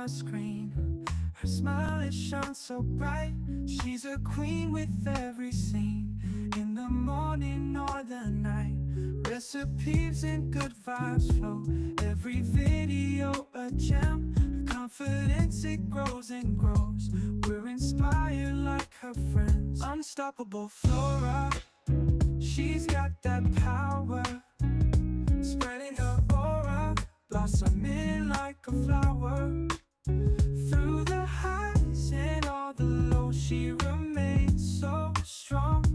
a screen. Her smile, it shines so bright. She's a queen with every scene. In the morning or the night, recipes and good vibes flow. Every video a gem. Her confidence, it grows and grows. We're inspired like her friends. Unstoppable Flora, she's got that power, spreading her aura, blossoming like a flower. Through the highs and all the lows, she remains so strong.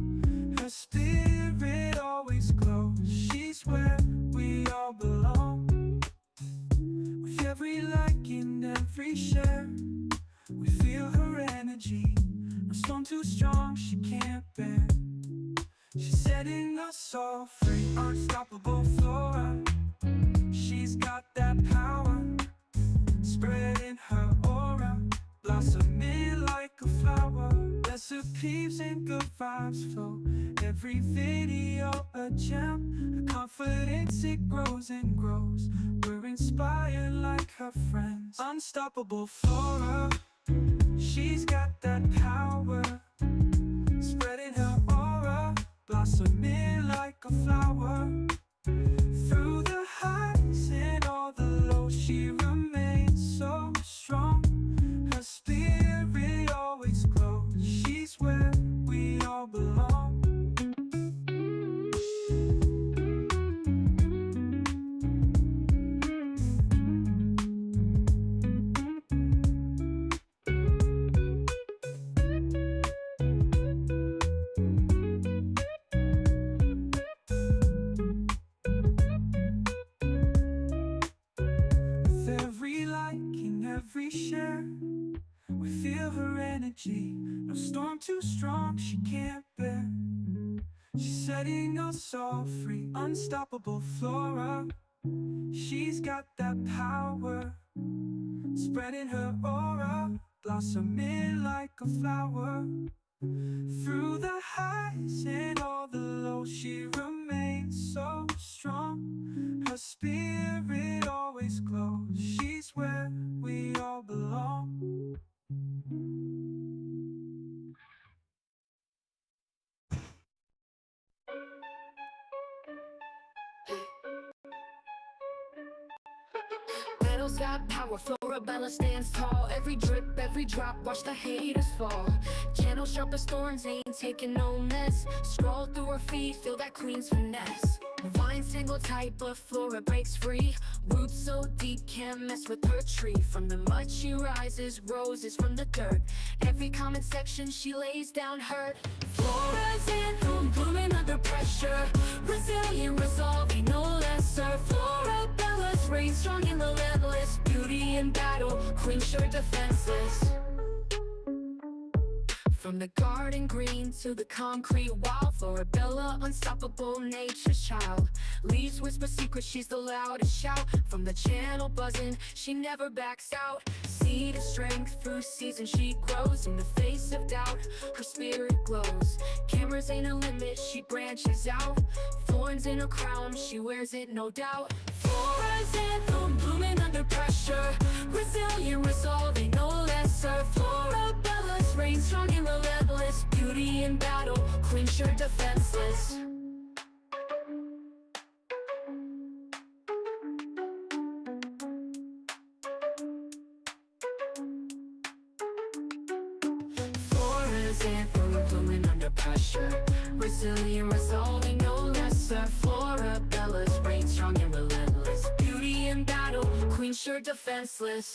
Her spirit always glows. She's where we all belong. With every like and every share, we feel her energy. No storm too strong, she can't bear. She's setting us all free. Unstoppable Flora, she's got that power, spreading her aura, blossoming like a flower. Recipes and good vibes flow. Every video a gem. Her confidence, it grows and grows. We're inspired like her friends. Unstoppable Flora, she's got that power, spreading her aura, blossoming like a flower. Through the highs and all the lows, she remains so strong. Her spirit always glows. She's where we all belong. With every like and every share, we feel her energy. No storm too strong, she can't bear. She's setting us all free. Unstoppable Flora, she's got that power, spreading her aura, blossoming like a flower. Through the highs and all the lows, she remains so strong. Her spirit always glows. She's where we all belong. Petals got power, Florabella stands tall. Every drip, every drop, watch the haters fall. Channel sharp as thorns, ain't taking no mess. Scroll through her feed, feel that queen's finesse. Vines tangle tight, but Flora breaks free. Roots so deep, can't mess with her tree. From the mud she rises, roses from the dirt. Every comment section she lays down hurt. Flora's anthem, blooming under pressure. Resilient, resolving, no lesser. Florabella's reign strong and relentless. Beauty in battle, queen sure defenseless. From the garden green to the concrete wall, Florabella, unstoppable nature's child. Leaves whisper secrets, she's the loudest shout. From the channel buzzing, she never backs out. Seed of strength, through seasons she grows. In the face of doubt, her spirit glows. Cameras ain't a limit, she branches out. Thorns in her crown, she wears it no doubt. Flora's anthem, blooming under pressure. Resilient, resolving, no lesser. Florabella's reign strong and relentless. Beauty in battle, queen sure defenseless. Flora's anthem, blooming under pressure. Resilient, resolving, no lesser. Florabella's reign strong and relentless. Beauty in battle, queen sure defenseless.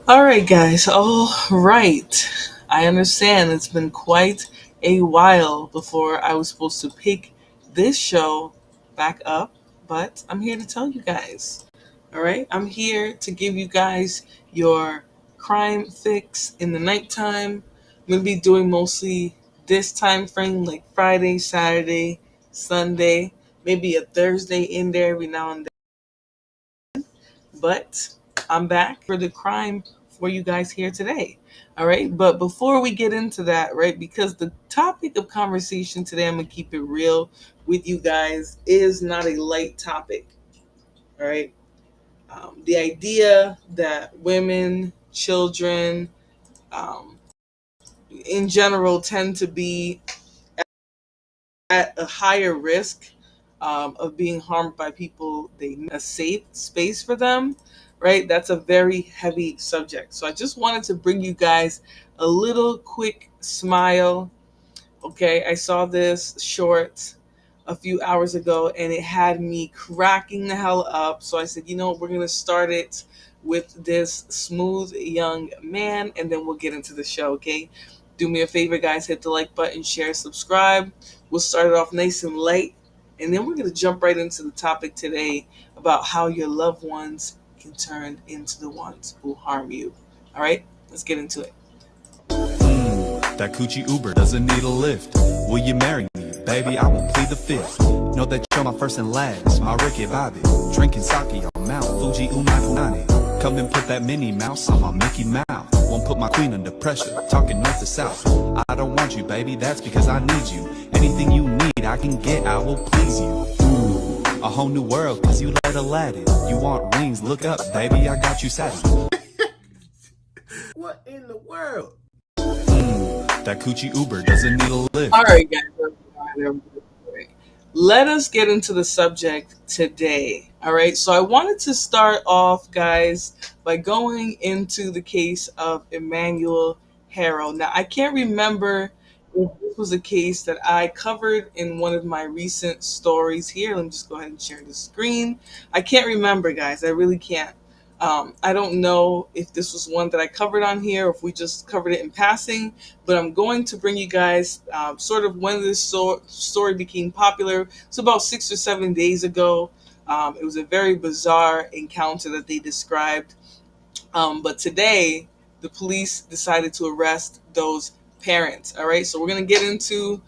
All right, guys. All right. I understand it's been quite a while before I was supposed to pick this show back up, but I'm here to tell you guys. All right. I'm here to give you guys your crime fix in the nighttime. I'm going to be doing mostly this time frame, like Friday, Saturday, Sunday, maybe a Thursday in there every now and then. But I'm back for the crime for you guys here today. All right. But before we get into that, right, because the topic of conversation today, I'm going to keep it real with you guys, is not a light topic. All right. The idea that women, children, um, in general, tend to be at a higher risk of being harmed by people they a safe space for them, right? That's a very heavy subject. So I just wanted to bring you guys a little quick smile. Okay, I saw this short a few hours ago and it had me cracking the hell up. So I said, you know, we're going to start it with this smooth young man and then we'll get into the show, okay? Do me a favor, guys, hit the like button, share, subscribe. We'll start it off nice and light. And then we're going to jump right into the topic today about how your loved ones can turn into the ones who harm you. All right, let's get into it. That coochie Uber doesn't need a lift. Will you marry me? Baby, I won't plead the fifth. Know that you're my first and last, my Ricky Bobby. Drinking sake on Mount Fuji Umakunani. Come and put that Minnie Mouse on my Mickey Mouse. Won't put my queen under pressure, talking north to south. I don't want you, baby, that's because I need you. Anything you need, I can get, I will please you. Ooh, a whole new world, cause you let Aladdin. You want rings, look up, baby, I got you satin. What in the world? That coochie Uber doesn't need a lift. All right, guys. Let us get into the subject today. All right. So I wanted to start off, guys, by going into the case of Emmanuel Haro. Now, I can't remember if this was a case that I covered in one of my recent stories here. Let me just go ahead and share the screen. I can't remember, guys. I really can't. I don't know if this was one that I covered on here or if we just covered it in passing, but I'm going to bring you guys sort of when this story became popular. It's about 6 or 7 days ago. It was a very bizarre encounter that they described. But today, the police decided to arrest those parents. All right, so we're going to get into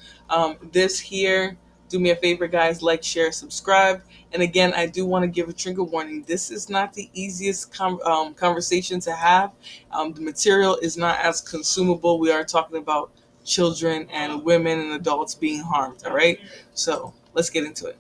this here. Do me a favor, guys, like, share, subscribe. And again, I do want to give a trigger warning. This is not the easiest conversation to have. The material is not as consumable. We are talking about children and women and adults being harmed. All right, so let's get into it.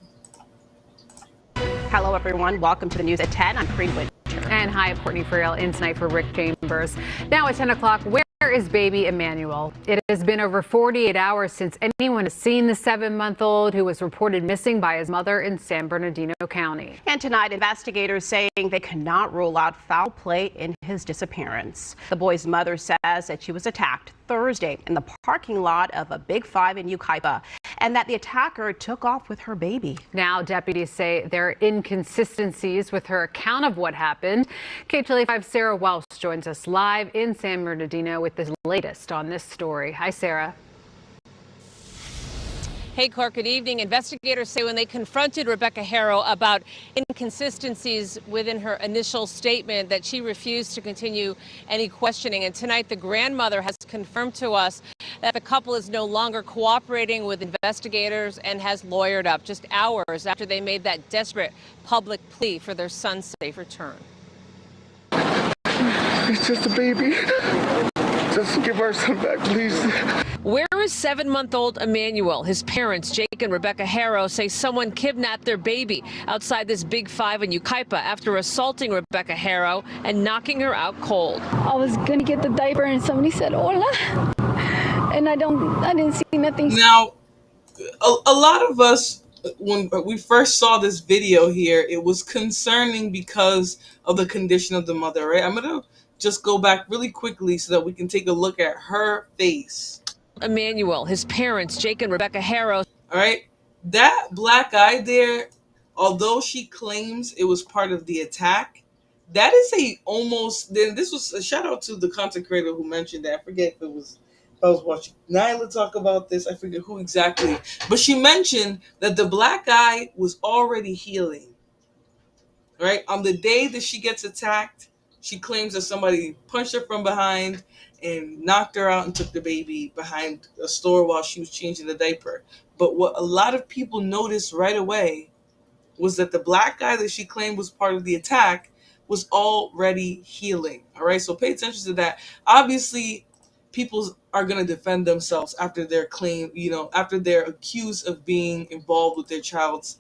Hello, everyone. Welcome to the news at 10. I'm Green Winter. And hi, I'm Courtney Friel in tonight for Rick Chambers. Now at 10 o'clock, where is baby Emmanuel? It has been over 48 hours since anyone has seen the 7-month-old who was reported missing by his mother in San Bernardino County. And tonight, investigators saying they cannot rule out foul play in his disappearance. The boy's mother says that she was attacked Thursday in the parking lot of a Big Five in Yucaipa and that the attacker took off with her baby. Now, deputies say there are inconsistencies with her account of what happened. KTLA5 Sarah Welsh joins us live in San Bernardino with the latest on this story. Hi, Sarah. Hey, Clark, good evening. Investigators say when they confronted Rebecca Haro about inconsistencies within her initial statement that she refused to continue any questioning. And tonight, the grandmother has confirmed to us that the couple is no longer cooperating with investigators and has lawyered up just hours after they made that desperate public plea for their son's safe return. It's just a baby. Just give our son back, please. Where is 7-month-old Emmanuel? His parents, Jake and Rebecca Haro, say someone kidnapped their baby outside this Big Five in Yucaipa after assaulting Rebecca Haro and knocking her out cold. I was gonna get the diaper and somebody said hola, and I didn't see nothing. Now, a lot of us, when we first saw this video here, it was concerning because of the condition of the mother, right? I'm gonna just go back really quickly so that we can take a look at her face. Emmanuel, his parents, Jake and Rebecca Haro. All right, that black eye there, although she claims it was part of the attack, that is then this was a shout out to the content creator who mentioned that. I forget if I was watching Nyla talk about this. I forget who exactly, but she mentioned that the black eye was already healing. Right on the day that she gets attacked, she claims that somebody punched her from behind and knocked her out and took the baby behind a store while she was changing the diaper. But what a lot of people noticed right away was that the black guy that she claimed was part of the attack was already healing. All right, so pay attention to that. Obviously, people are going to defend themselves after their claim, after they're accused of being involved with their child's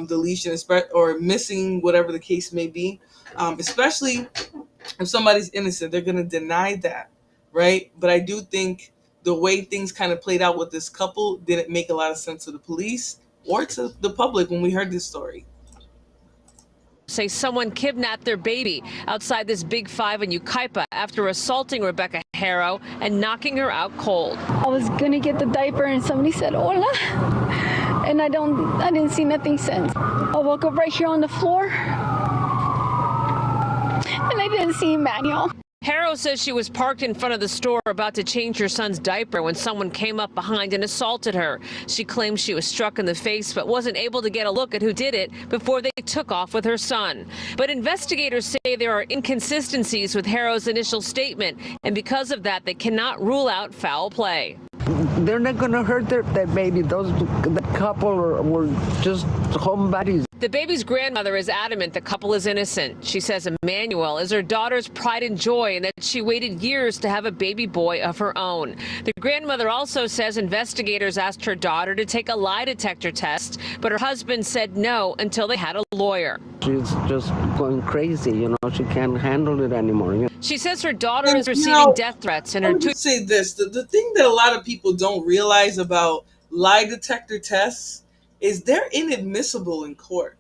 deletion or missing, whatever the case may be. Especially if somebody's innocent, they're going to deny that, right? But I do think the way things kind of played out with this couple didn't make a lot of sense to the police or to the public when we heard this story. Say someone kidnapped their baby outside this Big Five in Yucaipa after assaulting Rebecca Haro and knocking her out cold. I was gonna get the diaper and somebody said hola, and I didn't see nothing since. I woke up right here on the floor and I didn't see Emmanuel. Haro says she was parked in front of the store about to change her son's diaper when someone came up behind and assaulted her. She claims she was struck in the face but wasn't able to get a look at who did it before they took off with her son. But investigators say there are inconsistencies with Haro's initial statement, and because of that, they cannot rule out foul play. They're not going to hurt their baby. The couple were just homebodies. The baby's grandmother is adamant the couple is innocent. She says Emmanuel is her daughter's pride and joy and that she waited years to have a baby boy of her own. The grandmother also says investigators asked her daughter to take a lie detector test, but her husband said no until they had a lawyer. She's just going crazy, she can't handle it anymore. She says her daughter is receiving death threats and her two. Say this, the thing that a lot of people don't realize about lie detector tests is they're inadmissible in court,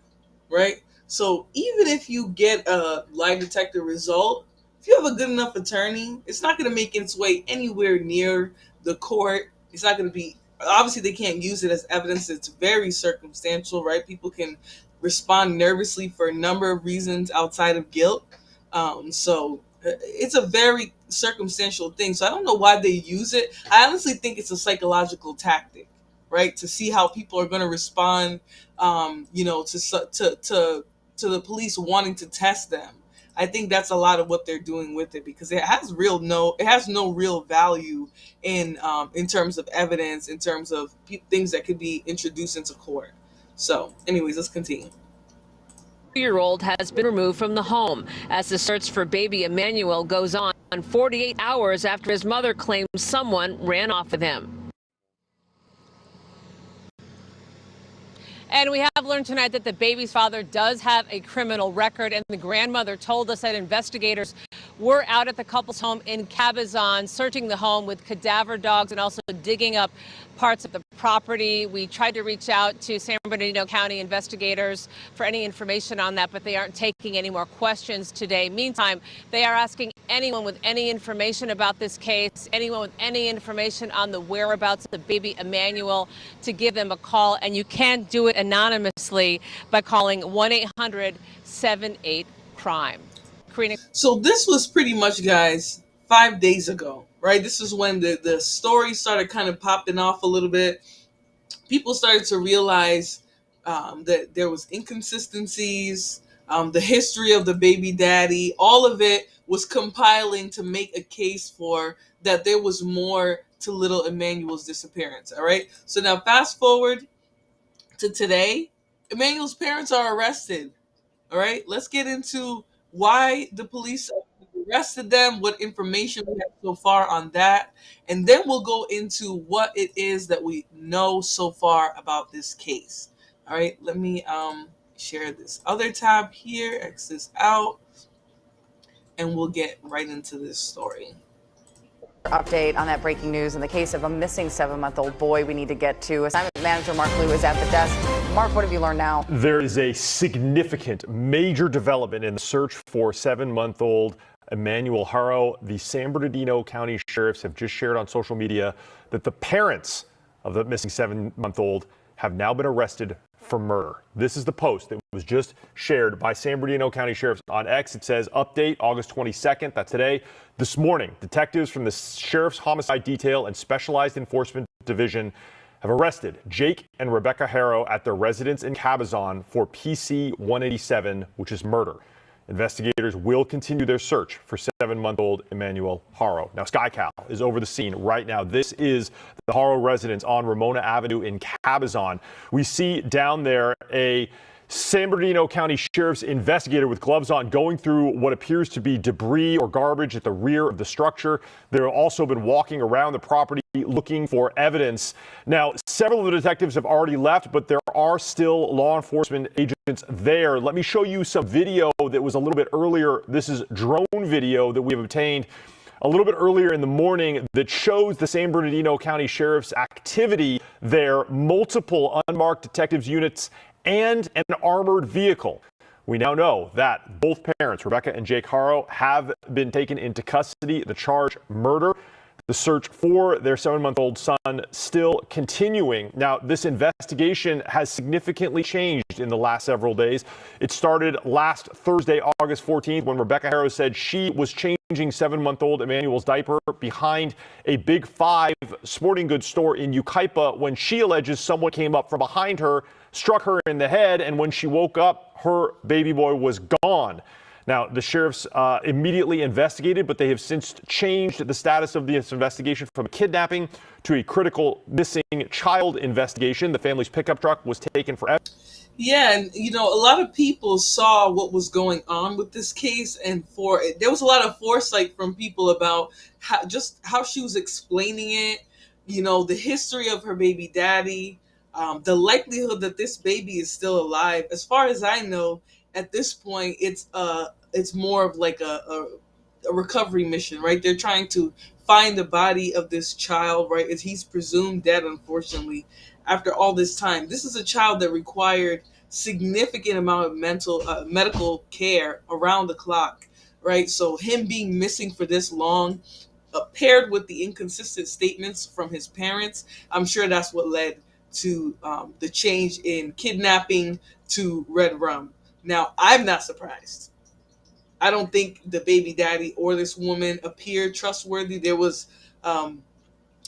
right? So even if you get a lie detector result, if you have a good enough attorney, it's not going to make its way anywhere near the court. It's not going to be, obviously they can't use it as evidence. It's very circumstantial, right? People can respond nervously for a number of reasons outside of guilt. So it's a very circumstantial thing. So I don't know why they use it. I honestly think it's a psychological tactic, right? To see how people are going to respond, to the police wanting to test them. I think that's a lot of what they're doing with it, because it has no real value in terms of evidence, in terms of things that could be introduced into court. So, anyways, let's continue. 2-year-old has been removed from the home as the search for baby Emmanuel goes on 48 hours after his mother claims someone ran off with him. And we have learned tonight that the baby's father does have a criminal record, and the grandmother told us that investigators were out at the couple's home in Cabazon searching the home with cadaver dogs and also digging up parts of the property. We tried to reach out to San Bernardino County investigators for any information on that, but they aren't taking any more questions today. Meantime, they are asking anyone with any information about this case, anyone with any information on the whereabouts of the baby Emmanuel, to give them a call. And you can do it anonymously by calling 1-800-78-CRIME. Karina. So this was pretty much, guys, 5 days ago, right? This is when the story started kind of popping off a little bit. People started to realize that there was inconsistencies, the history of the baby daddy, all of it was compiling to make a case for that there was more to little Emmanuel's disappearance, all right? So now fast forward to today, Emmanuel's parents are arrested, all right? Let's get into why the police arrested them, what information we have so far on that, and then we'll go into what it is that we know so far about this case. All right, let me share this other tab here, X this out, and we'll get right into this story. Update on that breaking news in the case of a missing 7-month-old boy we need to get to. Assignment manager Mark Liu is at the desk. Mark, what have you learned now? There is a significant major development in the search for 7-month-old Emmanuel Haro. The San Bernardino County sheriffs have just shared on social media that the parents of the missing 7-month-old have now been arrested for murder. This is the post that was just shared by San Bernardino County sheriffs on X. It says, update August 22nd, that's today. This morning, detectives from the Sheriff's Homicide Detail and Specialized Enforcement Division have arrested Jake and Rebecca Haro at their residence in Cabazon for PC 187, which is murder. Investigators will continue their search for 7-month-old Emmanuel Haro. Now, SkyCal is over the scene right now. This is the Haro residence on Ramona Avenue in Cabazon. We see down there a San Bernardino County Sheriff's investigator with gloves on going through what appears to be debris or garbage at the rear of the structure. They've also been walking around the property looking for evidence. Now, several of the detectives have already left, but there are still law enforcement agents there. Let me show you some video that was a little bit earlier. This is drone video that we have obtained a little bit earlier in the morning that shows the San Bernardino County Sheriff's activity there, multiple unmarked detectives units and an armored vehicle. We now know that both parents, Rebecca and Jake Haro, have been taken into custody. The charge, murder. The search for their 7-month-old son still continuing. Now, this investigation has significantly changed in the last several days. It started last Thursday, August 14th, when Rebecca Haro said she was changing 7-month-old Emmanuel's diaper behind a Big Five sporting goods store in Yucaipa when she alleges someone came up from behind her, struck her in the head, and when she woke up, her baby boy was gone. Now, the sheriffs immediately investigated, but they have since changed the status of this investigation from a kidnapping to a critical missing child investigation. The family's pickup truck was taken for evidence. Yeah, and a lot of people saw what was going on with this case, and there was a lot of foresight from people about how she was explaining it, the history of her baby daddy, the likelihood that this baby is still alive. As far as I know, at this point, it's more of like a recovery mission, right? They're trying to find the body of this child, right? As he's presumed dead, unfortunately, after all this time. This is a child that required significant amount of medical care around the clock, right? So him being missing for this long, paired with the inconsistent statements from his parents, I'm sure that's what led to the change in kidnapping to red rum. Now, I'm not surprised. I don't think the baby daddy or this woman appeared trustworthy. There was a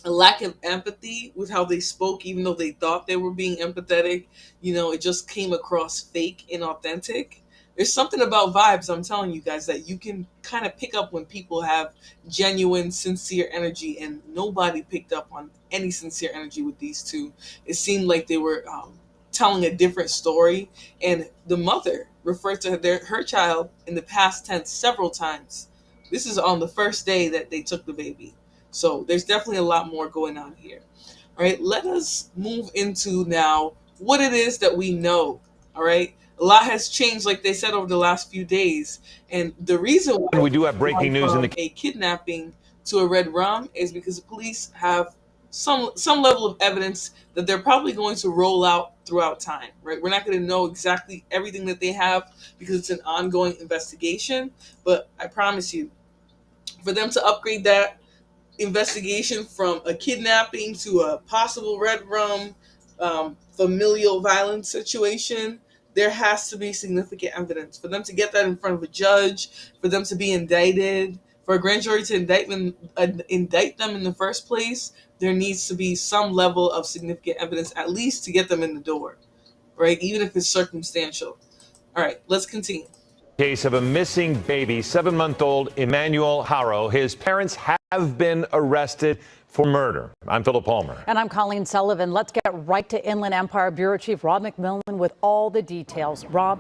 lack of empathy with how they spoke, even though they thought they were being empathetic. It just came across fake, inauthentic. There's something about vibes, I'm telling you guys, that you can kind of pick up when people have genuine, sincere energy, and nobody picked up on any sincere energy with these two. It seemed like they were telling a different story, and the mother referred to her child in the past tense several times. This is on the first day that they took the baby. So there's definitely a lot more going on here. All right, let us move into now what it is that we know. All right, a lot has changed, like they said, over the last few days, and the reason why we do have breaking news in a kidnapping to a red rum is because the police have some level of evidence that they're probably going to roll out throughout time, right? We're not going to know exactly everything that they have because it's an ongoing investigation, but I promise you, for them to upgrade that investigation from a kidnapping to a possible red rum familial violence situation, there has to be significant evidence. For them to get that in front of a judge, for them to be indicted, for a grand jury to indict them in the first place, there needs to be some level of significant evidence, at least to get them in the door, right? Even if it's circumstantial. All right, let's continue. Case of a missing baby, 7-month-old Emmanuel Haro. His parents have been arrested for murder. I'm Philip Palmer. And I'm Colleen Sullivan. Let's get right to Inland Empire Bureau Chief Rob McMillan with all the details. Rob?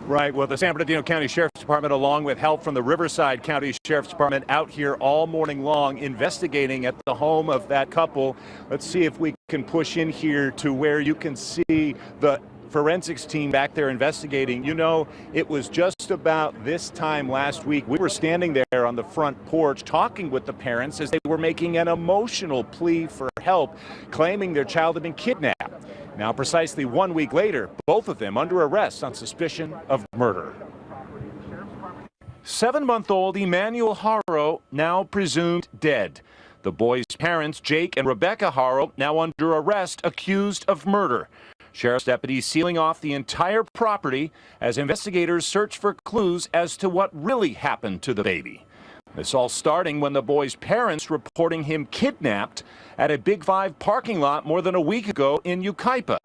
Right. Well, the San Bernardino County Sheriff's Department, along with help from the Riverside County Sheriff's Department, out here all morning long investigating at the home of that couple. Let's see if we can push in here to where you can see the forensics team back there investigating. It was just about this time last week. We were standing there on the front porch talking with the parents as they were making an emotional plea for help, claiming their child had been kidnapped. Now, precisely 1 week later, both of them under arrest on suspicion of murder. 7-month-old Emmanuel Haro now presumed dead. The boy's parents, Jake and Rebecca Haro, now under arrest, accused of murder. Sheriff's deputies sealing off the entire property as investigators search for clues as to what really happened to the baby. This all starting when the boy's parents reporting him kidnapped at a Big Five parking lot more than a week ago in Yucaipa.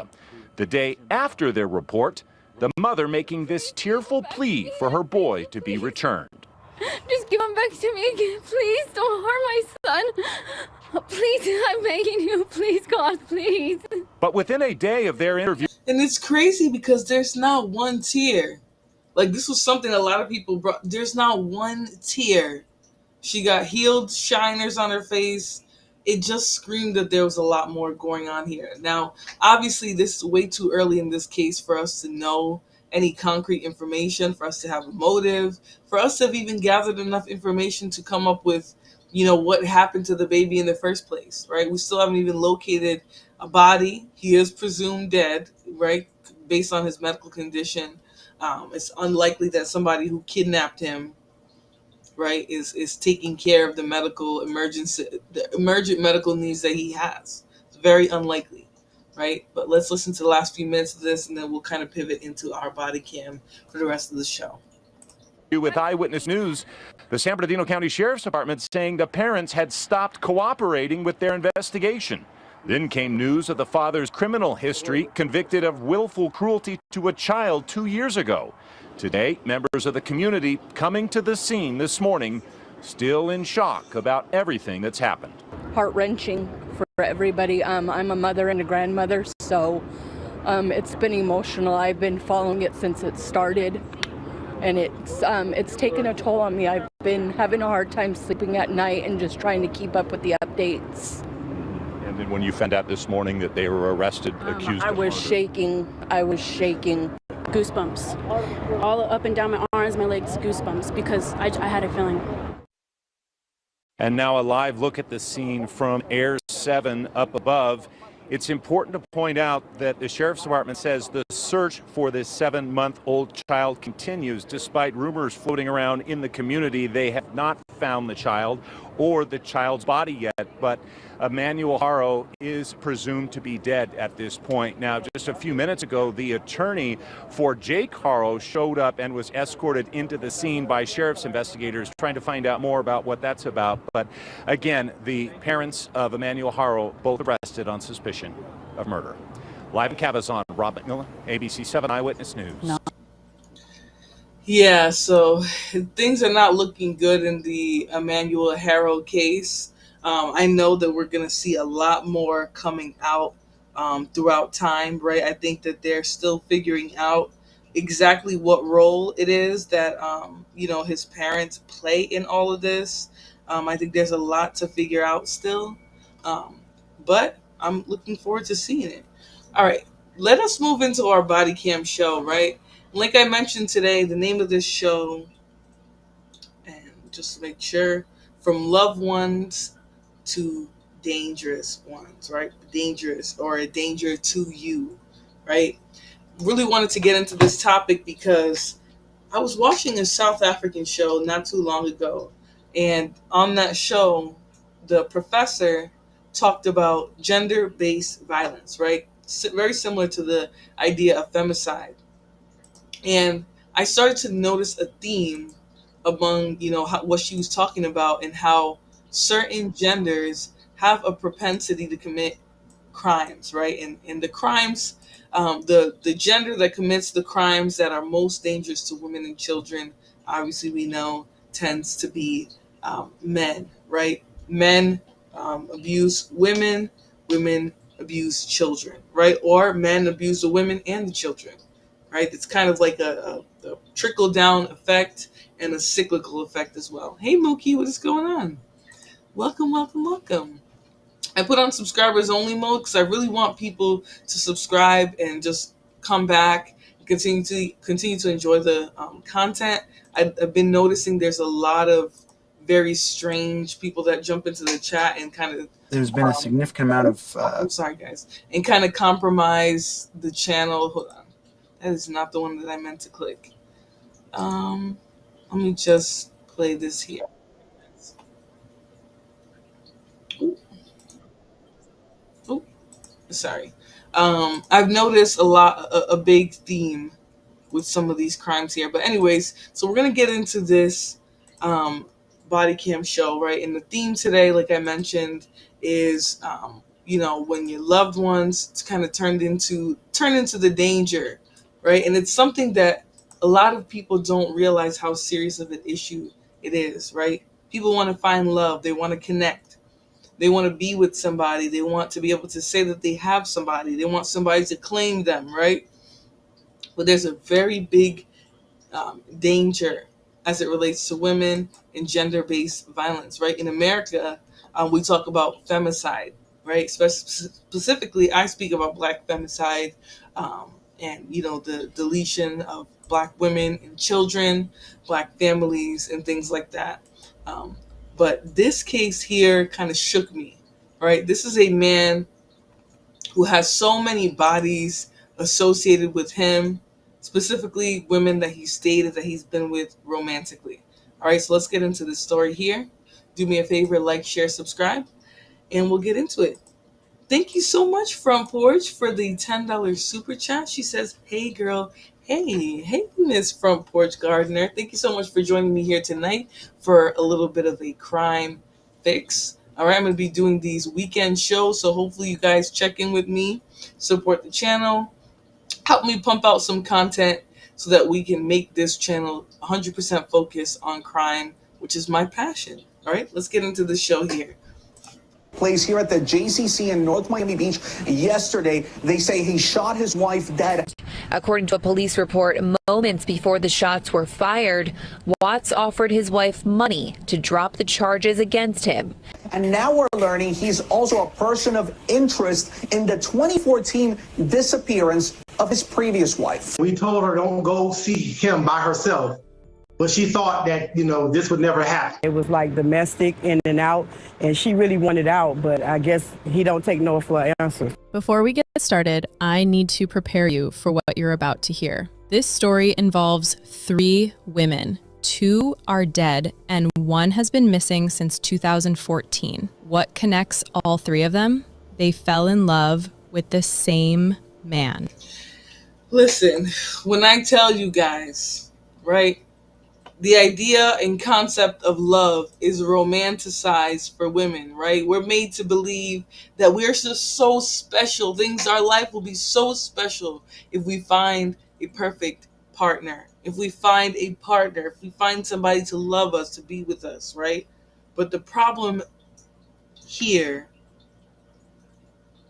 The day after their report, the mother making this tearful plea for her boy to be returned. Just give him back to me again, please. Don't harm my son. Please, I'm begging you. Please, God, please. But within a day of their interview, And it's crazy because there's not one tear. Like, this was something a lot of people brought. There's not one tear. She got healed shiners on her face. It just screamed that there was a lot more going on here. Now, obviously, this is way too early in this case for us to know any concrete information, for us to have a motive, for us to have even gathered enough information to come up with, what happened to the baby in the first place, right? We still haven't even located a body. He is presumed dead, right, based on his medical condition. It's unlikely that somebody who kidnapped him, right, is taking care of the emergent medical needs that he has. It's very unlikely, right? But let's listen to the last few minutes of this, and then we'll kind of pivot into our body cam for the rest of the show. with Eyewitness News, the San Bernardino County Sheriff's Department saying the parents had stopped cooperating with their investigation. Then came news of the father's criminal history, convicted of willful cruelty to a child 2 years ago. Today, members of the community coming to the scene this morning, still in shock about everything that's happened. Heart-wrenching for everybody. I'm a mother and a grandmother, so it's been emotional. I've been following it since it started, and it's taken a toll on me. I've been having a hard time sleeping at night and just trying to keep up with the updates. And then when you found out this morning that they were arrested, accused I of was murder. shaking. I was shaking. Goosebumps. All up and down my arms, my legs, goosebumps, because I had a feeling. And now a live look at the scene from Air 7 up above. It's important to point out that the Sheriff's Department says the search for this 7-month-old child continues. Despite rumors floating around in the community, they have not found the child or the child's body yet. But Emmanuel Haro is presumed to be dead at this point. Now, just a few minutes ago, the attorney for Jake Haro showed up and was escorted into the scene by sheriff's investigators trying to find out more about what that's about. But again, the parents of Emmanuel Haro both arrested on suspicion of murder. Live in Cabazon, Rob McMillan, ABC 7 Eyewitness News. No. Yeah, so things are not looking good in the Emmanuel Haro case. I know that we're going to see a lot more coming out throughout time, right? I think that they're still figuring out exactly what role it is that, his parents play in all of this. I think there's a lot to figure out still, but I'm looking forward to seeing it. All right, let us move into our body cam show, right? Like I mentioned today, the name of this show, and just to make sure, From Loved Ones to Dangerous Ones, right? Dangerous, or a danger to you, right? Really wanted to get into this topic because I was watching a South African show not too long ago, and on that show, the professor talked about gender-based violence, right? Very similar to the idea of femicide. And I started to notice a theme among, what she was talking about, and how certain genders have a propensity to commit crimes, right? And the crimes, the gender that commits the crimes that are most dangerous to women and children, obviously we know, tends to be men, right? Men abuse women, women abuse children, right? Or men abuse the women and the children, right? It's kind of like a trickle-down effect and a cyclical effect as well. Hey, Mookie, what is going on? Welcome, welcome, welcome. I put on subscribers only mode because I really want people to subscribe and just come back and continue to enjoy the content. I've been noticing there's a lot of very strange people that jump into the chat and kind of there's been a significant amount of I'm sorry guys, and kind of compromise the channel. Hold on, that is not the one that I meant to click. Let me just play this here. Oh, sorry. I've noticed a big theme with some of these crimes here. But anyways, so we're going to get into this body cam show, right? And the theme today, like I mentioned, is, when your loved ones kind of turn into the danger, right? And it's something that a lot of people don't realize how serious of an issue it is, right? People want to find love. They want to connect. They want to be with somebody. They want to be able to say that they have somebody. They want somebody to claim them, right? But there's a very big danger as it relates to women and gender-based violence, right? In America, we talk about femicide, right? Specifically, I speak about Black femicide, and the deletion of Black women and children, Black families, and things like that. But this case here kind of shook me, right? This is a man who has so many bodies associated with him, specifically women that he stated that he's been with romantically. All right, so let's get into the story here. Do me a favor, like, share, subscribe, and we'll get into it. Thank you so much, Front Porch, for the $10 super chat. She says, hey, girl. Hey, Miss Front Porch Gardener. Thank you so much for joining me here tonight for a little bit of a crime fix. All right, I'm going to be doing these weekend shows, so hopefully you guys check in with me, support the channel, help me pump out some content so that we can make this channel 100% focus on crime, which is my passion. All right, let's get into the show here. Place here at the JCC in North Miami Beach yesterday. They say he shot his wife dead. According to a police report, moments before the shots were fired, Watts offered his wife money to drop the charges against him. And now we're learning he's also a person of interest in the 2014 disappearance of his previous wife. We told her don't go see him by herself. But she thought that, this would never happen. It was like domestic in and out, and she really wanted out, but I guess he don't take no for an answer. Before we get started, I need to prepare you for what you're about to hear. This story involves 3 women. 2 are dead, and 1 has been missing since 2014. What connects all 3 of them? They fell in love with the same man. Listen, when I tell you guys, right? The idea and concept of love is romanticized for women, right? We're made to believe that we're just so special. Our life will be so special if we find a perfect partner. If we find a partner, if we find somebody to love us, to be with us, right? But the problem here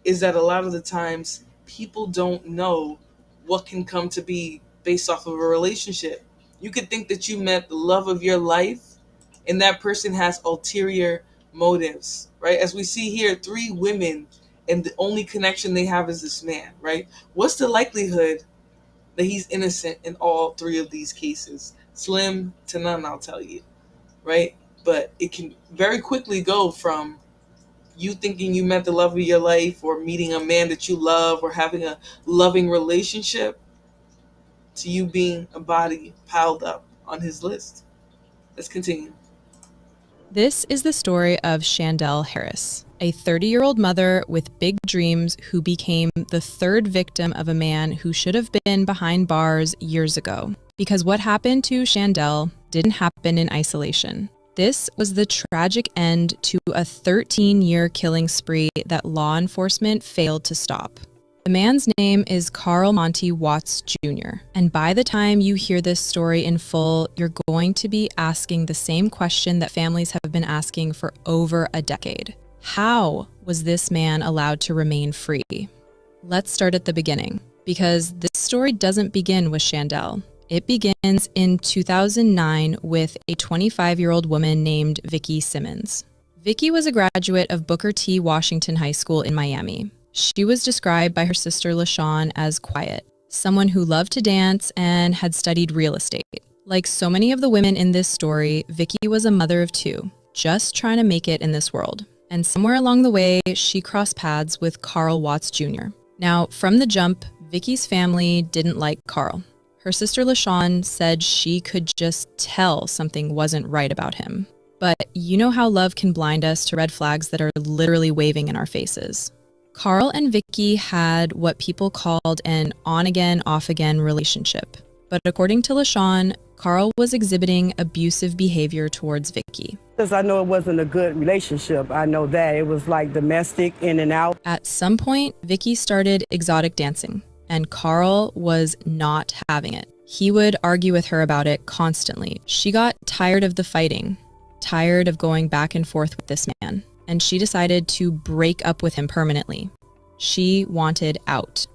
is that a lot of the times people don't know what can come to be based off of a relationship. You could think that you met the love of your life, and that person has ulterior motives, right? As we see here, 3 women, and the only connection they have is this man, right? What's the likelihood that he's innocent in all 3 of these cases? Slim to none, I'll tell you, right? But it can very quickly go from you thinking you met the love of your life, or meeting a man that you love, or having a loving relationship, to you being a body piled up on his list. Let's continue. This is the story of Chandel Harris, a 30-year-old mother with big dreams who became the 3rd victim of a man who should have been behind bars years ago. Because what happened to Chandel didn't happen in isolation. This was the tragic end to a 13-year killing spree that law enforcement failed to stop. The man's name is Carl Monty Watts Jr., and by the time you hear this story in full, you're going to be asking the same question that families have been asking for over a decade. How was this man allowed to remain free? Let's start at the beginning, because this story doesn't begin with Chandel. It begins in 2009 with a 25-year-old woman named Vicki Simmons. Vicki was a graduate of Booker T. Washington High School in Miami. She was described by her sister LaShawn as quiet, someone who loved to dance and had studied real estate. Like so many of the women in this story, Vicki was a mother of 2, just trying to make it in this world. And somewhere along the way, she crossed paths with Carl Watts Jr. Now, from the jump, Vicki's family didn't like Carl. Her sister LaShawn said she could just tell something wasn't right about him. But you know how love can blind us to red flags that are literally waving in our faces. Carl and Vicki had what people called an on-again, off-again relationship. But according to LaShawn, Carl was exhibiting abusive behavior towards Vicki. Because I know it wasn't a good relationship. I know that. It was like domestic, in and out. At some point, Vicki started exotic dancing, and Carl was not having it. He would argue with her about it constantly. She got tired of the fighting, tired of going back and forth with this man. and she decided to break up with him permanently. She wanted out.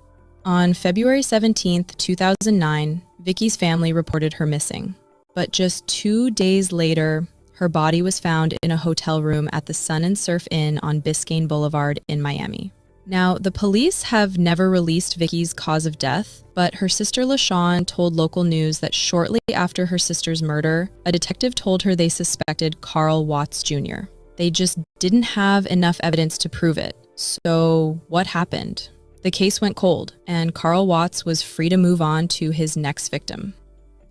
On February 17th, 2009, Vicky's family reported her missing. But just 2 days later, her body was found in a hotel room at the Sun and Surf Inn on Biscayne Boulevard in Miami. Now, the police have never released Vicky's cause of death, but her sister LaShawn told local news that shortly after her sister's murder, a detective told her they suspected Carl Watts Jr. They just didn't have enough evidence to prove it. So what happened? The case went cold, and Carl Watts was free to move on to his next victim.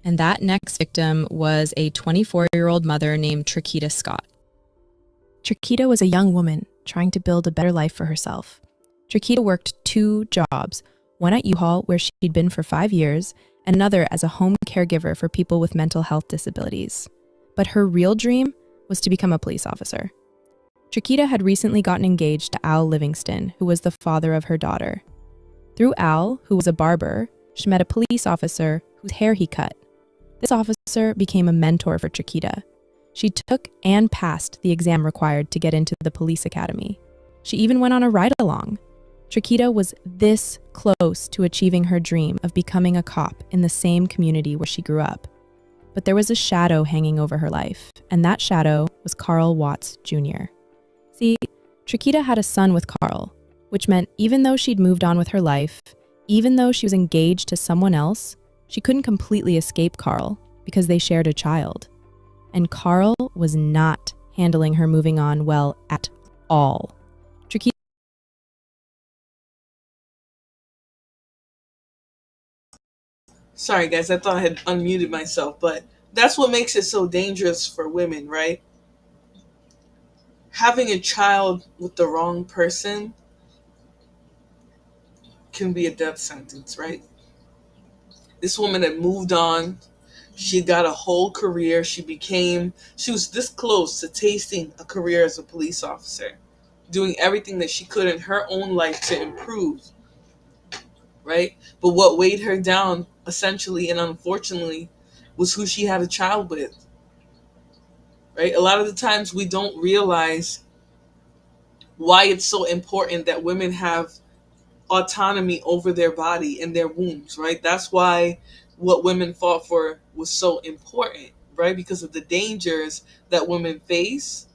And that next victim was a 24-year-old mother named Trachita Scott. Trachita was a young woman trying to build a better life for herself. Trachita worked 2 jobs, one at U-Haul, where she'd been for 5 years, and another as a home caregiver for people with mental health disabilities. But her real dream was to become a police officer. Trachita had recently gotten engaged to Al Livingston, who was the father of her daughter. Through Al, who was a barber, she met a police officer whose hair he cut. This officer became a mentor for Trachita. She took and passed the exam required to get into the police academy. She even went on a ride-along. Trachita was this close to achieving her dream of becoming a cop in the same community where she grew up. But there was a shadow hanging over her life, and that shadow was Carl Watts Jr. See, Trachita had a son with Carl, which meant even though she'd moved on with her life, even though she was engaged to someone else, she couldn't completely escape Carl because they shared a child. And Carl was not handling her moving on well at all. Trachita. Sorry, guys, I thought I had unmuted myself, but that's what makes it so dangerous for women, right? Having a child with the wrong person can be a death sentence, right? This woman had moved on. She got a whole career. She was this close to tasting a career as a police officer, doing everything that she could in her own life to improve, right? But what weighed her down, essentially and unfortunately, was who she had a child with, right? A lot of the times we don't realize why it's so important that women have autonomy over their body and their wombs, right? That's why what women fought for was so important, right? Because of the dangers that women face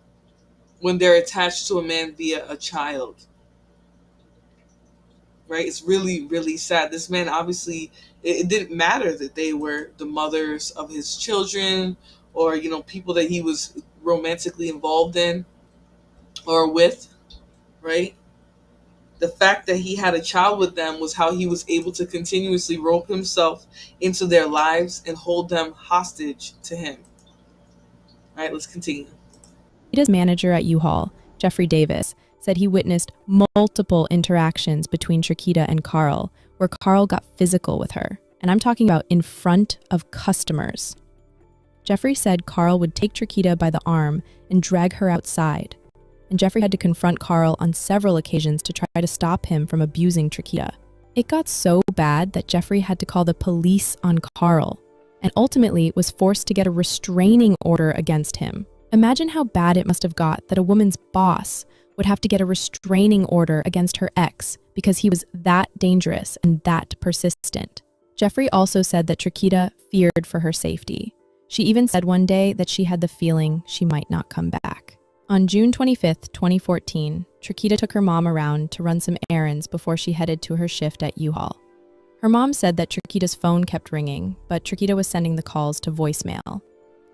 when they're attached to a man via a child, right? It's really, really sad. This man, obviously, it didn't matter that they were the mothers of his children or, people that he was romantically involved in or with, right? The fact that he had a child with them was how he was able to continuously rope himself into their lives and hold them hostage to him. All right, let's continue. Trachita's manager at U-Haul, Jeffrey Davis, said he witnessed multiple interactions between Trachita and Carl, where Carl got physical with her. And I'm talking about in front of customers. Jeffrey said Carl would take Trachita by the arm and drag her outside. And Jeffrey had to confront Carl on several occasions to try to stop him from abusing Trachita. It got so bad that Jeffrey had to call the police on Carl, and ultimately was forced to get a restraining order against him. Imagine how bad it must have got that a woman's boss would have to get a restraining order against her ex because he was that dangerous and that persistent. Jeffrey also said that Trachita feared for her safety. She even said one day that she had the feeling she might not come back. On June 25th, 2014, Trachita took her mom around to run some errands before she headed to her shift at U-Haul. Her mom said that Trachita's phone kept ringing, but Trachita was sending the calls to voicemail.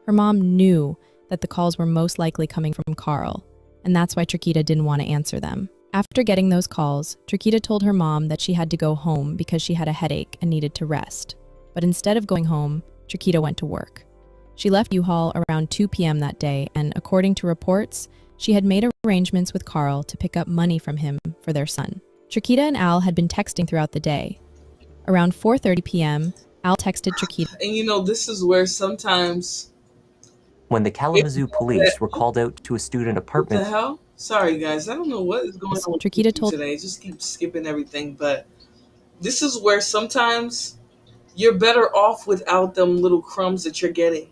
Her mom knew that the calls were most likely coming from Carl, and that's why Trachita didn't want to answer them. After getting those calls, Trachita told her mom that she had to go home because she had a headache and needed to rest. But instead of going home, Trachita went to work. She left U-Haul around 2 p.m. that day, and according to reports, she had made arrangements with Carl to pick up money from him for their son. Trachita and Al had been texting throughout the day. Around 4:30 p.m., Al texted Trachita. And this is where sometimes... When the Kalamazoo police were called out to a student apartment... What the hell? Sorry, guys. I don't know what is going on with Trachita told today. Just keep skipping everything, but this is where sometimes you're better off without them little crumbs that you're getting.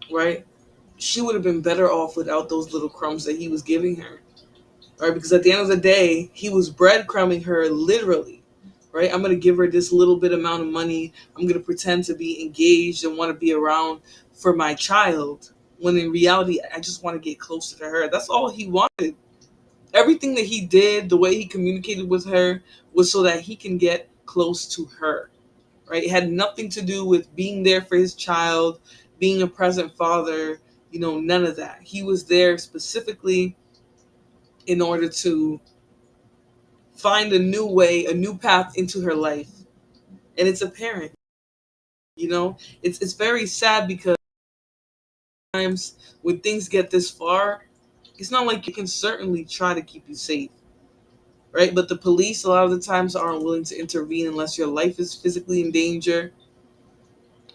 Right? she would have been better off without those little crumbs that he was giving her, right? Because at the end of the day, he was breadcrumbing her literally, right? I'm going to give her this little bit amount of money. I'm going to pretend to be engaged and want to be around for my child, when in reality, I just want to get closer to her. That's all he wanted. Everything that he did, the way he communicated with her, was so that he can get close to her, right? It had nothing to do with being there for his child, being a present father, none of that. He was there specifically in order to find a new way, a new path into her life. And it's apparent, it's very sad, because sometimes when things get this far, it's not like you can certainly try to keep you safe, right? But the police a lot of the times aren't willing to intervene unless your life is physically in danger,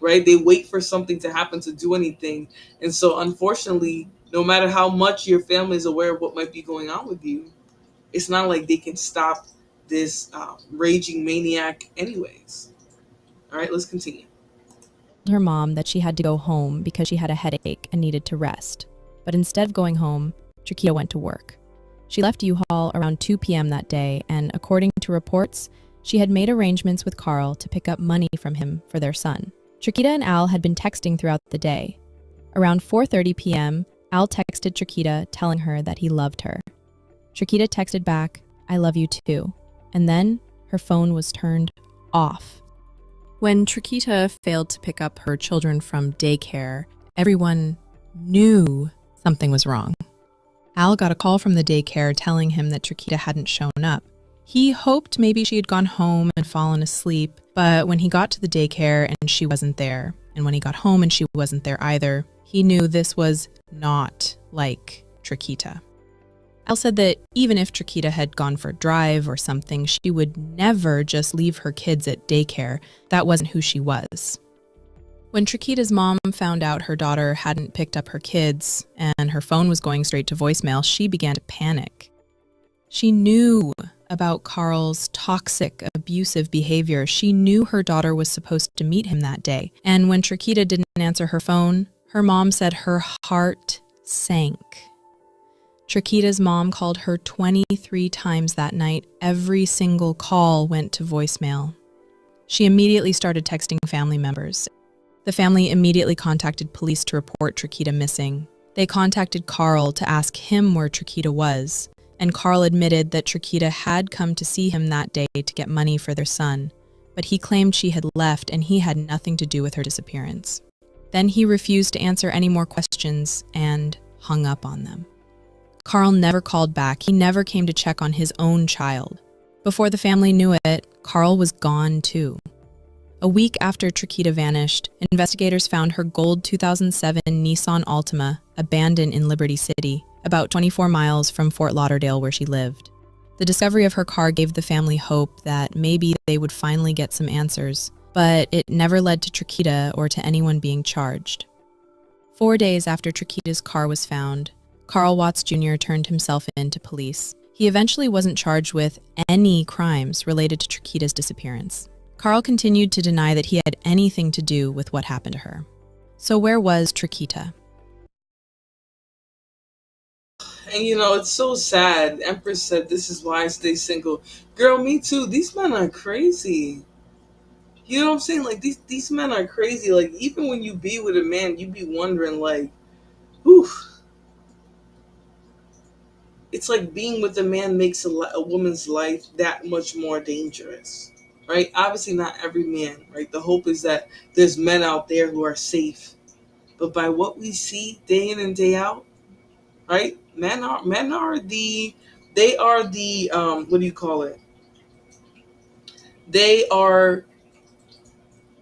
right? They wait for something to happen to do anything. And so unfortunately, no matter how much your family is aware of what might be going on with you, it's not like they can stop this raging maniac anyways. All right, let's continue. Her mom that she had to go home because she had a headache and needed to rest. But instead of going home, Chiquita went to work. She left U-Haul around 2 p.m. that day, and according to reports, she had made arrangements with Carl to pick up money from him for their son. Chiquita and Al had been texting throughout the day. Around 4:30 p.m., Al texted Chiquita telling her that he loved her. Chiquita texted back, "I love you too." And then her phone was turned off. When Chiquita failed to pick up her children from daycare, everyone knew something was wrong. Al got a call from the daycare telling him that Chiquita hadn't shown up. He hoped maybe she had gone home and fallen asleep, but when he got to the daycare and she wasn't there, and when he got home and she wasn't there either, he knew this was not like Chiquita. Al said that even if Chiquita had gone for a drive or something, she would never just leave her kids at daycare. That wasn't who she was. When Chiquita's mom found out her daughter hadn't picked up her kids and her phone was going straight to voicemail, she began to panic. She knew about Carl's toxic, abusive behavior. She knew her daughter was supposed to meet him that day. And when Chiquita didn't answer her phone, her mom said her heart sank. Chiquita's mom called her 23 times that night. Every single call went to voicemail. She immediately started texting family members. The family immediately contacted police to report Chiquita missing. They contacted Carl to ask him where Chiquita was, and Carl admitted that Chiquita had come to see him that day to get money for their son, but he claimed she had left and he had nothing to do with her disappearance. Then he refused to answer any more questions and hung up on them. Carl never called back. He never came to check on his own child. Before the family knew it, Carl was gone too. A week after Chiquita vanished, investigators found her gold 2007 Nissan Altima abandoned in Liberty City, about 24 miles from Fort Lauderdale where she lived. The discovery of her car gave the family hope that maybe they would finally get some answers, but it never led to Chiquita or to anyone being charged. 4 days after Chiquita's car was found, Carl Watts Jr. turned himself in to police. He eventually wasn't charged with any crimes related to Chiquita's disappearance. Carl continued to deny that he had anything to do with what happened to her. So where was Chiquita? And it's so sad. Empress said, "This is why I stay single." Girl, me too. These men are crazy. You know what I'm saying? Like, these men are crazy. Like, even when you be with a man, you be wondering, like, whew. It's like being with a man makes a woman's life that much more dangerous, right? Obviously not every man, right? The hope is that there's men out there who are safe. But by what we see day in and day out, right? Men are the what do you call it? They are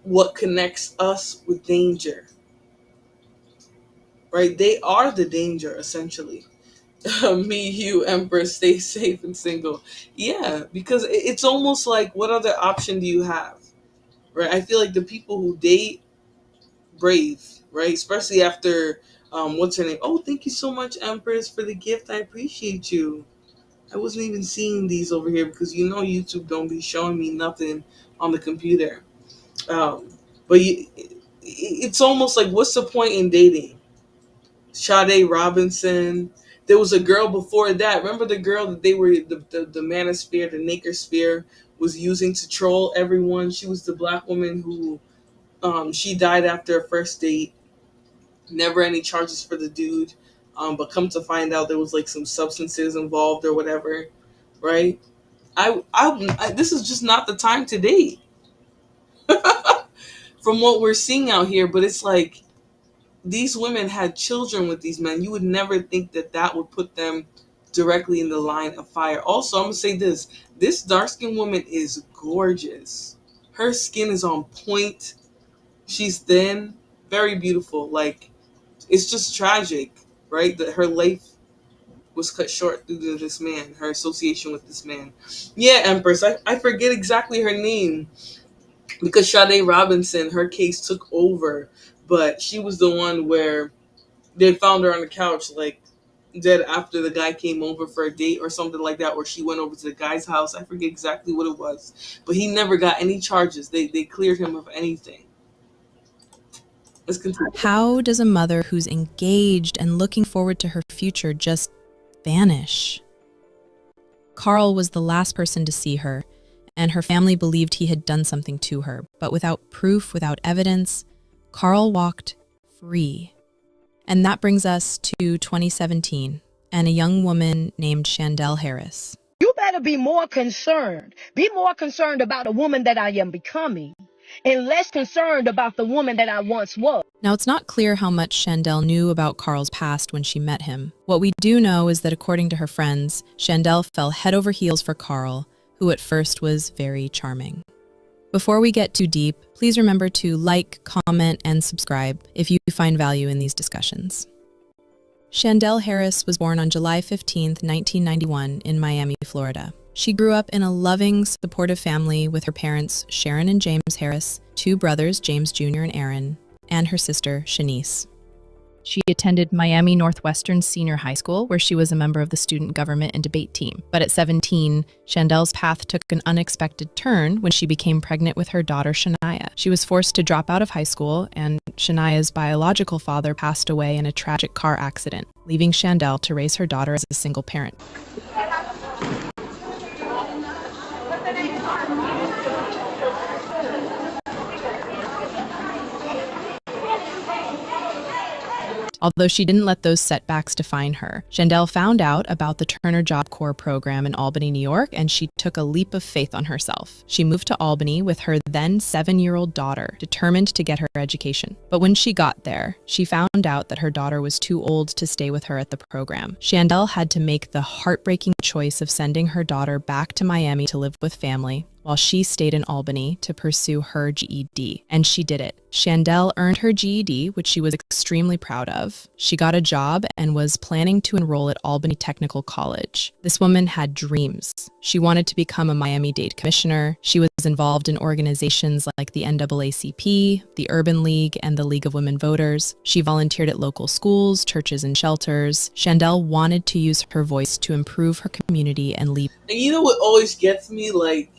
what connects us with danger, right? They are the danger, essentially. Me, you, Empress, stay safe and single. Yeah, because it's almost like, what other option do you have, right? I feel like the people who date brave, right? Especially after, what's her name? Oh, thank you so much, Empress, for the gift. I appreciate you. I wasn't even seeing these over here because YouTube don't be showing me nothing on the computer. But it's almost like, what's the point in dating, Sade Robinson. There was a girl before that. Remember the girl that they were the manosphere, the Nakersphere was using to troll everyone. She was the black woman who she died after a first date. Never any charges for the dude. But come to find out there was like some substances involved or whatever, right? This is just not the time to date from what we're seeing out here. But it's like these women had children with these men. You would never think that that would put them directly in the line of fire. Also, I'm gonna say this dark-skinned woman is gorgeous. Her skin is on point. She's thin, very beautiful. Like, it's just tragic, right? That her life was cut short due to this man, her association with this man. Yeah, Empress, I forget exactly her name because Sade Robinson, her case took over, but she was the one where they found her on the couch, like, dead after the guy came over for a date or something like that, or she went over to the guy's house. I forget exactly what it was, but he never got any charges. They cleared him of anything. Let's continue. How does a mother who's engaged and looking forward to her future just vanish? Carl was the last person to see her, and her family believed he had done something to her. But without proof, without evidence, Carl walked free. And that brings us to 2017 and a young woman named Chandel Harris. You better be more concerned. Be more concerned about the woman that I am becoming and less concerned about the woman that I once was. Now, it's not clear how much Chandel knew about Carl's past when she met him. What we do know is that according to her friends, Chandel fell head over heels for Carl, who at first was very charming. Before we get too deep, please remember to like, comment, and subscribe if you find value in these discussions. Chandel Harris was born on July 15, 1991 in Miami, Florida. She grew up in a loving, supportive family with her parents, Sharon and James Harris, two brothers, James Jr. and Aaron, and her sister, Shanice. She attended Miami Northwestern Senior High School, where she was a member of the student government and debate team. But at 17, Chandel's path took an unexpected turn when she became pregnant with her daughter, Shania. She was forced to drop out of high school, and Shania's biological father passed away in a tragic car accident, leaving Chandel to raise her daughter as a single parent. Although she didn't let those setbacks define her, Chandel found out about the Turner Job Corps program in Albany, New York, and she took a leap of faith on herself. She moved to Albany with her then 7-year-old daughter, determined to get her education. But when she got there, she found out that her daughter was too old to stay with her at the program. Chandel had to make the heartbreaking choice of sending her daughter back to Miami to live with family, while she stayed in Albany to pursue her GED. And she did it. Chandel earned her GED, which she was extremely proud of. She got a job and was planning to enroll at Albany Technical College. This woman had dreams. She wanted to become a Miami-Dade commissioner. She was involved in organizations like the NAACP, the Urban League, and the League of Women Voters. She volunteered at local schools, churches, and shelters. Chandel wanted to use her voice to improve her community and lead. And you know what always gets me? Like,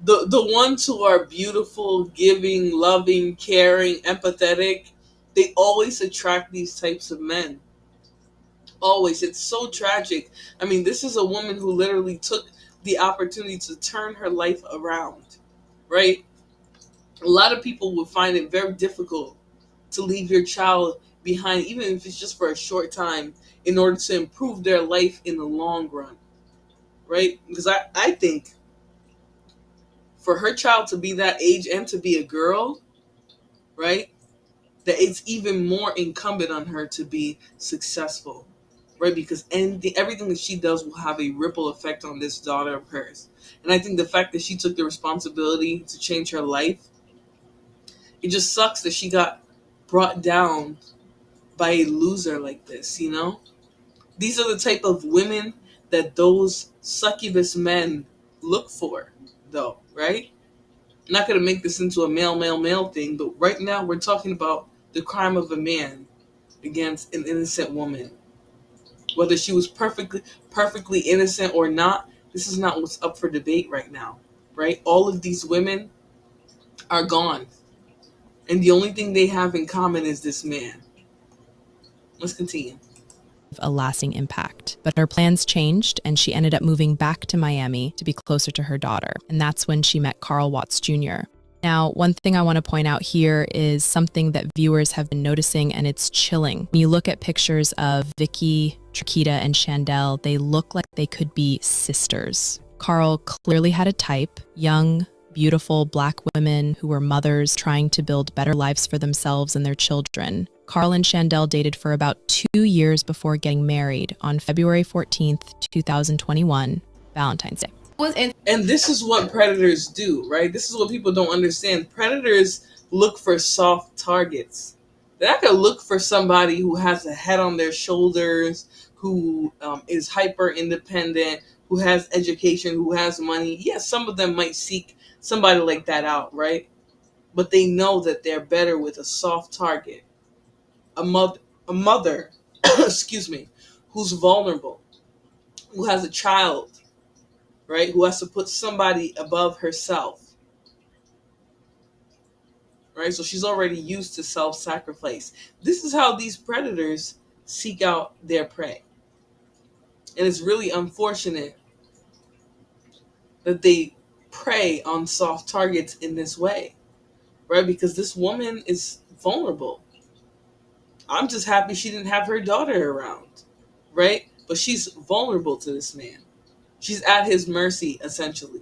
the ones who are beautiful, giving, loving, caring, empathetic, they always attract these types of men. Always. It's so tragic. I mean, this is a woman who literally took the opportunity to turn her life around, right? A lot of people would find it very difficult to leave your child behind, even if it's just for a short time, in order to improve their life in the long run, right? Because I think for her child to be that age and to be a girl, right, that it's even more incumbent on her to be successful, right? Because everything that she does will have a ripple effect on this daughter of hers. And I think the fact that she took the responsibility to change her life, it just sucks that she got brought down by a loser like this, you know? These are the type of women that those succubus men look for, though, right? I'm not going to make this into a male thing, but right now we're talking about the crime of a man against an innocent woman. Whether she was perfectly innocent or not, this is not what's up for debate right now, right? All of these women are gone. And the only thing they have in common is this man. Let's continue. A lasting impact. But her plans changed and she ended up moving back to Miami to be closer to her daughter. And that's when she met Carl Watts Jr. Now, one thing I want to point out here is something that viewers have been noticing, and it's chilling. When you look at pictures of Vicky, Chiquita, and Chandel, they look like they could be sisters. Carl clearly had a type, young, beautiful Black women who were mothers trying to build better lives for themselves and their children. Carl and Chandel dated for about 2 years before getting married on February 14th, 2021, Valentine's Day. And this is what predators do, right? This is what people don't understand. Predators look for soft targets. They're not going to look for somebody who has a head on their shoulders, who is hyper independent, who has education, who has money. Yes, some of them might seek somebody like that out, right? But they know that they're better with a soft target. A mother, excuse me, who's vulnerable, who has a child, right? Who has to put somebody above herself, right? So she's already used to self-sacrifice. This is how these predators seek out their prey. And it's really unfortunate that they prey on soft targets in this way, right? Because this woman is vulnerable. I'm just happy she didn't have her daughter around, right? But she's vulnerable to this man. She's at his mercy, essentially.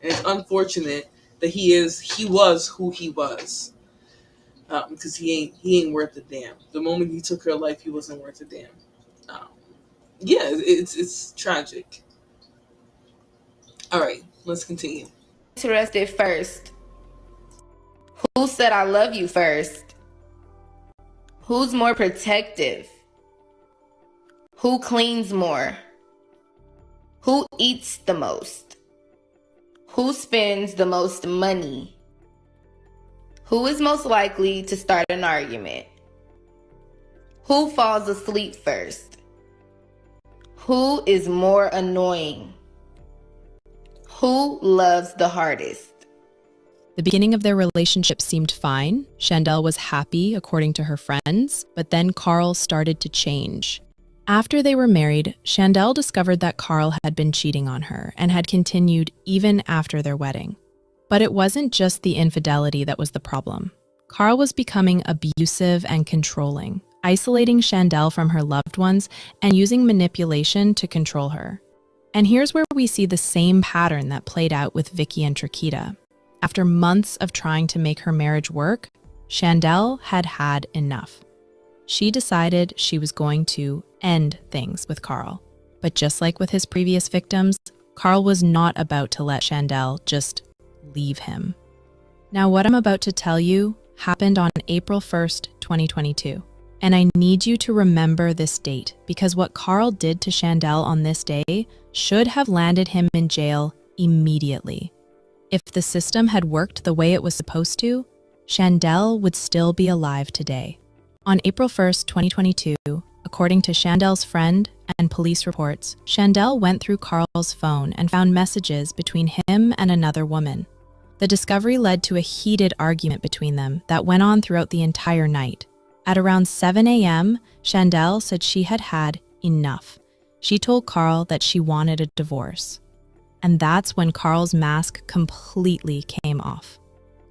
And it's unfortunate that he was who he was. Because he ain't worth a damn. The moment he took her life, he wasn't worth a damn. Yeah, it's tragic. All right, let's continue. Interested first. Who said I love you first? Who's more protective? Who cleans more? Who eats the most? Who spends the most money? Who is most likely to start an argument? Who falls asleep first? Who is more annoying? Who loves the hardest? The beginning of their relationship seemed fine. Chandel was happy, according to her friends, but then Carl started to change. After they were married, Chandel discovered that Carl had been cheating on her and had continued even after their wedding. But it wasn't just the infidelity that was the problem. Carl was becoming abusive and controlling, isolating Chandel from her loved ones and using manipulation to control her. And here's where we see the same pattern that played out with Vicky and Chiquita. After months of trying to make her marriage work, Chandel had had enough. She decided she was going to end things with Carl. But just like with his previous victims, Carl was not about to let Chandel just leave him. Now, what I'm about to tell you happened on April 1st, 2022. And I need you to remember this date because what Carl did to Chandel on this day should have landed him in jail immediately. If the system had worked the way it was supposed to, Chandel would still be alive today. On April 1st, 2022, according to Chandel's friend and police reports, Chandel went through Carl's phone and found messages between him and another woman. The discovery led to a heated argument between them that went on throughout the entire night. At around 7 a.m., Chandel said she had had enough. She told Carl that she wanted a divorce. And that's when Carl's mask completely came off.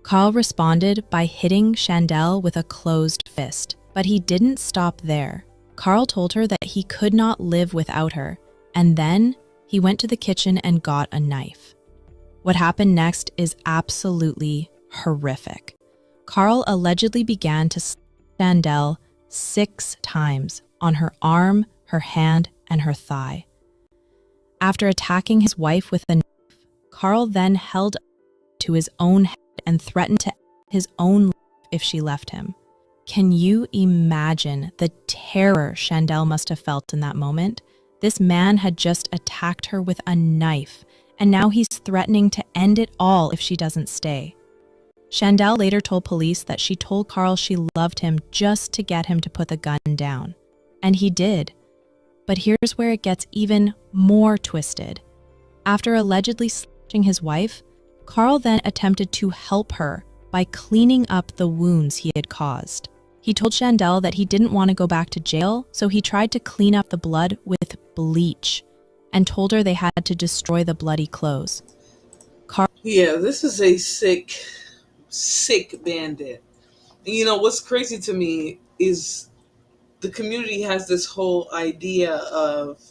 Carl responded by hitting Chandel with a closed fist, but he didn't stop there. Carl told her that he could not live without her, and then he went to the kitchen and got a knife. What happened next is absolutely horrific. Carl allegedly began to slap Chandel 6 times on her arm, her hand, and her thigh. After attacking his wife with a knife, Carl then held to his own head and threatened to end his own life if she left him. Can you imagine the terror Chandel must have felt in that moment? This man had just attacked her with a knife, and now he's threatening to end it all if she doesn't stay. Chandel later told police that she told Carl she loved him just to get him to put the gun down. And he did. But here's where it gets even more twisted. After allegedly slashing his wife, Carl then attempted to help her by cleaning up the wounds he had caused. He told Chandel that he didn't want to go back to jail, so he tried to clean up the blood with bleach and told her they had to destroy the bloody clothes. Yeah, this is a sick bandit. And you know, what's crazy to me is the community has this whole idea of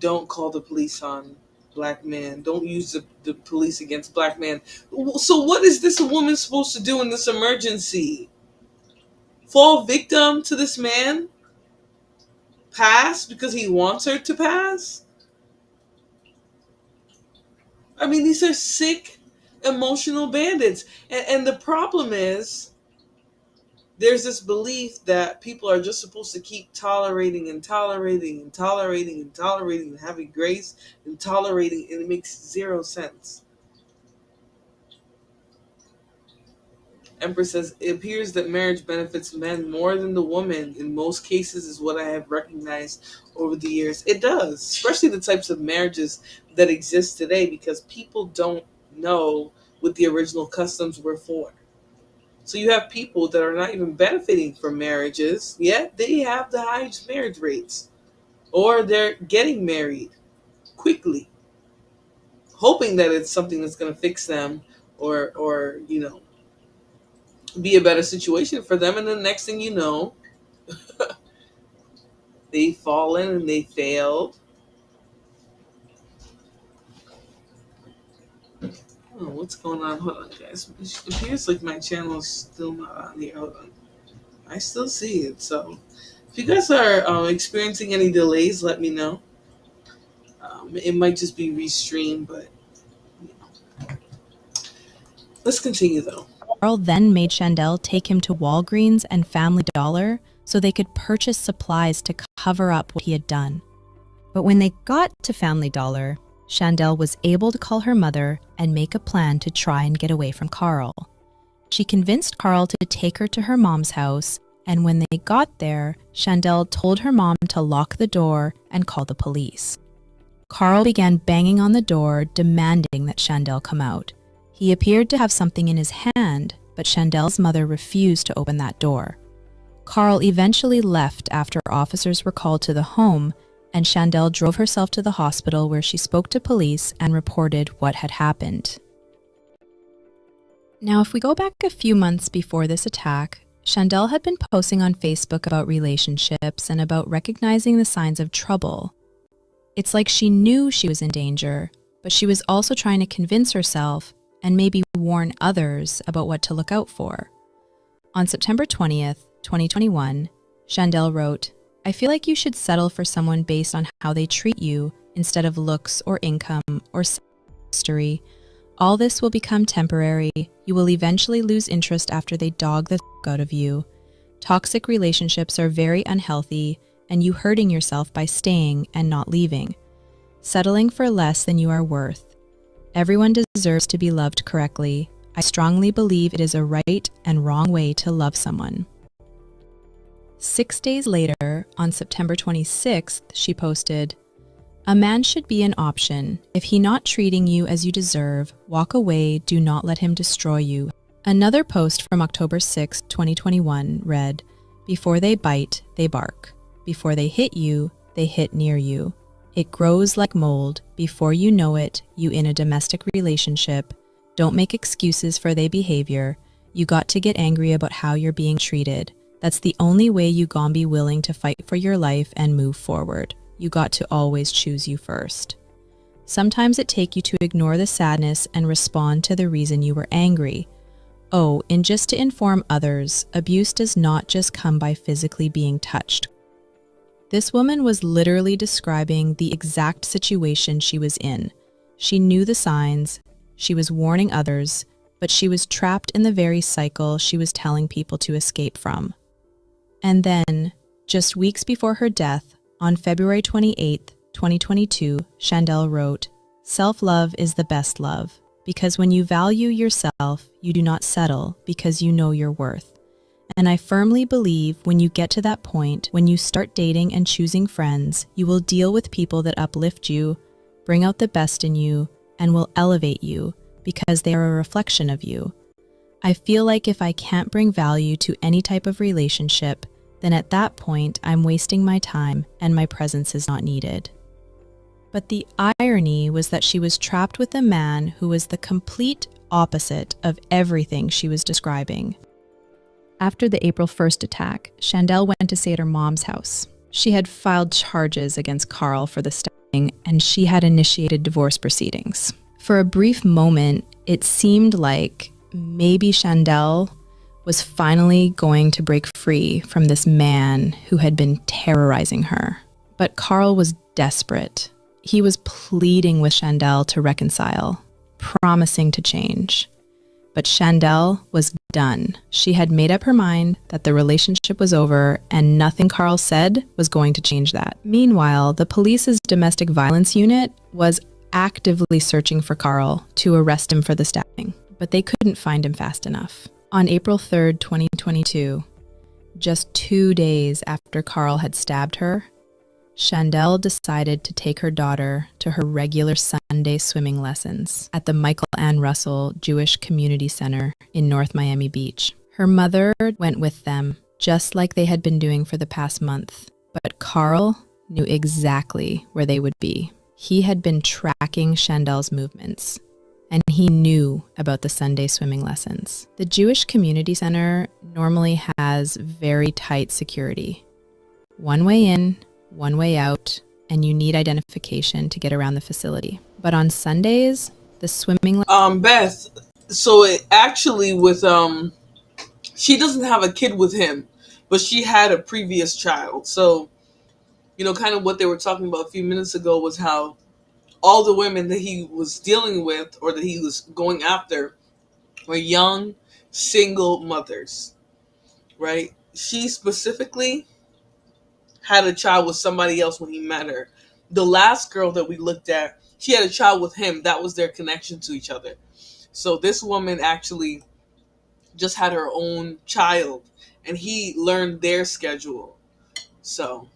don't call the police on black men. Don't use the police against black men. So what is this woman supposed to do in this emergency? Fall victim to this man? Pass because he wants her to pass? I mean, these are sick, emotional bandits. And the problem is, there's this belief that people are just supposed to keep tolerating and tolerating and tolerating and tolerating and having grace and tolerating, and it makes zero sense. Empress says, it appears that marriage benefits men more than the woman in most cases is what I have recognized over the years. It does, especially the types of marriages that exist today, because people don't know what the original customs were for. So you have people that are not even benefiting from marriages, yet they have the highest marriage rates. Or they're getting married quickly, hoping that it's something that's going to fix them or be a better situation for them. And the next thing you know, they've fallen and they failed. Oh, what's going on? Hold on, guys. It appears like my channel is still not on here. Hold on. I still see it. So if you guys are experiencing any delays, let me know. It might just be restreamed, but let's continue though. Carl then made Chandel take him to Walgreens and Family Dollar so they could purchase supplies to cover up what he had done. But when they got to Family Dollar, Chandel was able to call her mother and make a plan to try and get away from Carl. She convinced Carl to take her to her mom's house, and when they got there, Chandel told her mom to lock the door and call the police. Carl began banging on the door, demanding that Chandel come out. He appeared to have something in his hand, but Chandel's mother refused to open that door. Carl eventually left after officers were called to the home, and Chandel drove herself to the hospital where she spoke to police and reported what had happened. Now, if we go back a few months before this attack, Chandel had been posting on Facebook about relationships and about recognizing the signs of trouble. It's like she knew she was in danger, but she was also trying to convince herself and maybe warn others about what to look out for. On September 20th, 2021, Chandel wrote, "I feel like you should settle for someone based on how they treat you instead of looks or income or history. All this will become temporary. You will eventually lose interest after they dog the out of you. Toxic relationships are very unhealthy, and you hurting yourself by staying and not leaving. Settling for less than you are worth. Everyone deserves to be loved correctly. I strongly believe it is a right and wrong way to love someone." 6 days later, on September 26th, she posted, "A man should be an option. If he not treating you as you deserve, walk away, do not let him destroy you." Another post from October 6, 2021 read, "Before they bite, they bark. Before they hit you, they hit near you. It grows like mold. Before you know it, you in a domestic relationship. Don't make excuses for their behavior. You got to get angry about how you're being treated. That's the only way you gon' be willing to fight for your life and move forward. You got to always choose you first. Sometimes it take you to ignore the sadness and respond to the reason you were angry. Oh, and just to inform others, abuse does not just come by physically being touched." This woman was literally describing the exact situation she was in. She knew the signs, she was warning others, but she was trapped in the very cycle she was telling people to escape from. And then, just weeks before her death, on February 28, 2022, Chandel wrote, "Self-love is the best love, because when you value yourself, you do not settle because you know your worth. And I firmly believe when you get to that point, when you start dating and choosing friends, you will deal with people that uplift you, bring out the best in you, and will elevate you because they are a reflection of you. I feel like if I can't bring value to any type of relationship, then at that point, I'm wasting my time and my presence is not needed. But the irony was that she was trapped with a man who was the complete opposite of everything she was describing. After the April 1st attack, Chandel went to stay at her mom's house. She had filed charges against Carl for the stabbing, and she had initiated divorce proceedings. For a brief moment, it seemed like maybe Chandel was finally going to break free from this man who had been terrorizing her. But Carl was desperate. He was pleading with Chandel to reconcile, promising to change. But Chandel was done. She had made up her mind that the relationship was over and nothing Carl said was going to change that. Meanwhile, the police's domestic violence unit was actively searching for Carl to arrest him for the stabbing, but they couldn't find him fast enough. On April 3rd, 2022, just 2 days after Carl had stabbed her, Chandel decided to take her daughter to her regular Sunday swimming lessons at the Michael Ann Russell Jewish Community Center in North Miami Beach. Her mother went with them, just like they had been doing for the past month. But Carl knew exactly where they would be. He had been tracking Chandel's movements, and he knew about the Sunday swimming lessons. The Jewish Community Center normally has very tight security. One way in, one way out, and you need identification to get around the facility. But on Sundays, the swimming... Beth, so it actually with, she doesn't have a kid with him, but she had a previous child. So, you know, kind of what they were talking about a few minutes ago was how all the women that he was dealing with or that he was going after were young, single mothers, right? She specifically had a child with somebody else when he met her. The last girl that we looked at, she had a child with him. That was their connection to each other. So this woman actually just had her own child, and he learned their schedule. So,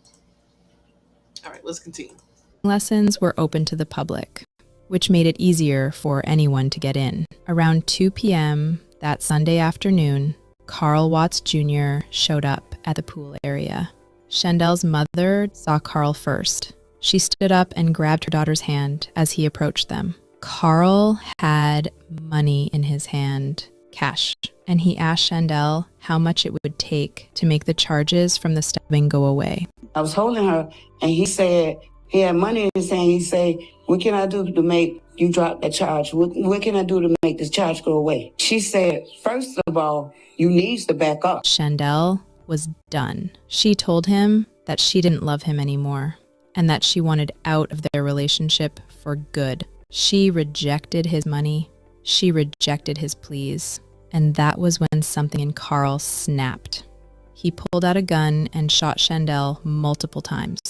all right, let's continue. Lessons were open to the public, which made it easier for anyone to get in. Around 2 p.m. that Sunday afternoon, Carl Watts Jr. showed up at the pool area. Chandel's mother saw Carl first. She stood up and grabbed her daughter's hand as he approached them. Carl had money in his hand, cash, and he asked Chandel how much it would take to make the charges from the stabbing go away. I was holding her, and he said he had money in his hand. He said, "What can I do to make you drop that charge? What can I do to make this charge go away?" She said, "First of all, you need to back up." Chandel was done. She told him that she didn't love him anymore and that she wanted out of their relationship for good. She rejected his money. She rejected his pleas. And that was when something in Carl snapped. He pulled out a gun and shot Chandel multiple times.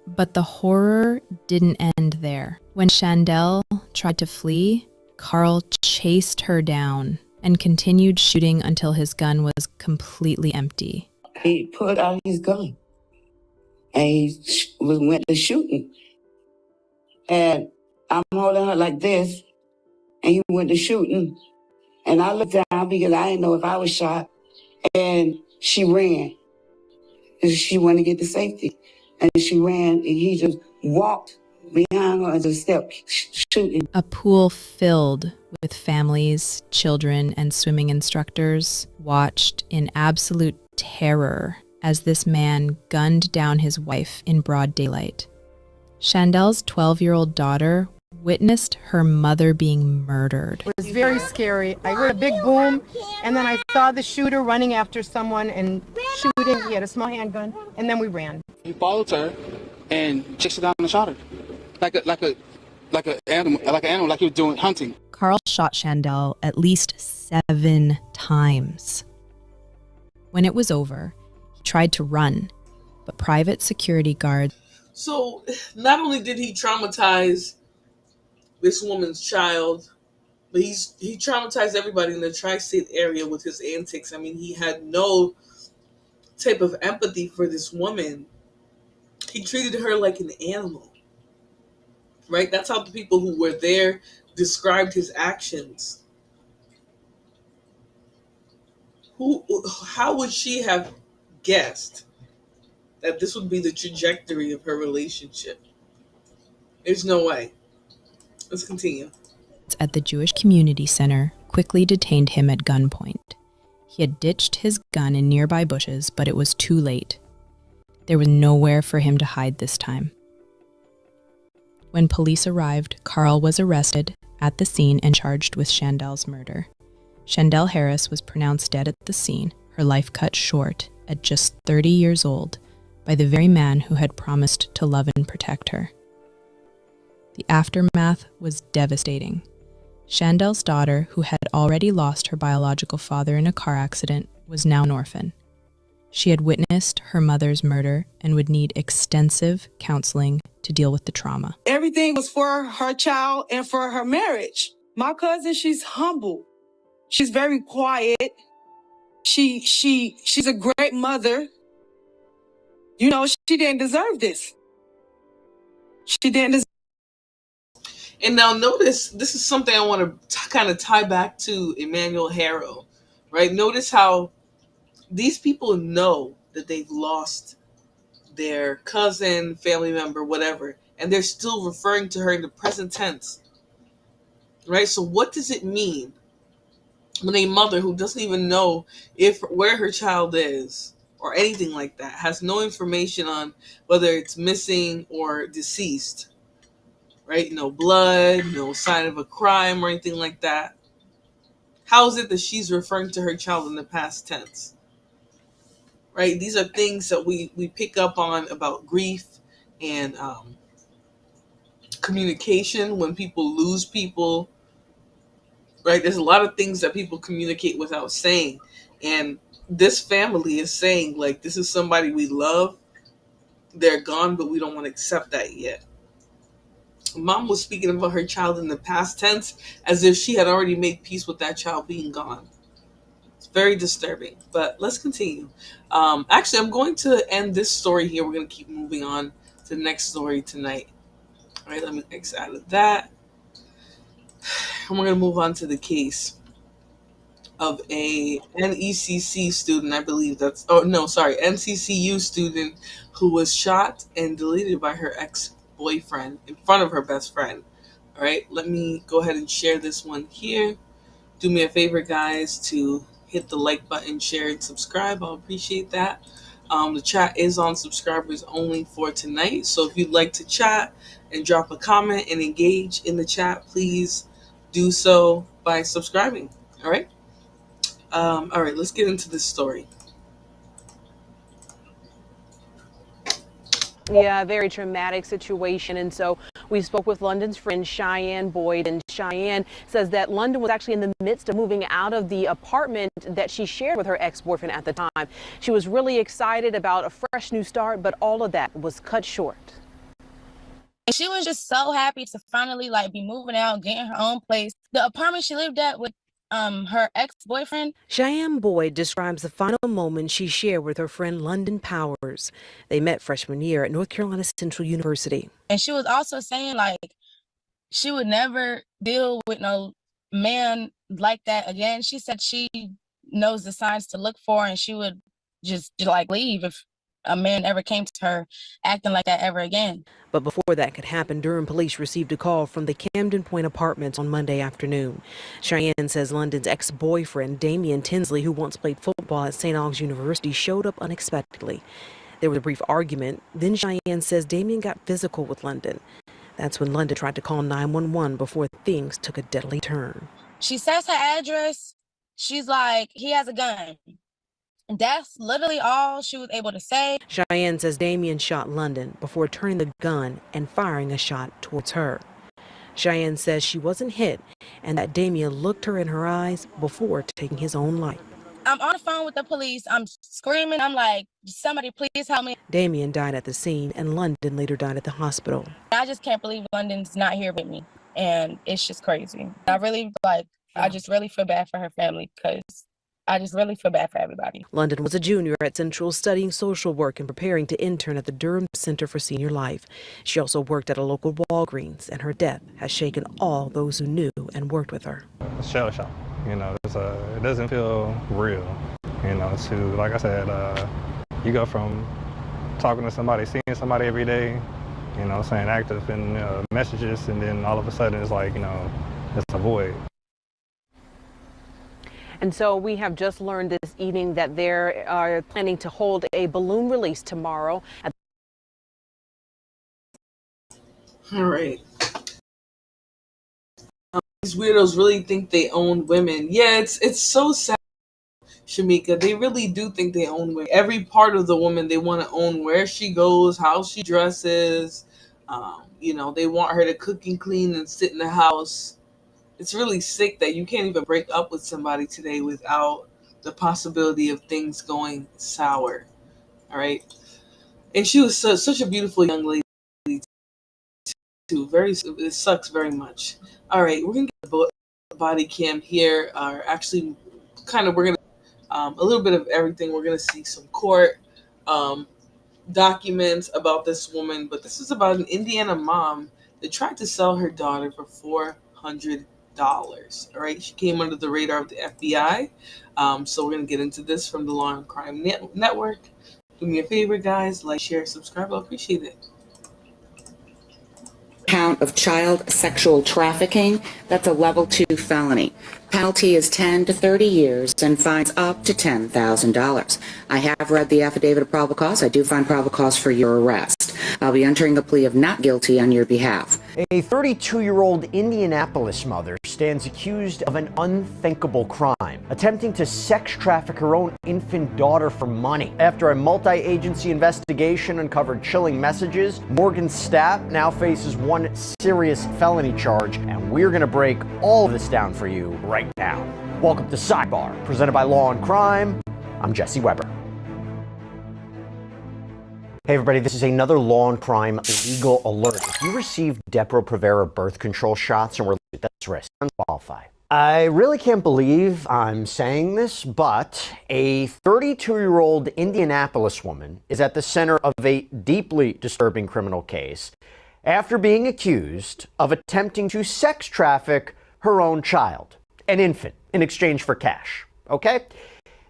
But the horror didn't end there. When Chandel tried to flee, Carl chased her down and continued shooting until his gun was completely empty. He put out his gun and he went to shooting. And I'm holding her like this, and he went to shooting. And I looked down because I didn't know if I was shot. And she ran. And she wanted to get to safety. And she ran, and he just walked behind her and just kept shooting. A pool filled with families, children, and swimming instructors watched in absolute terror as this man gunned down his wife in broad daylight. Chandel's 12-year-old daughter witnessed her mother being murdered. It was very scary. I heard a big boom, and then I saw the shooter running after someone and shooting. He had a small handgun, and then we ran. He followed her and chased her down and shot her, like an animal, like he was doing hunting. Carl shot Chandel at least 7 times. When it was over, he tried to run, but private security guards... So not only did he traumatize this woman's child, but he traumatized everybody in the tri-state area with his antics. I mean, he had no type of empathy for this woman. He treated her like an animal, right? That's how the people who were there described his actions. How would she have guessed that this would be the trajectory of her relationship? There's no way. Let's continue. At the Jewish Community Center quickly detained him at gunpoint. He had ditched his gun in nearby bushes, but it was too late. There was nowhere for him to hide this time. When police arrived, Carl was arrested at the scene and charged with Chandel's murder. Chandel Harris was pronounced dead at the scene, her life cut short at just 30 years old by the very man who had promised to love and protect her. The aftermath was devastating. Chandel's daughter, who had already lost her biological father in a car accident, was now an orphan. She had witnessed her mother's murder and would need extensive counseling to deal with the trauma. Everything was for her child and for her marriage. My cousin, she's humble. She's very quiet. She's a great mother. You know, she didn't deserve this. She didn't deserve. And now notice, this is something I want to kind of tie back to Emmanuel Haro, right? Notice how these people know that they've lost their cousin, family member, whatever, and they're still referring to her in the present tense, right? So what does it mean when a mother who doesn't even know where her child is or anything like that, has no information on whether it's missing or deceased, right? No blood, no sign of a crime or anything like that. How is it that she's referring to her child in the past tense? Right? These are things that we pick up on about grief and communication when people lose people. Right? There's a lot of things that people communicate without saying. And this family is saying, like, this is somebody we love. They're gone, but we don't want to accept that yet. Mom was speaking about her child in the past tense as if she had already made peace with that child being gone. It's very disturbing, but let's continue. Actually, I'm going to end this story here. We're going to keep moving on to the next story tonight. All right, let me X out of that. And we're going to move on to the case of a NECC student, I believe NCCU student who was shot and deleted by her ex-boyfriend in front of her best friend. All right, let me go ahead and share this one here. Do me a favor, guys, to hit the like button, share, and subscribe. I'll appreciate that. The chat is on subscribers only for tonight. So if you'd like to chat and drop a comment and engage in the chat, please do so by subscribing. All right. All right, let's get into this story. Yeah, very traumatic situation. And so we spoke with London's friend Cheyenne Boyd, and Cheyenne says that London was actually in the midst of moving out of the apartment that she shared with her ex-boyfriend at the time. She was really excited about a fresh new start, but all of that was cut short. She was just so happy to finally be moving out, getting her own place. The apartment she lived at with her ex-boyfriend. Cheyenne Boyd describes the final moment she shared with her friend London Powers. They met freshman year at North Carolina Central University. And she was also saying she would never deal with no man like that again. She said she knows the signs to look for, and she would just leave if a man ever came to her acting like that ever again. But before that could happen, Durham police received a call from the Camden Point Apartments on Monday afternoon. Cheyenne says London's ex-boyfriend, Damian Tinsley, who once played football at St. Aug's University, showed up unexpectedly. There was a brief argument. Then Cheyenne says Damian got physical with London. That's when London tried to call 911 before things took a deadly turn. She says her address. She's like, he has a gun. That's literally all she was able to say. Cheyenne says Damian shot London before turning the gun and firing a shot towards her. Cheyenne says she wasn't hit and that Damian looked her in her eyes before taking his own life. I'm on the phone with the police. I'm screaming. I'm like, somebody please help me. Damian died at the scene and London later died at the hospital. I just can't believe London's not here with me. And it's just crazy. I just really feel bad for her family because I just really feel bad for everybody. London was a junior at Central studying social work and preparing to intern at the Durham Center for Senior Life. She also worked at a local Walgreens, and her death has shaken all those who knew and worked with her. Shell shock, it doesn't feel real. to, like I said, you go from talking to somebody, seeing somebody every day, saying active in messages, and then all of a sudden it's like, it's a void. And so we have just learned this evening that they are planning to hold a balloon release tomorrow. All right. These weirdos really think they own women. Yeah, it's so sad, Shamika. They really do think they own women. Every part of the woman they want to own, where she goes, how she dresses. They want her to cook and clean and sit in the house. It's really sick that you can't even break up with somebody today without the possibility of things going sour. All right. And she was such a beautiful young lady too. It sucks very much. All right, we're gonna get the body cam here. Actually, we're gonna a little bit of everything. We're gonna see some court documents about this woman, but this is about an Indiana mom that tried to sell her daughter for $400. All right, she came under the radar of the FBI. So we're gonna get into this from the Law and Crime Network. Do me a favor, guys, like, share, subscribe. I'll appreciate it. Count of child sexual trafficking, that's a level 2 felony. Penalty is 10 to 30 years and fines up to $10,000. I have read the affidavit of probable cause. I do find probable cause for your arrest. I'll be entering a plea of not guilty on your behalf. A 32-year-old Indianapolis mother stands accused of an unthinkable crime, attempting to sex traffic her own infant daughter for money. After a multi-agency investigation uncovered chilling messages, Morgan Stapp now faces one serious felony charge, and we're going to break all of this down for you right now. Welcome to Sidebar, presented by Law and Crime. I'm Jesse Weber. Hey everybody, this is another Law and Crime legal alert. If you received Depo-Provera birth control shots and were that's risk, unqualified. I really can't believe I'm saying this, but a 32-year-old Indianapolis woman is at the center of a deeply disturbing criminal case after being accused of attempting to sex traffic her own child, an infant, in exchange for cash. Okay?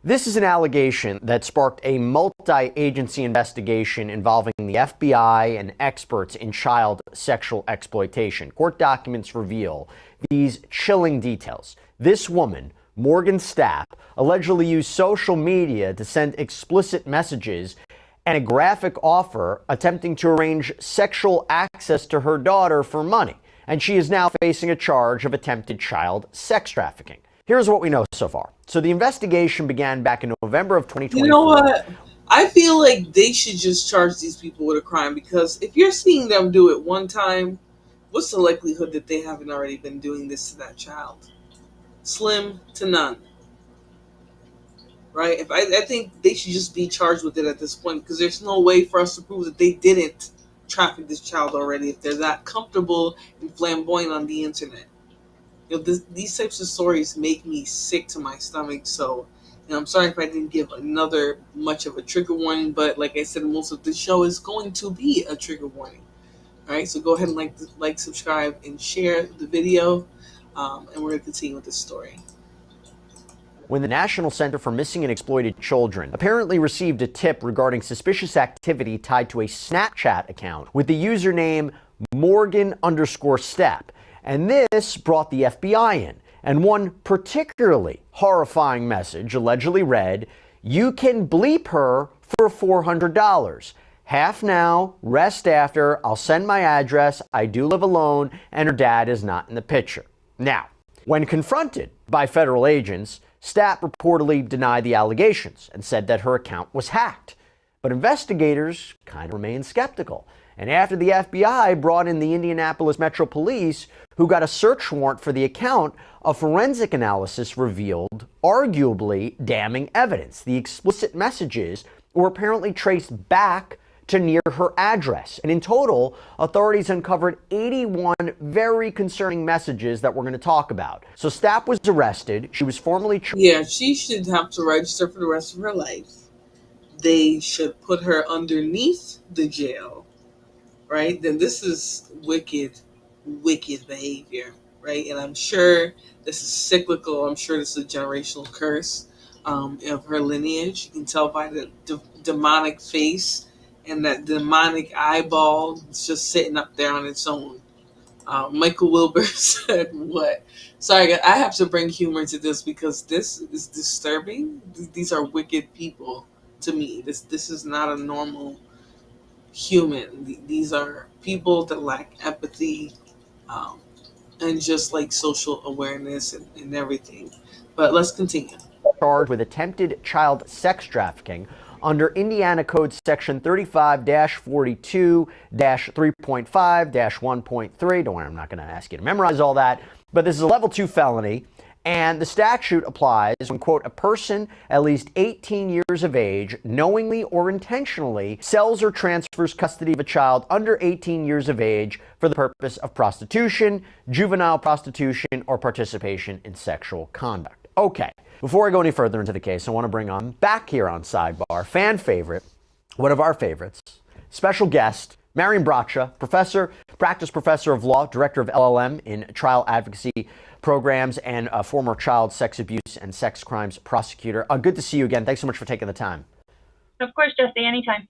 This is an allegation that sparked a multi-agency investigation involving the FBI and experts in child sexual exploitation. Court documents reveal these chilling details. This woman, Morgan Stapp, allegedly used social media to send explicit messages and a graphic offer attempting to arrange sexual access to her daughter for money. And she is now facing a charge of attempted child sex trafficking. Here's what we know so far. So the investigation began back in November of 2024. You know what? I feel like they should just charge these people with a crime, because if you're seeing them do it one time, what's the likelihood that they haven't already been doing this to that child? Slim to none. Right? I think they should just be charged with it at this point, because there's no way for us to prove that they didn't traffic this child already if they're that comfortable and flamboyant on the internet. These types of stories make me sick to my stomach. So, I'm sorry if I didn't give another much of a trigger warning, but like I said, most of the show is going to be a trigger warning. All right, so go ahead and like, subscribe, and share the video, and we're going to continue with this story. When the National Center for Missing and Exploited Children apparently received a tip regarding suspicious activity tied to a Snapchat account with the username Morgan_Stapp. And this brought the FBI in. And one particularly horrifying message allegedly read, "You can bleep her for $400. Half now, rest after. I'll send my address. I do live alone, and her dad is not in the picture." Now, when confronted by federal agents, Stapp reportedly denied the allegations and said that her account was hacked. But investigators kind of remain skeptical. And after the FBI brought in the Indianapolis Metro Police, who got a search warrant for the account, a forensic analysis revealed arguably damning evidence. The explicit messages were apparently traced back to near her address. And in total, authorities uncovered 81 very concerning messages that we're going to talk about. So Stapp was arrested. She was formally charged. Yeah, she should have to register for the rest of her life. They should put her underneath the jail, right? Then this is wicked behavior, right? And I'm sure this is cyclical. I'm sure this is a generational curse. of her lineage. You can tell by the demonic face and that demonic eyeball. It's just sitting up there on its own. Michael Wilbur said, "What? Sorry, I have to bring humor to this because this is disturbing. These are wicked people to me. This is not a normal human. These are people that lack empathy and just like social awareness and everything." But let's continue. Charged with attempted child sex trafficking under Indiana Code Section 35-42-3.5-1.3. Don't worry, I'm not going to ask you to memorize all that, but this is a level 2 felony, and the statute applies when, quote, a person at least 18 years of age knowingly or intentionally sells or transfers custody of a child under 18 years of age for the purpose of prostitution, juvenile prostitution, or participation in sexual conduct. Okay, before I go any further into the case, I want to bring on back here on Sidebar, fan favorite, one of our favorites, special guest, Marian Bracha, practice professor of law, director of LLM in trial advocacy programs, and a former child sex abuse and sex crimes prosecutor. Good to see you again. Thanks so much for taking the time. Of course, Jesse, anytime.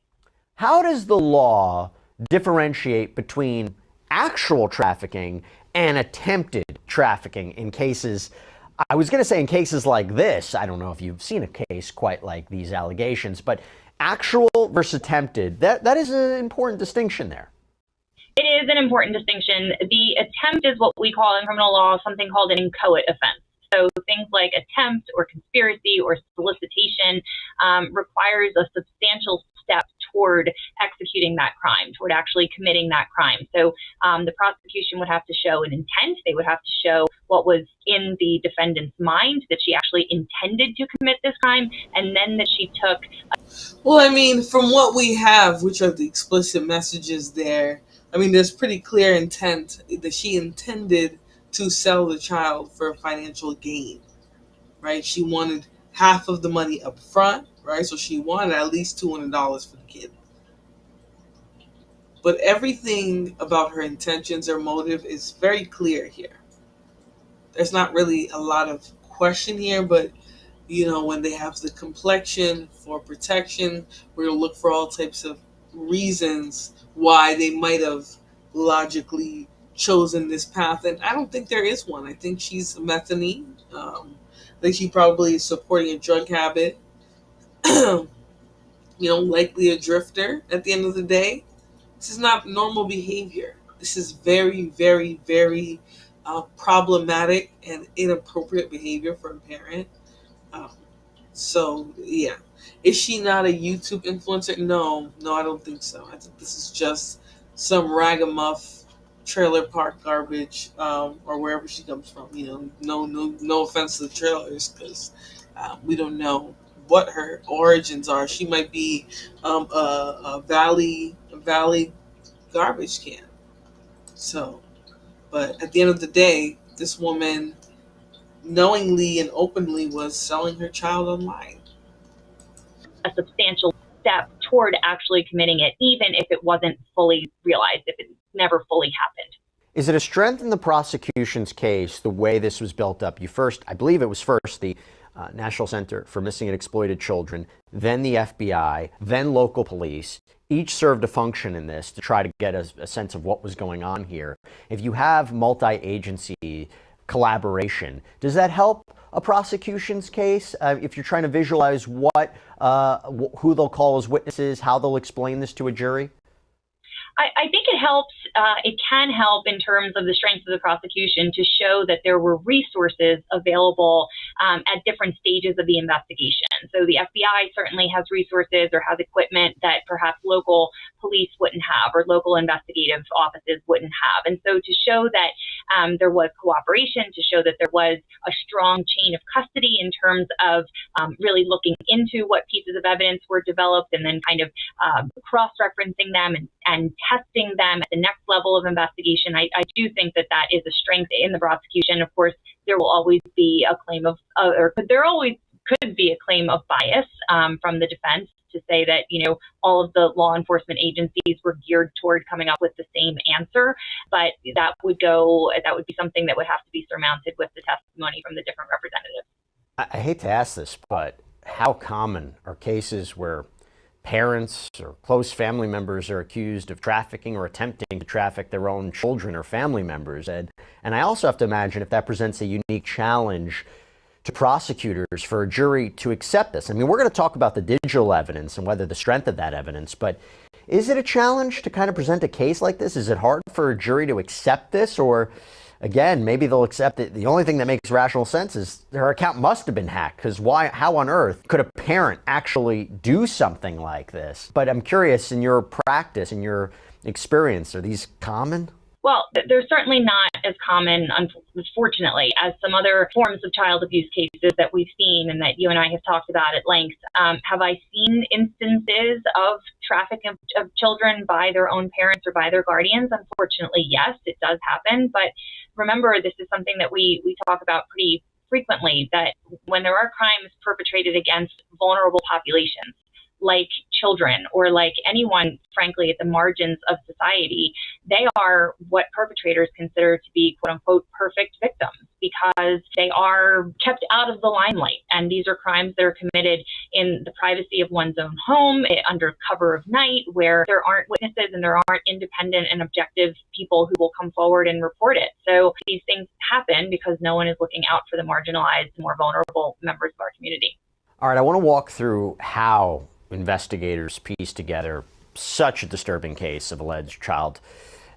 How does the law differentiate between actual trafficking and attempted trafficking in cases? I was going to say in cases like this, I don't know if you've seen a case quite like these allegations, but actual versus attempted, that is an important distinction there. It is an important distinction. The attempt is what we call in criminal law something called an inchoate offense. So things like attempt or conspiracy or solicitation requires a substantial step toward executing that crime, toward actually committing that crime. So the prosecution would have to show an intent. They would have to show what was in the defendant's mind, that she actually intended to commit this crime, and then that she took. Well, I mean, from what we have, which are the explicit messages there, I mean, there's pretty clear intent that she intended to sell the child for financial gain, right? She wanted half of the money up front, right? So she wanted at least $200 for the kid. But everything about her intentions or motive is very clear here. There's not really a lot of question here, but you know, when they have the complexion for protection, we're going to look for all types of reasons why they might have logically chosen this path. And I don't think there is one. I think she's a methany. I think she probably is supporting a drug habit. Likely a drifter at the end of the day. This is not normal behavior. This is very, very, very problematic and inappropriate behavior for a parent. So, yeah. Is she not a YouTube influencer? No, I don't think so. I think this is just some ragamuff trailer park garbage, or wherever she comes from. No offense to the trailers, because we don't know what her origins are. She might be a valley garbage can. So, but at the end of the day, this woman knowingly and openly was selling her child online. A substantial step toward actually committing it, even if it wasn't fully realized, if it never fully happened. Is it a strength in the prosecution's case, the way this was built up? I believe it was first the National Center for Missing and Exploited Children, then the FBI, then local police. Each served a function in this to try to get a sense of what was going on here. If you have multi-agency collaboration, does that help a prosecution's case? If you're trying to visualize who they'll call as witnesses, how they'll explain this to a jury? I think it helps. It can help in terms of the strength of the prosecution to show that there were resources available at different stages of the investigation. So the FBI certainly has resources or has equipment that perhaps local police wouldn't have or local investigative offices wouldn't have. And so to show that there was cooperation, to show that there was a strong chain of custody in terms of really looking into what pieces of evidence were developed and then kind of cross-referencing them and testing them at the next level of investigation, I do think that is a strength in the prosecution. Of course, there will always be a claim of, or there always could be a claim of bias from the defense to say that, all of the law enforcement agencies were geared toward coming up with the same answer. But that would be something that would have to be surmounted with the testimony from the different representatives. I hate to ask this, but how common are cases where parents or close family members are accused of trafficking or attempting to traffic their own children or family members? And I also have to imagine if that presents a unique challenge to prosecutors for a jury to accept this. I mean, we're going to talk about the digital evidence and whether the strength of that evidence, but is it a challenge to kind of present a case like this? Is it hard for a jury to accept this? Or again, maybe they'll accept it. The only thing that makes rational sense is her account must have been hacked, because how on earth could a parent actually do something like this? But I'm curious, in your practice, in your experience, are these common? Well, they're certainly not as common, unfortunately, as some other forms of child abuse cases that we've seen and that you and I have talked about at length. Have I seen instances of trafficking of children by their own parents or by their guardians? Unfortunately, yes, it does happen. But remember, this is something that we talk about pretty frequently, that when there are crimes perpetrated against vulnerable populations, like children or like anyone, frankly, at the margins of society, they are what perpetrators consider to be, quote unquote, perfect victims, because they are kept out of the limelight. And these are crimes that are committed in the privacy of one's own home, under cover of night, where there aren't witnesses and there aren't independent and objective people who will come forward and report it. So these things happen because no one is looking out for the marginalized, more vulnerable members of our community. All right, I want to walk through how investigators piece together such a disturbing case of alleged child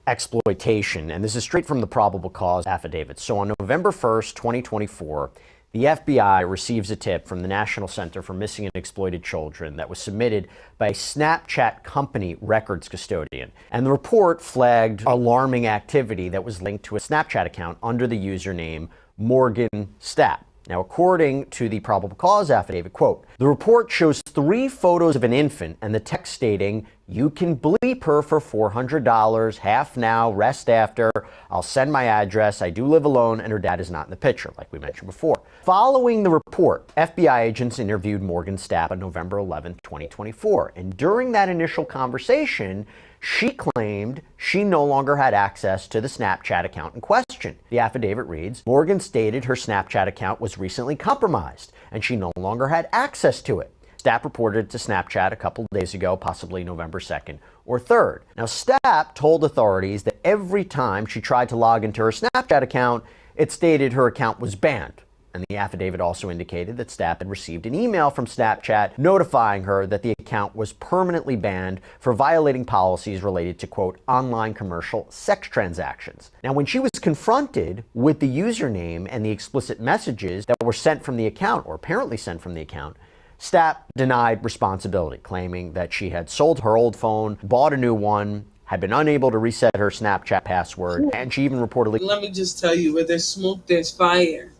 exploitation. And this is straight from the probable cause affidavit. So on November 1st, 2024, the FBI receives a tip from the National Center for Missing and Exploited Children that was submitted by a Snapchat company records custodian. And the report flagged alarming activity that was linked to a Snapchat account under the username Morgan Stapp. Now, according to the probable cause affidavit, quote, the report shows 3 photos of an infant and the text stating, "You can bleep her for $400, half now, rest after. I'll send my address. I do live alone," and her dad is not in the picture, like we mentioned before. Following the report, FBI agents interviewed Morgan Stapp on November 11, 2024. And during that initial conversation, she claimed she no longer had access to the Snapchat account in question. The affidavit reads, Morgan stated her Snapchat account was recently compromised and she no longer had access to it. Stapp reported to Snapchat a couple days ago, possibly November 2nd or 3rd. Now, Stapp told authorities that every time she tried to log into her Snapchat account, it stated her account was banned. And the affidavit also indicated that Stapp had received an email from Snapchat notifying her that the account was permanently banned for violating policies related to, quote, online commercial sex transactions. Now, when she was confronted with the username and the explicit messages that were sent from the account, or apparently sent from the account, Stapp denied responsibility, claiming that she had sold her old phone, bought a new one, had been unable to reset her Snapchat password, and she even reportedly... Let me just tell you, where there's smoke, there's fire.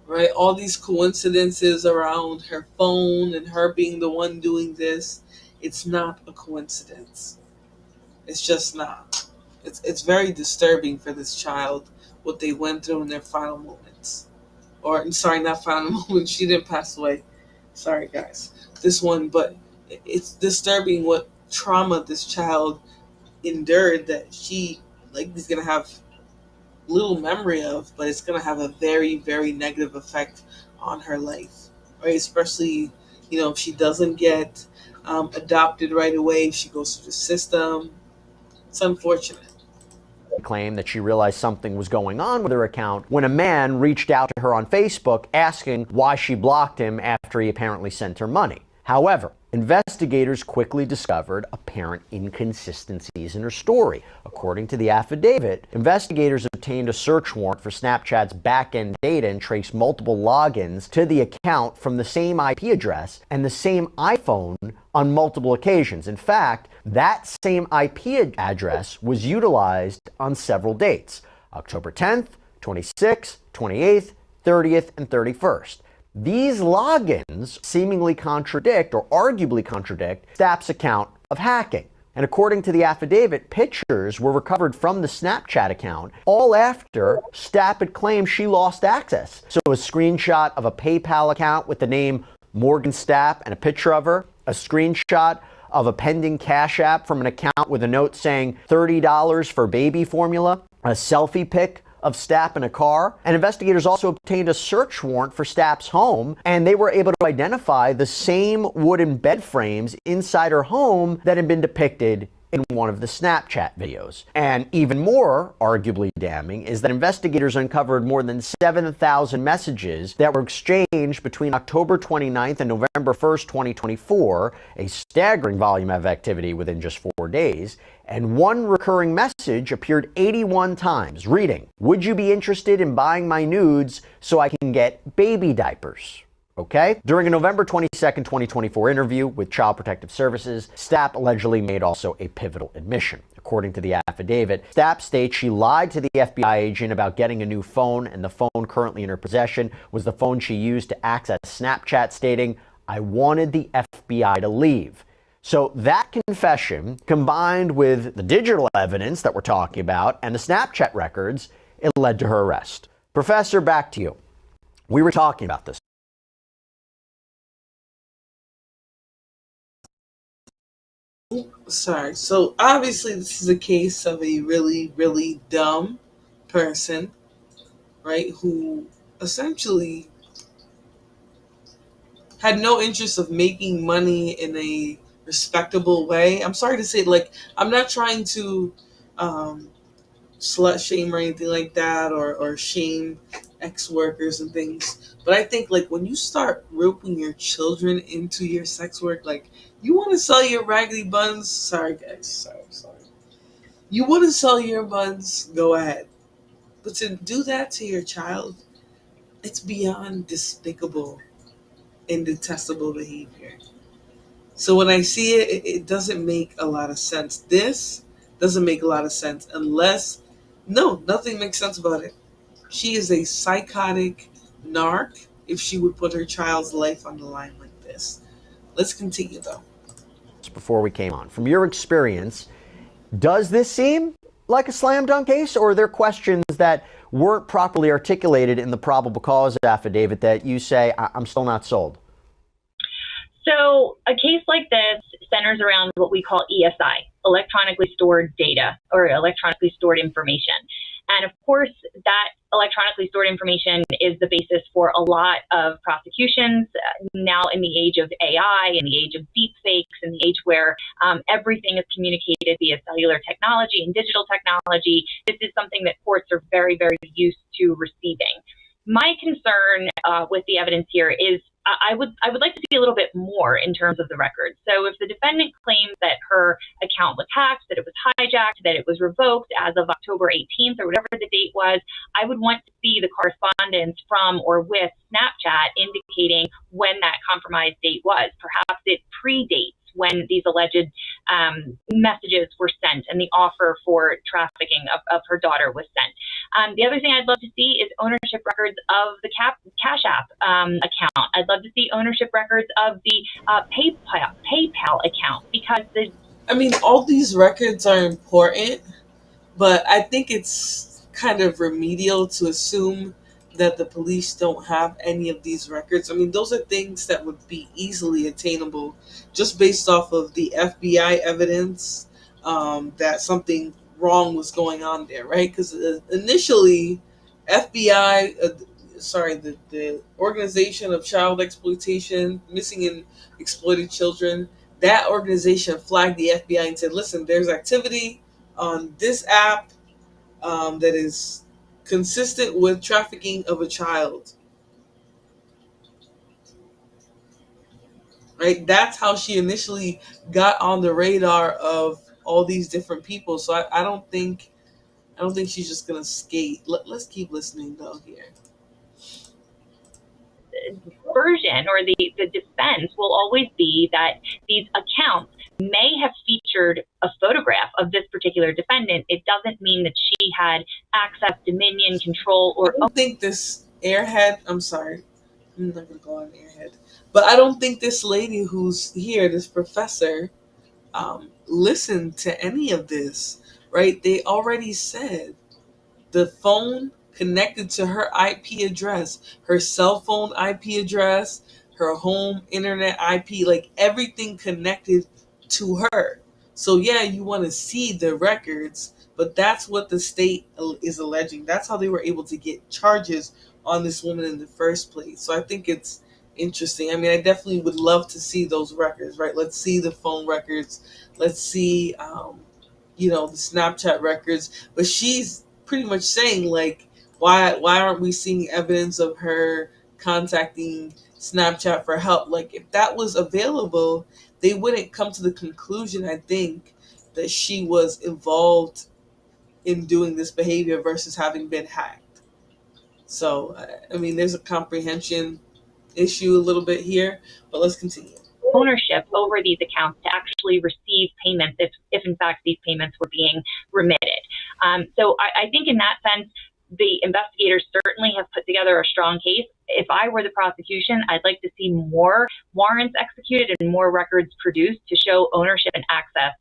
Right? All these coincidences around her phone and her being the one doing this, it's not a coincidence. It's just not. It's very disturbing for this child, what they went through in their final moments. Or, I'm sorry, not final moments. She didn't pass away. Sorry, guys. This one, but it's disturbing what trauma this child endured that she, is going to have little memory of, but it's going to have a very, very negative effect on her life, right? Especially, if she doesn't get adopted right away, if she goes through the system. It's unfortunate. Claimed that she realized something was going on with her account when a man reached out to her on Facebook asking why she blocked him after he apparently sent her money. However, investigators quickly discovered apparent inconsistencies in her story. According to the affidavit, investigators obtained a search warrant for Snapchat's back-end data and traced multiple logins to the account from the same IP address and the same iPhone on multiple occasions. In fact, that same IP address was utilized on several dates: October 10th, 26th, 28th, 30th, and 31st. These logins seemingly contradict, or arguably contradict, Stapp's account of hacking. And according to the affidavit, pictures were recovered from the Snapchat account all after Stapp had claimed she lost access. So a screenshot of a PayPal account with the name Morgan Stapp and a picture of her, a screenshot of a pending Cash App from an account with a note saying $30 for baby formula, a selfie pic of Stapp in a car. And investigators also obtained a search warrant for Stapp's home, and they were able to identify the same wooden bed frames inside her home that had been depicted in one of the Snapchat videos. And even more arguably damning is that investigators uncovered more than 7,000 messages that were exchanged between October 29th and November 1st, 2024, a staggering volume of activity within just 4 days. And one recurring message appeared 81 times, reading, "Would you be interested in buying my nudes so I can get baby diapers?" Okay? During a November 22nd, 2024 interview with Child Protective Services, Stapp allegedly made also a pivotal admission. According to the affidavit, Stapp states she lied to the FBI agent about getting a new phone, and the phone currently in her possession was the phone she used to access Snapchat, stating, "I wanted the FBI to leave." So that confession, combined with the digital evidence that we're talking about and the Snapchat records, it led to her arrest. Professor, back to you. We were talking about this. Sorry. So obviously this is a case of a really, really dumb person, right? Who essentially had no interest of making money in a respectable way. I'm sorry to say, like, I'm not trying to slut shame or anything like that, or shame ex-workers and things. But I think, like, when you start roping your children into your sex work, like, you want to sell your raggedy buns? Sorry, guys. Sorry. You want to sell your buns? Go ahead. But to do that to your child, it's beyond despicable and detestable behavior. So when I see it, it doesn't make a lot of sense. This doesn't make a lot of sense unless, no, nothing makes sense about it. She is a psychotic narc if she would put her child's life on the line like this. Let's continue though. Before we came on, from your experience, does this seem like a slam dunk case, or are there questions that weren't properly articulated in the probable cause affidavit that you say, I'm still not sold? So a case like this centers around what we call ESI, electronically stored data or electronically stored information. And of course, that electronically stored information is the basis for a lot of prosecutions now in the age of AI, in the age of deep fakes, in the age where everything is communicated via cellular technology and digital technology. This is something that courts are very, very used to receiving. My concern with the evidence here is I would like to see a little bit more in terms of the records. So if the defendant claims that her account was hacked, that it was hijacked, that it was revoked as of October 18th or whatever the date was, I would want to see the correspondence from or with Snapchat indicating when that compromised date was. Perhaps it predates when these alleged messages were sent and the offer for trafficking of her daughter was sent. The other thing I'd love to see is ownership records of the Cash App account. I'd love to see ownership records of the PayPal account, because all these records are important, but I think it's kind of remedial to assume that the police don't have any of these records. Those are things that would be easily attainable just based off of the FBI evidence that something wrong was going on there, right? Because initially, FBI, the Organization of Child Exploitation, Missing and Exploited Children, that organization flagged the FBI and said, listen, there's activity on this app that is consistent with trafficking of a child. Right? That's how she initially got on the radar of all these different people. So I don't think she's just gonna skate. Let's keep listening though here. Version or the defense will always be that these accounts may have featured a photograph of this particular defendant. It doesn't mean that she had access, dominion, control, or... I don't think this airhead, I'm sorry, I'm not going to go on airhead, but I don't think this lady who's here, this professor, listened to any of this, right? They already said the phone connected to her IP address, her cell phone IP address, her home internet IP, like everything connected to her. So yeah, you want to see the records, but that's what the state is alleging. That's how they were able to get charges on this woman in the first place. So I think it's interesting. I mean, I definitely would love to see those records, right? Let's see the phone records. Let's see, the Snapchat records. But she's pretty much saying, like, why aren't we seeing evidence of her contacting Snapchat for help? Like, if that was available, they wouldn't come to the conclusion, I think, that she was involved in doing this behavior versus having been hacked. So, I mean, there's a comprehension issue a little bit here, but let's continue. Ownership over these accounts to actually receive payments if in fact these payments were being remitted. So I think in that sense, the investigators certainly have put together a strong case. If I were the prosecution, I'd like to see more warrants executed and more records produced to show ownership and access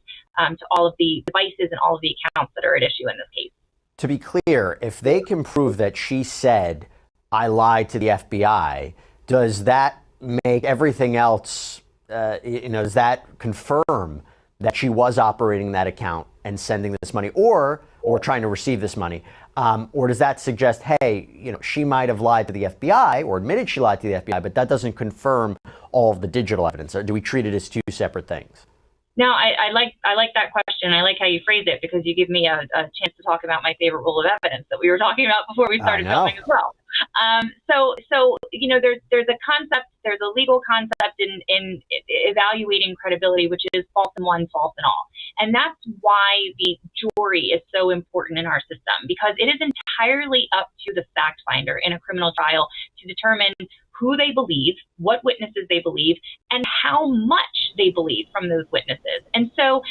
to all of the devices and all of the accounts that are at issue in this case. To be clear, if they can prove that she said, I lied to the FBI, does that make everything else, does that confirm that she was operating that account and sending this money or trying to receive this money? Or does that suggest, hey, she might have lied to the FBI or admitted she lied to the FBI, but that doesn't confirm all of the digital evidence? Or do we treat it as two separate things? No, I like that question. I like how you phrase it because you give me a chance to talk about my favorite rule of evidence that we were talking about before we started filming as well. So there's a concept, there's a legal concept in evaluating credibility, which is false in one, false in all. And that's why the jury is so important in our system, because it is entirely up to the fact finder in a criminal trial to determine who they believe, what witnesses they believe, and how much they believe from those witnesses. And so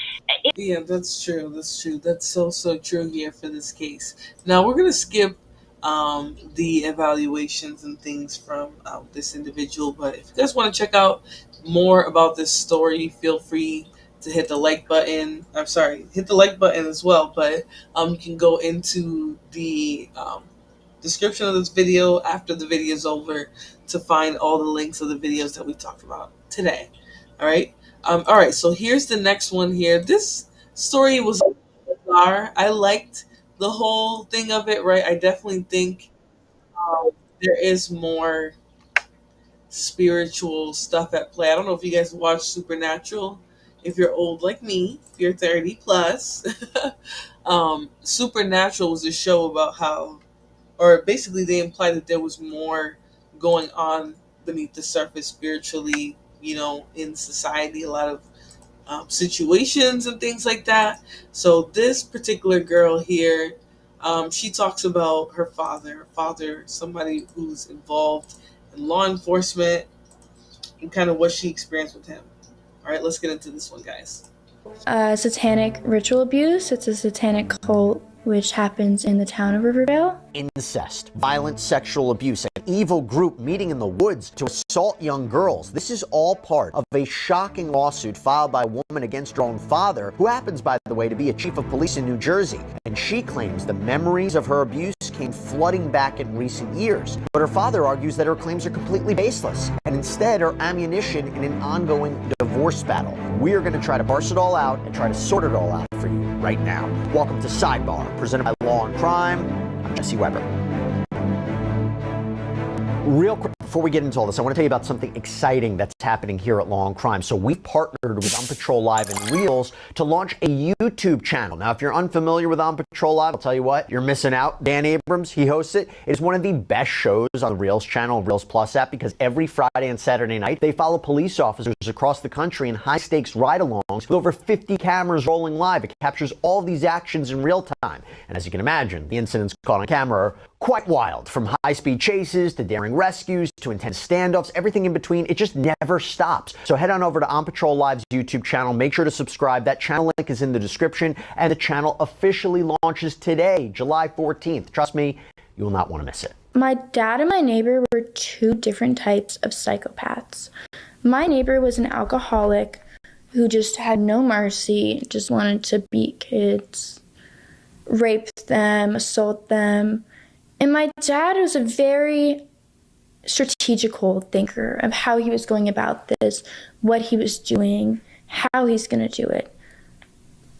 yeah, that's true. That's so true here for this case. Now we're going to skip the evaluations and things from this individual, but if you guys want to check out more about this story, feel free to hit the like button. Hit the like button as well, but you can go into the description of this video after the video is over to find all the links of the videos that we talked about today. All right, so here's the next one here. This story was bizarre. I liked the whole thing of it, right? I definitely think there is more spiritual stuff at play. I don't know if you guys watch Supernatural. If you're old like me, if you're 30 plus, Supernatural was a show about how, or basically they implied that there was more going on beneath the surface spiritually, in society, a lot of situations and things like that. So this particular girl here, she talks about her father, somebody who's involved in law enforcement, and kind of what she experienced with him. All right, let's get into this one, guys. Satanic ritual abuse. It's a satanic cult which happens in the town of Riverdale. Incest, violent sexual abuse, an evil group meeting in the woods to assault young girls. This is all part of a shocking lawsuit filed by a woman against her own father, who happens, by the way, to be a chief of police in New Jersey. And she claims the memories of her abuse came flooding back in recent years. But her father argues that her claims are completely baseless and instead are ammunition in an ongoing divorce battle. We are going to try to parse it all out and try to sort it all out for you right now. Welcome to Sidebar, presented by Law and Crime. I'm Jesse Weber. Real quick, before we get into all this, I want to tell you about something exciting that's happening here at Law and Crime. So we've partnered with On Patrol Live and Reels to launch a YouTube channel. Now, if you're unfamiliar with On Patrol Live, I'll tell you what, you're missing out. Dan Abrams, he hosts it. It is one of the best shows on the Reels channel, Reels Plus app, because every Friday and Saturday night, they follow police officers across the country in high-stakes ride-alongs with over 50 cameras rolling live. It captures all these actions in real time. And as you can imagine, the incidents caught on camera are quite wild, from high-speed chases to daring rescues to intense standoffs, everything in between. It just never stops. So head on over to On Patrol Live's YouTube channel. Make sure to subscribe. That channel link is in the description, and the channel officially launches today, July 14th. Trust me, you will not want to miss it. My dad and my neighbor were two different types of psychopaths. My neighbor was an alcoholic who just had no mercy, just wanted to beat kids, rape them, assault them. And my dad was a very strategical thinker of how he was going about this, what he was doing, how he's going to do it.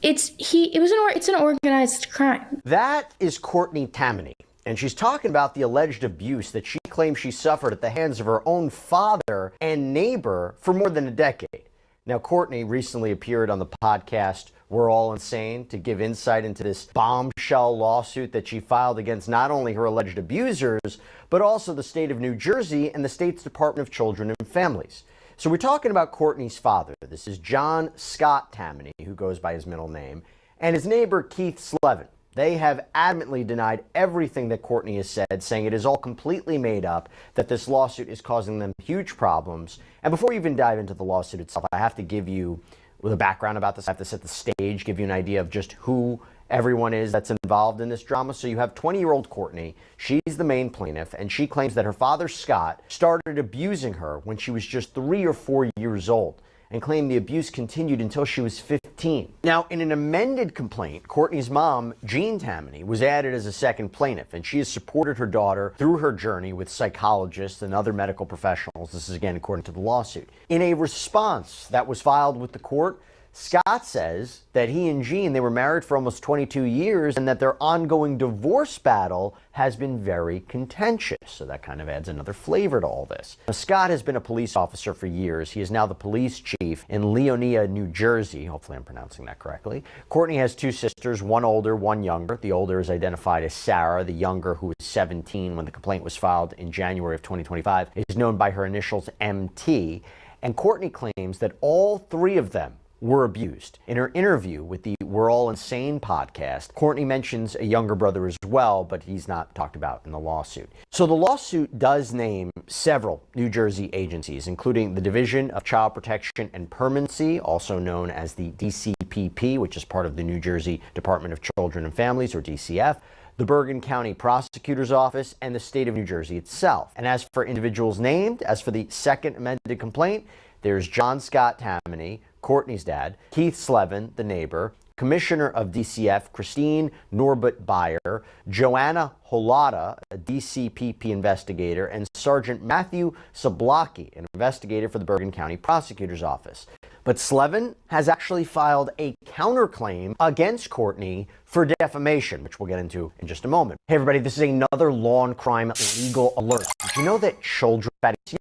it's an organized crime. That is Courtney Tammany, and she's talking about the alleged abuse that she claims she suffered at the hands of her own father and neighbor for more than a decade. Now, Courtney recently appeared on the podcast We're All Insane to give insight into this bombshell lawsuit that she filed against not only her alleged abusers, but also the state of New Jersey and the state's Department of Children and Families. So we're talking about Courtney's father. This is John Scott Tammany, who goes by his middle name, and his neighbor, Keith Slevin. They have adamantly denied everything that Courtney has said, saying it is all completely made up, that this lawsuit is causing them huge problems. And before we even dive into the lawsuit itself, I have to give you the background about this. I have to set the stage, give you an idea of just who everyone is that's involved in this drama. So you have 20-year-old Courtney. She's the main plaintiff, and she claims that her father, Scott, started abusing her when she was just 3 or 4 years old, and claimed the abuse continued until she was 15. Now, in an amended complaint, Courtney's mom, Jean Tammany, was added as a second plaintiff, and she has supported her daughter through her journey with psychologists and other medical professionals. This is, again, according to the lawsuit. In a response that was filed with the court, Scott says that he and Jean, they were married for almost 22 years and that their ongoing divorce battle has been very contentious. So that kind of adds another flavor to all this. Now, Scott has been a police officer for years. He is now the police chief in Leonia, New Jersey. Hopefully I'm pronouncing that correctly. Courtney has 2 sisters, one older, one younger. The older is identified as Sarah. The younger, who was 17 when the complaint was filed in January of 2025, is known by her initials MT. And Courtney claims that all 3 of them were abused. In her interview with the We're All Insane podcast, Courtney mentions a younger brother as well, but he's not talked about in the lawsuit. So the lawsuit does name several New Jersey agencies, including the Division of Child Protection and Permanency, also known as the DCPP, which is part of the New Jersey Department of Children and Families, or DCF, the Bergen County Prosecutor's Office, and the state of New Jersey itself. And as for individuals named, as for the second amended complaint, there's John Scott Tammany, Courtney's dad, Keith Slevin, the neighbor, Commissioner of DCF, Christine Norbert Bayer, Joanna Holada, a DCPP investigator, and Sergeant Matthew Sablocki, an investigator for the Bergen County Prosecutor's Office. But Slevin has actually filed a counterclaim against Courtney for defamation, which we'll get into in just a moment. Hey everybody, this is another law and crime legal alert. Did you know that children,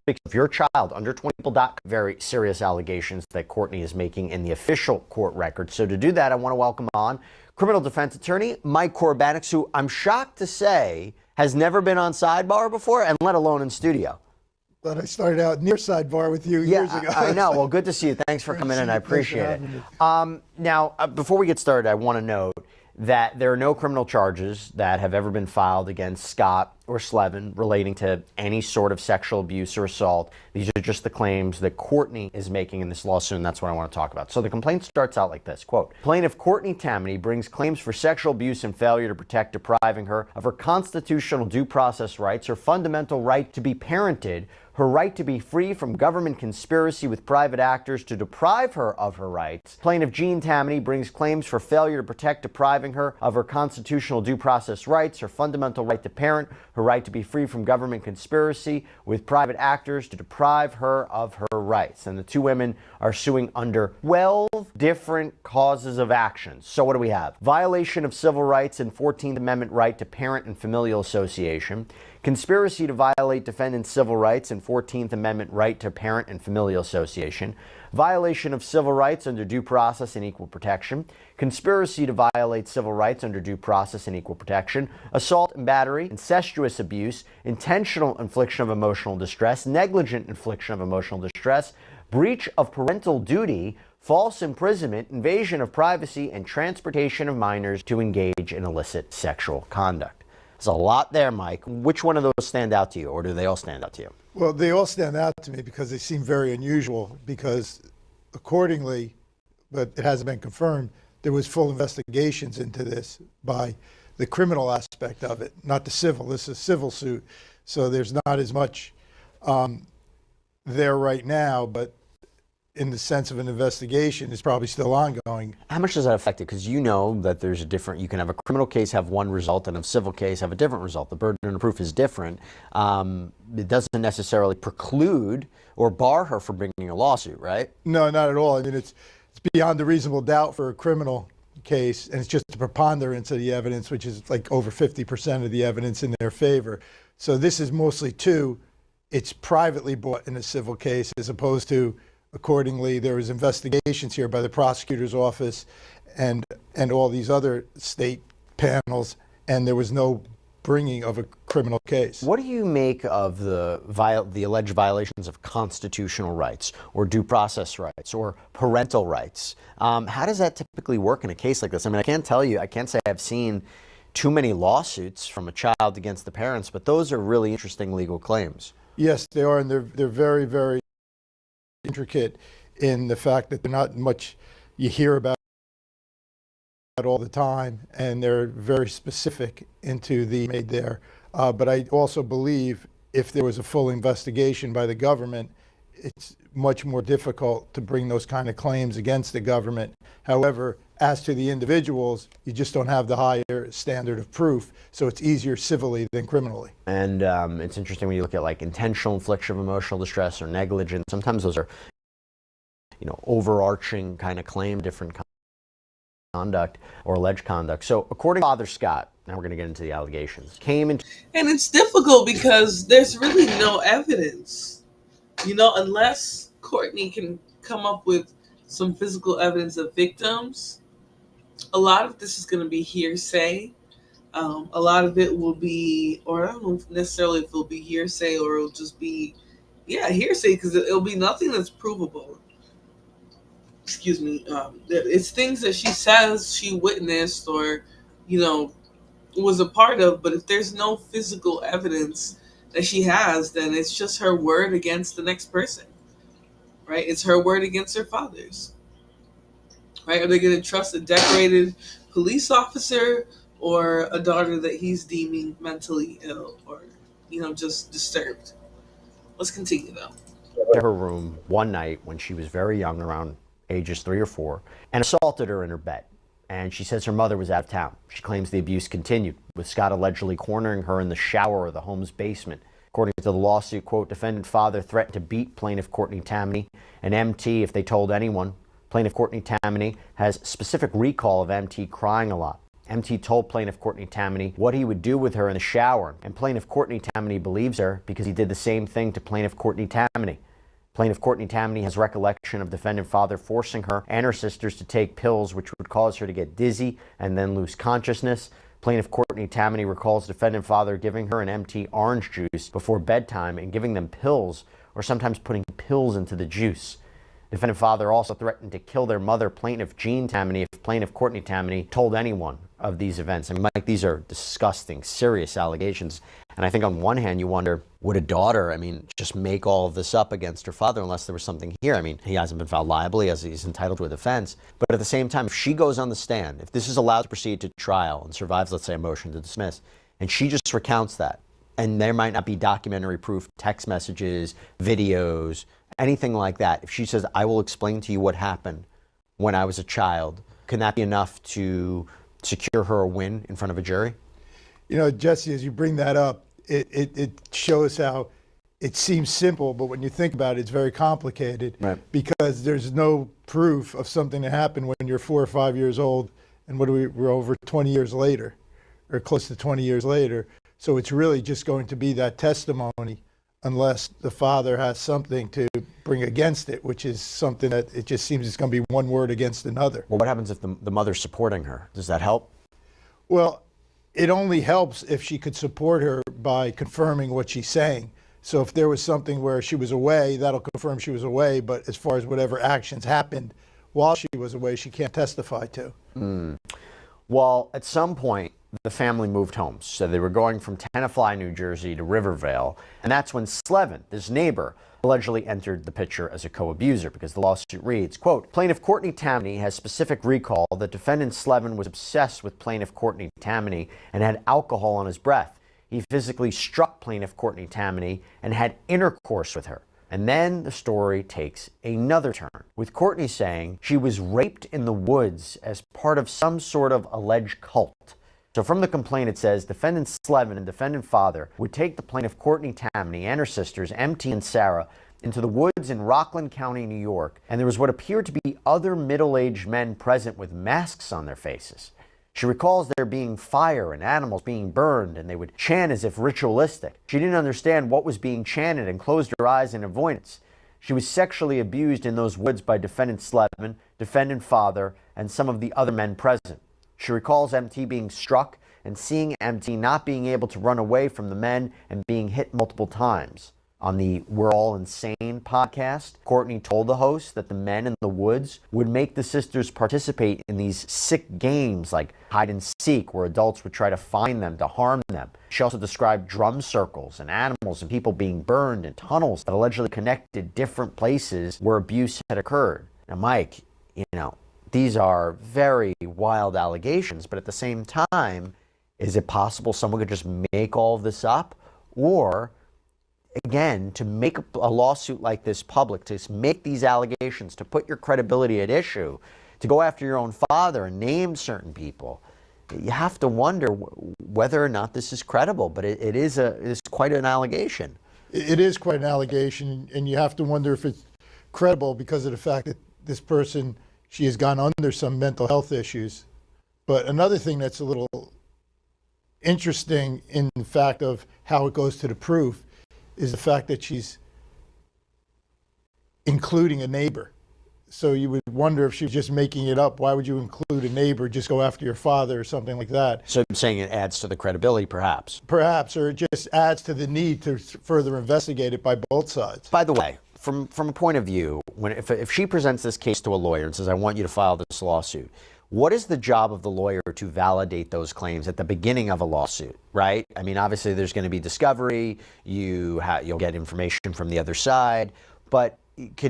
if your child under 20 people, very serious allegations that Courtney is making in the official court record. So to do that, I want to welcome on criminal defense attorney Mike Korbanix, who I'm shocked to say has never been on Sidebar before, and let alone in studio. But I started out near Sidebar with you years ago. I know. Well, good to see you. Thanks for coming in. I appreciate it. Now, before we get started, I want to note that there are no criminal charges that have ever been filed against Scott or Slevin relating to any sort of sexual abuse or assault. These are just the claims that Courtney is making in this lawsuit, and that's what I want to talk about. So the complaint starts out like this, quote, plaintiff Courtney Tammany brings claims for sexual abuse and failure to protect, depriving her of her constitutional due process rights, her fundamental right to be parented, her right to be free from government conspiracy with private actors to deprive her of her rights. Plaintiff Jean Tammany brings claims for failure to protect, depriving her of her constitutional due process rights, her fundamental right to parent, her right to be free from government conspiracy with private actors to deprive her of her rights. And the 2 women are suing under 12 different causes of action. So what do we have? Violation of civil rights and 14th Amendment right to parent and familial association, conspiracy to violate defendant's civil rights and 14th Amendment right to parent and familial association, violation of civil rights under due process and equal protection, conspiracy to violate civil rights under due process and equal protection, assault and battery, incestuous abuse, intentional infliction of emotional distress, negligent infliction of emotional distress, breach of parental duty, false imprisonment, invasion of privacy, and transportation of minors to engage in illicit sexual conduct. There's a lot there, Mike. Which one of those stand out to you, or do they all stand out to you? Well, they all stand out to me because they seem very unusual, because accordingly, but it hasn't been confirmed, there was full investigations into this by the criminal aspect of it, not the civil. This is a civil suit, so there's not as much there right now, but in the sense of an investigation, is probably still ongoing. How much does that affect it? Because you know that there's a different, you can have a criminal case have one result and a civil case have a different result. The burden of proof is different. It doesn't necessarily preclude or bar her from bringing a lawsuit, right? No, not at all. I mean, it's beyond a reasonable doubt for a criminal case, and it's just a preponderance of the evidence, which is like over 50% of the evidence in their favor. So this is mostly it's privately brought in a civil case, as opposed to, accordingly, there was investigations here by the prosecutor's office and all these other state panels, and there was no bringing of a criminal case. What do you make of the alleged violations of constitutional rights or due process rights or parental rights? How does that typically work in a case like this? I mean, I can't say I've seen too many lawsuits from a child against the parents, but those are really interesting legal claims. Yes, they are, and they're very, very intricate in the fact that they're not much you hear about all the time, and they're very specific into the made there. But I also believe if there was a full investigation by the government, it's much more difficult to bring those kind of claims against the government. However, as to the individuals, you just don't have the higher standard of proof, so it's easier civilly than criminally. And it's interesting when you look at like intentional infliction of emotional distress or negligence. Sometimes those are, overarching kind of claim, different conduct or alleged conduct. So according to Father Scott, now we're going to get into the allegations, and it's difficult because there's really no evidence, unless Courtney can come up with some physical evidence of victims. A lot of this is going to be hearsay. A lot of it will be, or I don't know necessarily if it'll be hearsay or it'll just be, hearsay, because it'll be nothing that's provable. Excuse me. It's things that she says she witnessed or, was a part of. But if there's no physical evidence that she has, then it's just her word against the next person, right? It's her word against her father's, right? Are they going to trust a decorated police officer or a daughter that he's deeming mentally ill or, just disturbed? Let's continue, though. Her room one night when she was very young, around ages 3 or 4, and assaulted her in her bed. And she says her mother was out of town. She claims the abuse continued, with Scott allegedly cornering her in the shower of the home's basement. According to the lawsuit, quote, defendant father threatened to beat plaintiff Courtney Tammany and MT if they told anyone. Plaintiff Courtney Tammany has specific recall of MT crying a lot. MT told plaintiff Courtney Tammany what he would do with her in the shower, and plaintiff Courtney Tammany believes her because he did the same thing to plaintiff Courtney Tammany. Plaintiff Courtney Tammany has recollection of defendant father forcing her and her sisters to take pills which would cause her to get dizzy and then lose consciousness. Plaintiff Courtney Tammany recalls defendant father giving her an empty orange juice before bedtime and giving them pills, or sometimes putting pills into the juice. Defendant father also threatened to kill their mother, plaintiff Jean Tammany, if plaintiff Courtney Tammany told anyone of these events. And Mike, these are disgusting, serious allegations. And I think on one hand, you wonder, would a daughter, just make all of this up against her father unless there was something here? He hasn't been found liable, he's entitled to a defense. But at the same time, if she goes on the stand, if this is allowed to proceed to trial and survives, let's say, a motion to dismiss, and she just recounts that, and there might not be documentary proof, text messages, videos, anything like that. If she says, I will explain to you what happened when I was a child, can that be enough to secure her a win in front of a jury? Jesse, as you bring that up, it shows how it seems simple, but when you think about it, it's very complicated. Right. Because there's no proof of something that happened when you're 4 or 5 years old, and we're over 20 years later, or close to 20 years later. So it's really just going to be that testimony, unless the father has something to bring against it, which is something that it just seems it's going to be one word against another. Well, what happens if the mother's supporting her? Does that help? Well, it only helps if she could support her by confirming what she's saying. So if there was something where she was away, that'll confirm she was away. But as far as whatever actions happened while she was away, she can't testify to. Well, at some point, the family moved homes. So they were going from Tenafly, New Jersey to Rivervale. And that's when Slevin, this neighbor, allegedly entered the picture as a co-abuser, because the lawsuit reads, quote, plaintiff Courtney Tammany has specific recall that defendant Slevin was obsessed with plaintiff Courtney Tammany and had alcohol on his breath. He physically struck plaintiff Courtney Tammany and had intercourse with her. And then the story takes another turn, with Courtney saying she was raped in the woods as part of some sort of alleged cult. So from the complaint, it says defendant Slevin and defendant father would take the plaintiff Courtney Tammany and her sisters, MT and Sarah, into the woods in Rockland County, New York, and there was what appeared to be other middle-aged men present with masks on their faces. She recalls there being fire and animals being burned, and they would chant as if ritualistic. She didn't understand what was being chanted and closed her eyes in avoidance. She was sexually abused in those woods by defendant Sledman, defendant father, and some of the other men present. She recalls MT being struck and seeing MT not being able to run away from the men and being hit multiple times. On the We're All Insane podcast, Courtney told the host that the men in the woods would make the sisters participate in these sick games like hide and seek, where adults would try to find them to harm them. She also described drum circles and animals and people being burned in tunnels that allegedly connected different places where abuse had occurred. Now, Mike, these are very wild allegations, but at the same time, is it possible someone could just make all of this up? Or, again, to make a lawsuit like this public, to make these allegations, to put your credibility at issue, to go after your own father and name certain people, you have to wonder whether or not this is credible. But it is quite an allegation. It is quite an allegation, and you have to wonder if it's credible because of the fact that this person, she has gone under some mental health issues. But another thing that's a little interesting in the fact of how it goes to the proof is the fact that she's including a neighbor. So you would wonder if she was just making it up. Why would you include a neighbor, just go after your father or something like that? So I'm saying it adds to the credibility, perhaps. Perhaps, or it just adds to the need to further investigate it by both sides. By the way, from a point of view, if she presents this case to a lawyer and says, I want you to file this lawsuit, what is the job of the lawyer to validate those claims at the beginning of a lawsuit, right? I mean, obviously there's going to be discovery, you'll get information from the other side, but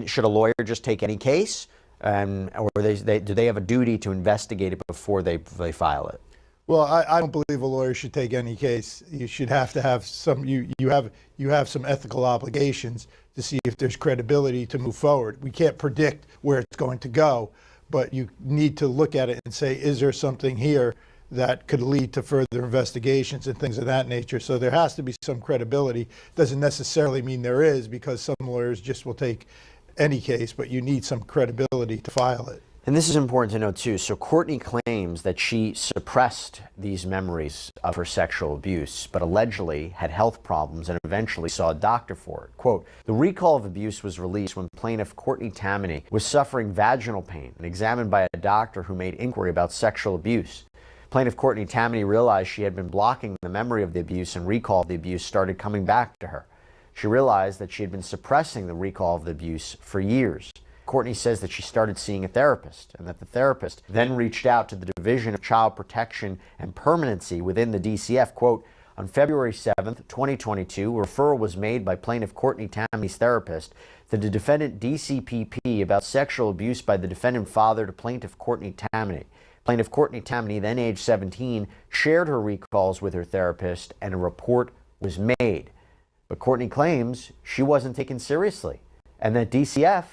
should a lawyer just take any case, or do they have a duty to investigate it before they file it? Well, I don't believe a lawyer should take any case. You should have to have some, you have some ethical obligations to see if there's credibility to move forward. We can't predict where it's going to go, but you need to look at it and say, is there something here that could lead to further investigations and things of that nature? So there has to be some credibility. Doesn't necessarily mean there is, because some lawyers just will take any case, but you need some credibility to file it. And this is important to know too. So Courtney claims that she suppressed these memories of her sexual abuse, but allegedly had health problems and eventually saw a doctor for it. Quote, the recall of abuse was released when plaintiff Courtney Tammany was suffering vaginal pain and examined by a doctor who made inquiry about sexual abuse. Plaintiff Courtney Tammany realized she had been blocking the memory of the abuse, and recall of the abuse started coming back to her. She realized that she had been suppressing the recall of the abuse for years. Courtney says that she started seeing a therapist, and that the therapist then reached out to the Division of Child Protection and Permanency within the DCF. Quote, on February 7th, 2022, a referral was made by plaintiff Courtney Tammany's therapist to the defendant DCPP about sexual abuse by the defendant father to plaintiff Courtney Tammany. Plaintiff Courtney Tammany, then age 17, shared her recalls with her therapist, and a report was made. But Courtney claims she wasn't taken seriously, and that DCF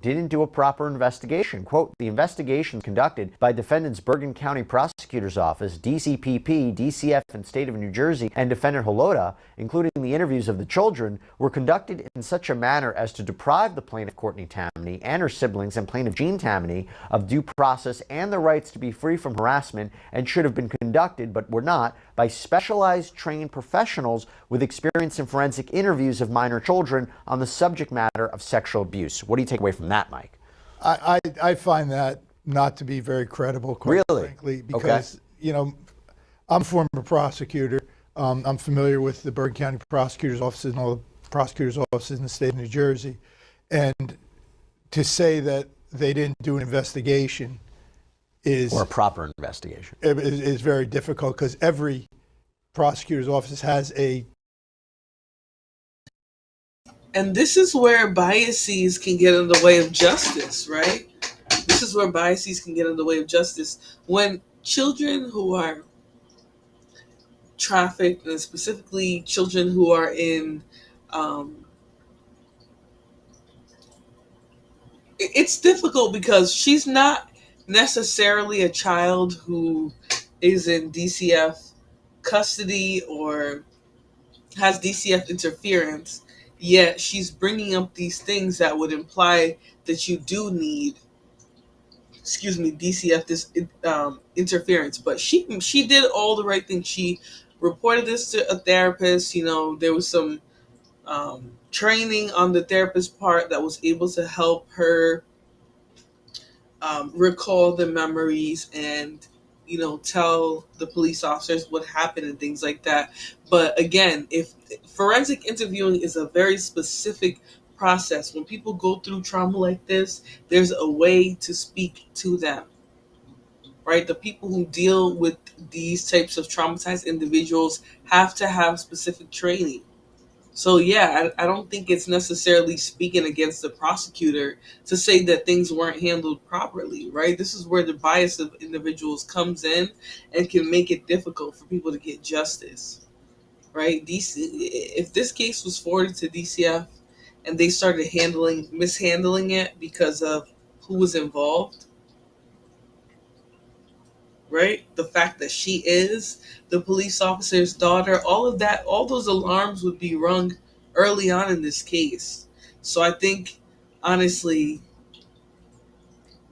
didn't do a proper investigation. Quote, the investigation conducted by defendant's Bergen County Prosecutor's Office, DCPP, DCF, and State of New Jersey, and defendant Holota, including the interviews of the children, were conducted in such a manner as to deprive the plaintiff Courtney Tammany and her siblings and plaintiff Jean Tammany of due process and the rights to be free from harassment, and should have been conducted, but were not, by specialized trained professionals with experience in forensic interviews of minor children on the subject matter of sexual abuse. What do you take away from that, Mike? I find that not to be very credible, quite frankly, because, I'm a former prosecutor. I'm familiar with the Bergen County Prosecutor's Office and all the prosecutor's offices in the state of New Jersey. And to say that they didn't do an investigation or a proper investigation is very difficult, because every prosecutor's office has a. And this is where biases can get in the way of justice, right? This is where biases can get in the way of justice. When children who are trafficked, and specifically children who are in, it's difficult because she's not necessarily a child who is in DCF custody or has DCF interference. yet she's bringing up these things that would imply that you do need, DCF interference. But she did all the right things. She reported this to a therapist. There was some training on the therapist's part that was able to help her recall the memories and tell the police officers what happened and things like that. But again, if forensic interviewing is a very specific process, when people go through trauma like this, there's a way to speak to them, right? The people who deal with these types of traumatized individuals have to have specific training. So yeah, I don't think it's necessarily speaking against the prosecutor to say that things weren't handled properly, right? This is where the bias of individuals comes in and can make it difficult for people to get justice, right? If this case was forwarded to DCF and they started mishandling it because of who was involved, right? The fact that she is the police officer's daughter, all of that, all those alarms would be rung early on in this case. So I think, honestly,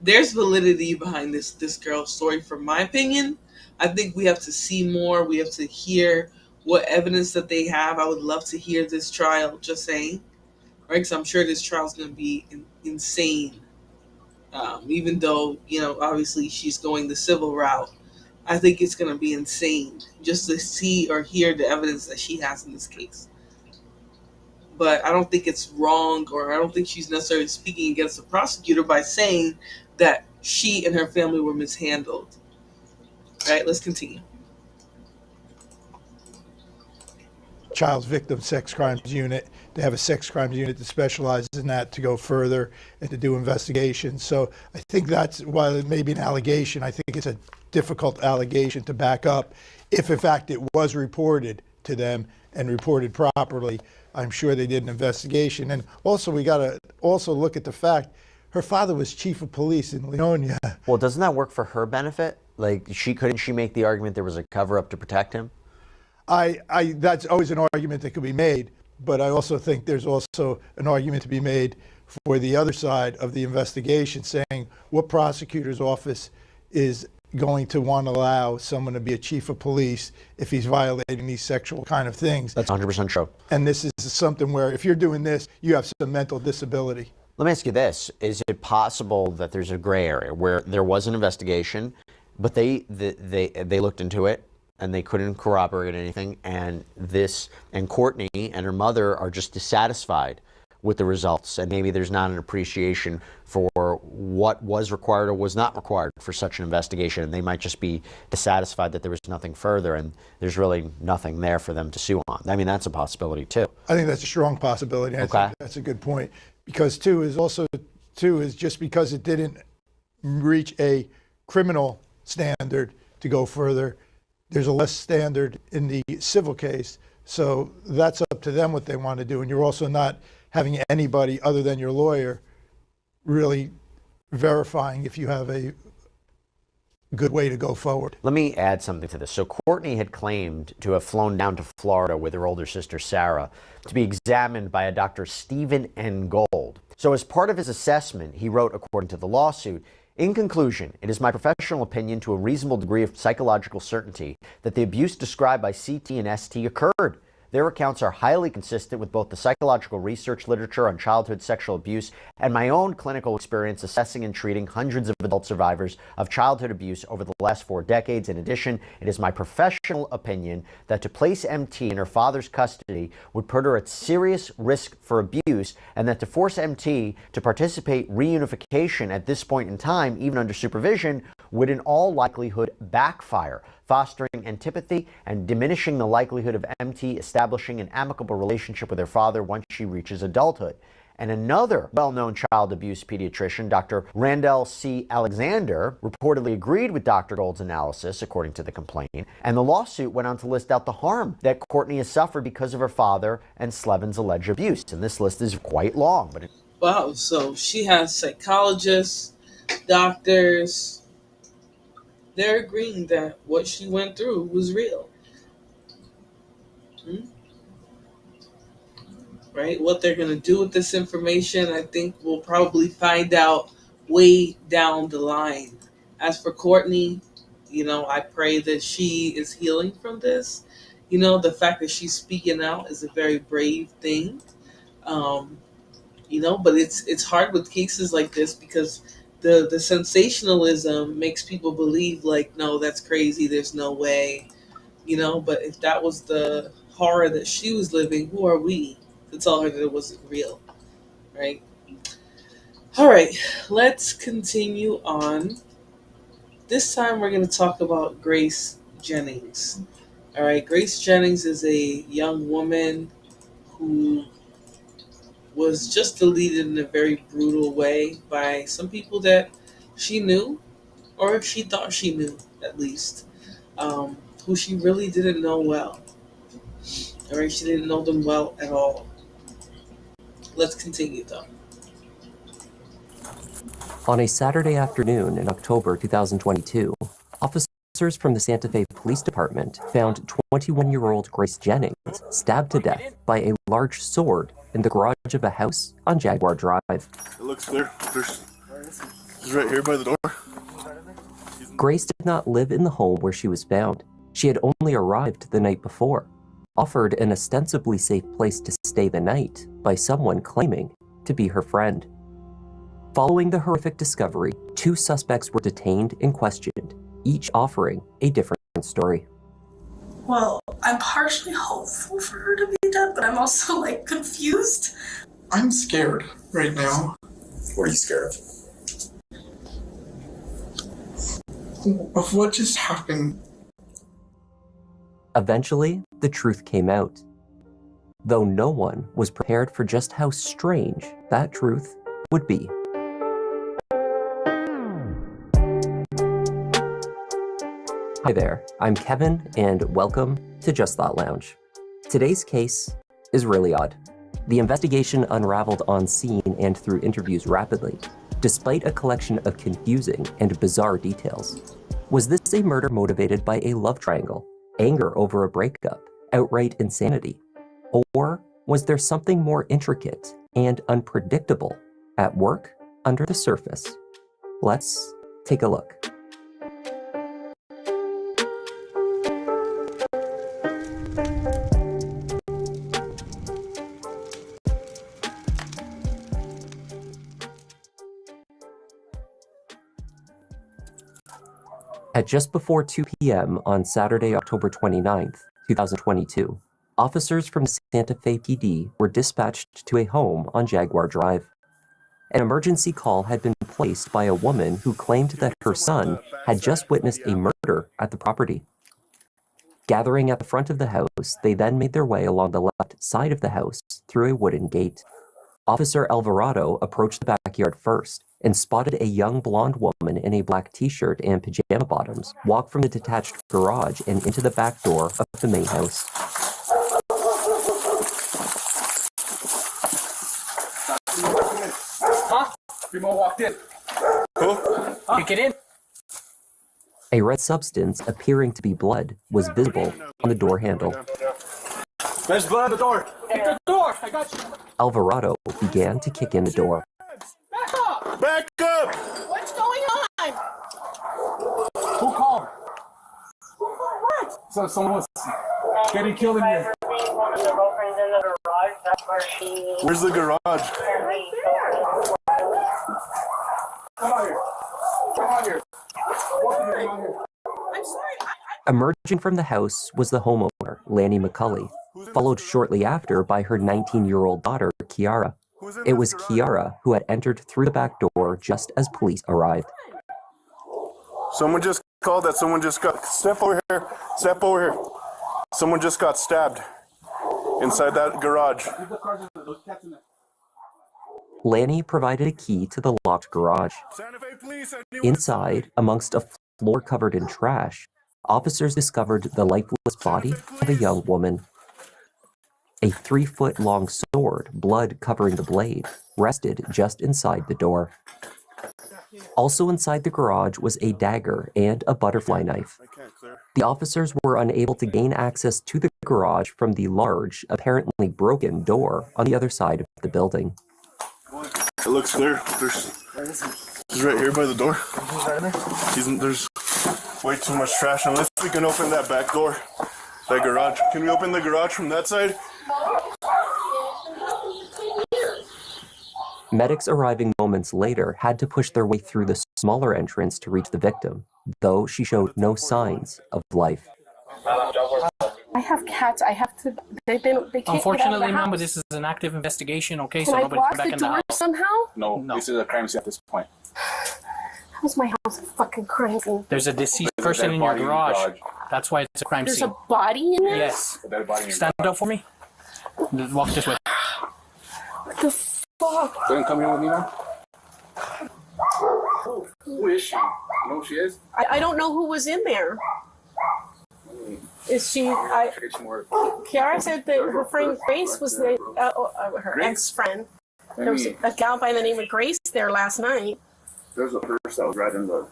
there's validity behind this girl's story, from my opinion. I think we have to see more. We have to hear what evidence that they have. I would love to hear this trial, just saying, right? Because I'm sure this trial is going to be insane. Even though, obviously she's going the civil route, I think it's going to be insane just to see or hear the evidence that she has in this case. But I don't think it's wrong, or I don't think she's necessarily speaking against the prosecutor by saying that she and her family were mishandled. All right, let's continue. Child Victim Sex Crimes Unit. They have a sex crimes unit that specializes in that to go further and to do investigations. So I think that's, while it may be an allegation, I think it's a difficult allegation to back up. If in fact it was reported to them and reported properly, I'm sure they did an investigation. And also we got to also look at the fact her father was chief of police in Leonia. Well, doesn't that work for her benefit? Like, couldn't she make the argument there was a cover up to protect him? That's always an argument that could be made, but I also think there's also an argument to be made for the other side of the investigation, saying what prosecutor's office is going to want to allow someone to be a chief of police if he's violating these sexual kind of things. That's 100% true. And this is something where if you're doing this, you have some mental disability. Let me ask you this. Is it possible that there's a gray area where there was an investigation, but they looked into it and they couldn't corroborate anything, and Courtney and her mother are just dissatisfied with the results, and maybe there's not an appreciation for what was required or was not required for such an investigation, and they might just be dissatisfied that there was nothing further and there's really nothing there for them to sue on. I mean, that's a possibility too. I think that's a strong possibility. I think that's a good point, because two is just because it didn't reach a criminal standard to go further, there's a less standard in the civil case. So that's up to them what they want to do. And you're also not having anybody other than your lawyer really verifying if you have a good way to go forward. Let me add something to this. So Courtney had claimed to have flown down to Florida with her older sister, Sarah, to be examined by a Dr. Stephen N. Gold. So as part of his assessment, he wrote, according to the lawsuit, "In conclusion, it is my professional opinion to a reasonable degree of psychological certainty that the abuse described by CT and ST occurred. Their accounts are highly consistent with both the psychological research literature on childhood sexual abuse and my own clinical experience assessing and treating hundreds of adult survivors of childhood abuse over the last 4 decades. In addition, it is my professional opinion that to place MT in her father's custody would put her at serious risk for abuse, and that to force MT to participate reunification at this point in time, even under supervision, would in all likelihood backfire, fostering antipathy and diminishing the likelihood of MT establishing an amicable relationship with her father once she reaches adulthood." And another well-known child abuse pediatrician, Dr. Randall C. Alexander, reportedly agreed with Dr. Gold's analysis, according to the complaint. And the lawsuit went on to list out the harm that Courtney has suffered because of her father and Slevin's alleged abuse. And this list is quite long. But wow, so she has psychologists, doctors. They're agreeing that what she went through was real. right? What they're going to do with this information, I think we'll probably find out way down the line. As for Courtney, I pray that she is healing from this. The fact that she's speaking out is a very brave thing. Um, but it's hard with cases like this because the sensationalism makes people believe like, no, that's crazy, there's no way. But if that was the horror that she was living, who are we to tell her that it wasn't real, right? All right, let's continue on. This time we're going to talk about Grace Jennings. All right, Grace Jennings is a young woman who was just deleted in a very brutal way by some people that she knew, or she thought she knew at least, who she really didn't know well. All right, she didn't know them well at all. Let's continue though. On a Saturday afternoon in October 2022, officers from the Santa Fe Police Department found 21-year-old Grace Jennings stabbed to death by a large sword in the garage of a house on Jaguar Drive. It looks clear. She's right here by the door. Grace did not live in the home where she was found. She had only arrived the night before, offered an ostensibly safe place to stay the night by someone claiming to be her friend. Following the horrific discovery, 2 suspects were detained and questioned, each offering a different story. Well, I'm partially hopeful for her to be dead, but I'm also, confused. I'm scared right now. What are you scared of? Of what just happened. Eventually, the truth came out, though no one was prepared for just how strange that truth would be. Hi there, I'm Kevin, and welcome to Just Thought Lounge. Today's case is really odd. The investigation unraveled on scene and through interviews rapidly, despite a collection of confusing and bizarre details. Was this a murder motivated by a love triangle, anger over a breakup, outright insanity? Or was there something more intricate and unpredictable at work under the surface? Let's take a look. At just before 2 p.m. on Saturday, October 29th, 2022, officers from Santa Fe PD were dispatched to a home on Jaguar Drive. An emergency call had been placed by a woman who claimed that her son had just witnessed a murder at the property. Gathering at the front of the house, they then made their way along the left side of the house through a wooden gate. Officer Alvarado approached the backyard first and spotted a young blonde woman in a black t-shirt and pajama bottoms walk from the detached garage and into the back door of the main house. Huh? Primo walked in. Who? You get in? A red substance appearing to be blood was visible on the door handle. There's blood on the door. Kick the door. I got you. Alvarado began to kick in the door. Back up. Back up. What's going on? Who called? What? So someone was getting killed in here. Where's the garage? Come on here. Come on here. I'm sorry. Emerging from the house was the homeowner, Lanny McCulley, followed shortly after by her 19-year-old daughter, Kiara. It was Kiara who had entered through the back door just as police arrived. Someone just called that someone just got... Step over here. Step over here. Someone just got stabbed inside that garage. Lanny provided a key to the locked garage. Inside, amongst a floor covered in trash, officers discovered the lifeless body of a young woman. A 3-foot-long sword, blood covering the blade, rested just inside the door. Also inside the garage was a dagger and a butterfly knife. The officers were unable to gain access to the garage from the large, apparently broken door on the other side of the building. It looks clear. He's right here by the door. There's way too much trash. Unless we can open that back door, that garage. Can we open the garage from that side? Medics arriving moments later had to push their way through the smaller entrance to reach the victim, though she showed no signs of life. I have cats. I have to. They can't. Unfortunately, ma'am, but this is an active investigation. Okay, so nobody come back in the house. Somehow? No, this is a crime scene at this point. How's my house a fucking crime scene? There's a deceased person in your garage. That's why it's a crime There's scene. a body in there? Yes. Stand up for me. Walk this way. What the fuck? Don't come here with me now. Who is she? You know who she is? I don't know who was in there. Is she? Kiara said that her friend Grace was her ex-friend. There was a gal by the name of Grace there last night. There's a purse that was right in the...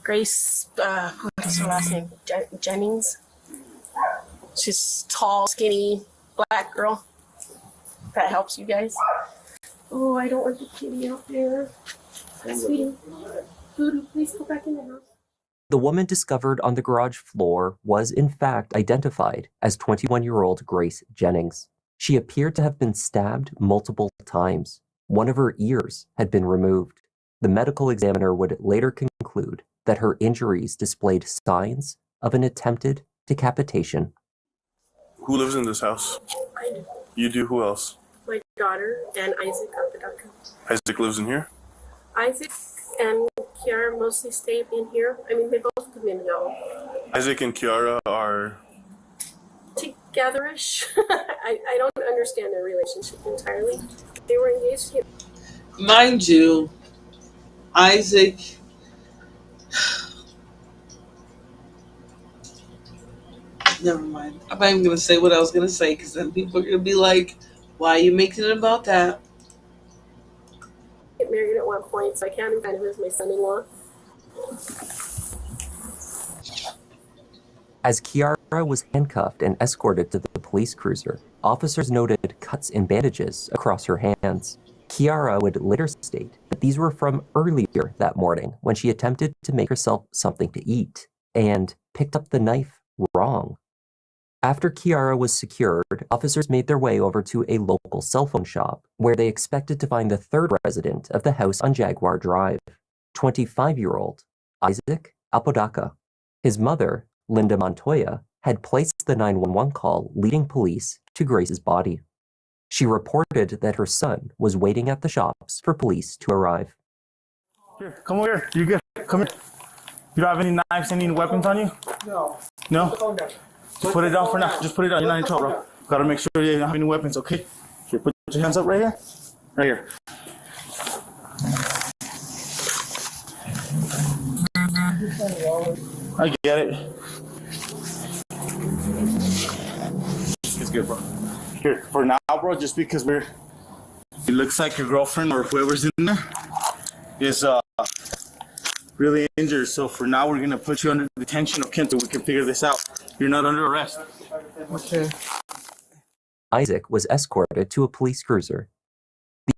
Grace, what is her last name? Jennings. She's tall, skinny, black girl. That helps you guys. Oh, I don't want the kitty out there. Sweetie, Voodoo, please go back in the house. The woman discovered on the garage floor was in fact identified as 21-year-old Grace Jennings. She appeared to have been stabbed multiple times. One of her ears had been removed. The medical examiner would later conclude that her injuries displayed signs of an attempted decapitation. Who lives in this house? I do. You do? Who else? My daughter and Isaac Apodaca. Isaac lives in here? Isaac and Kiara mostly stay in here. I mean, they both come in and out. Isaac and Kiara are... Togetherish. I don't understand their relationship entirely. They were engaged. Mind you, Isaac... Never mind. I'm not even going to say what I was going to say because then people are going to be like, why are you making it about that? Get married at one point, so I can't invite him as my son-in-law. As Kiara was handcuffed and escorted to the police cruiser, officers noted cuts and bandages across her hands. Kiara would later state that these were from earlier that morning when she attempted to make herself something to eat and picked up the knife wrong. After Kiara was secured, officers made their way over to a local cell phone shop where they expected to find the third resident of the house on Jaguar Drive, 25-year-old Isaac Apodaca. His mother, Linda Montoya, had placed the 911 call leading police to Grace's body. She reported that her son was waiting at the shops for police to arrive. Here, come over here. You good? Come here. You don't have any knives, any weapons on you? No. No? Just put it down for now. Just put it down. You're not in trouble, bro. Gotta make sure you don't have any weapons, okay? Here, put your hands up right here. Right here. I get it. It's good, bro. Here, for now, bro, just because it looks like your girlfriend or whoever's in there is really injured. So for now, we're gonna put you under detention, okay, until we can figure this out. You're not under arrest. Okay. Isaac was escorted to a police cruiser.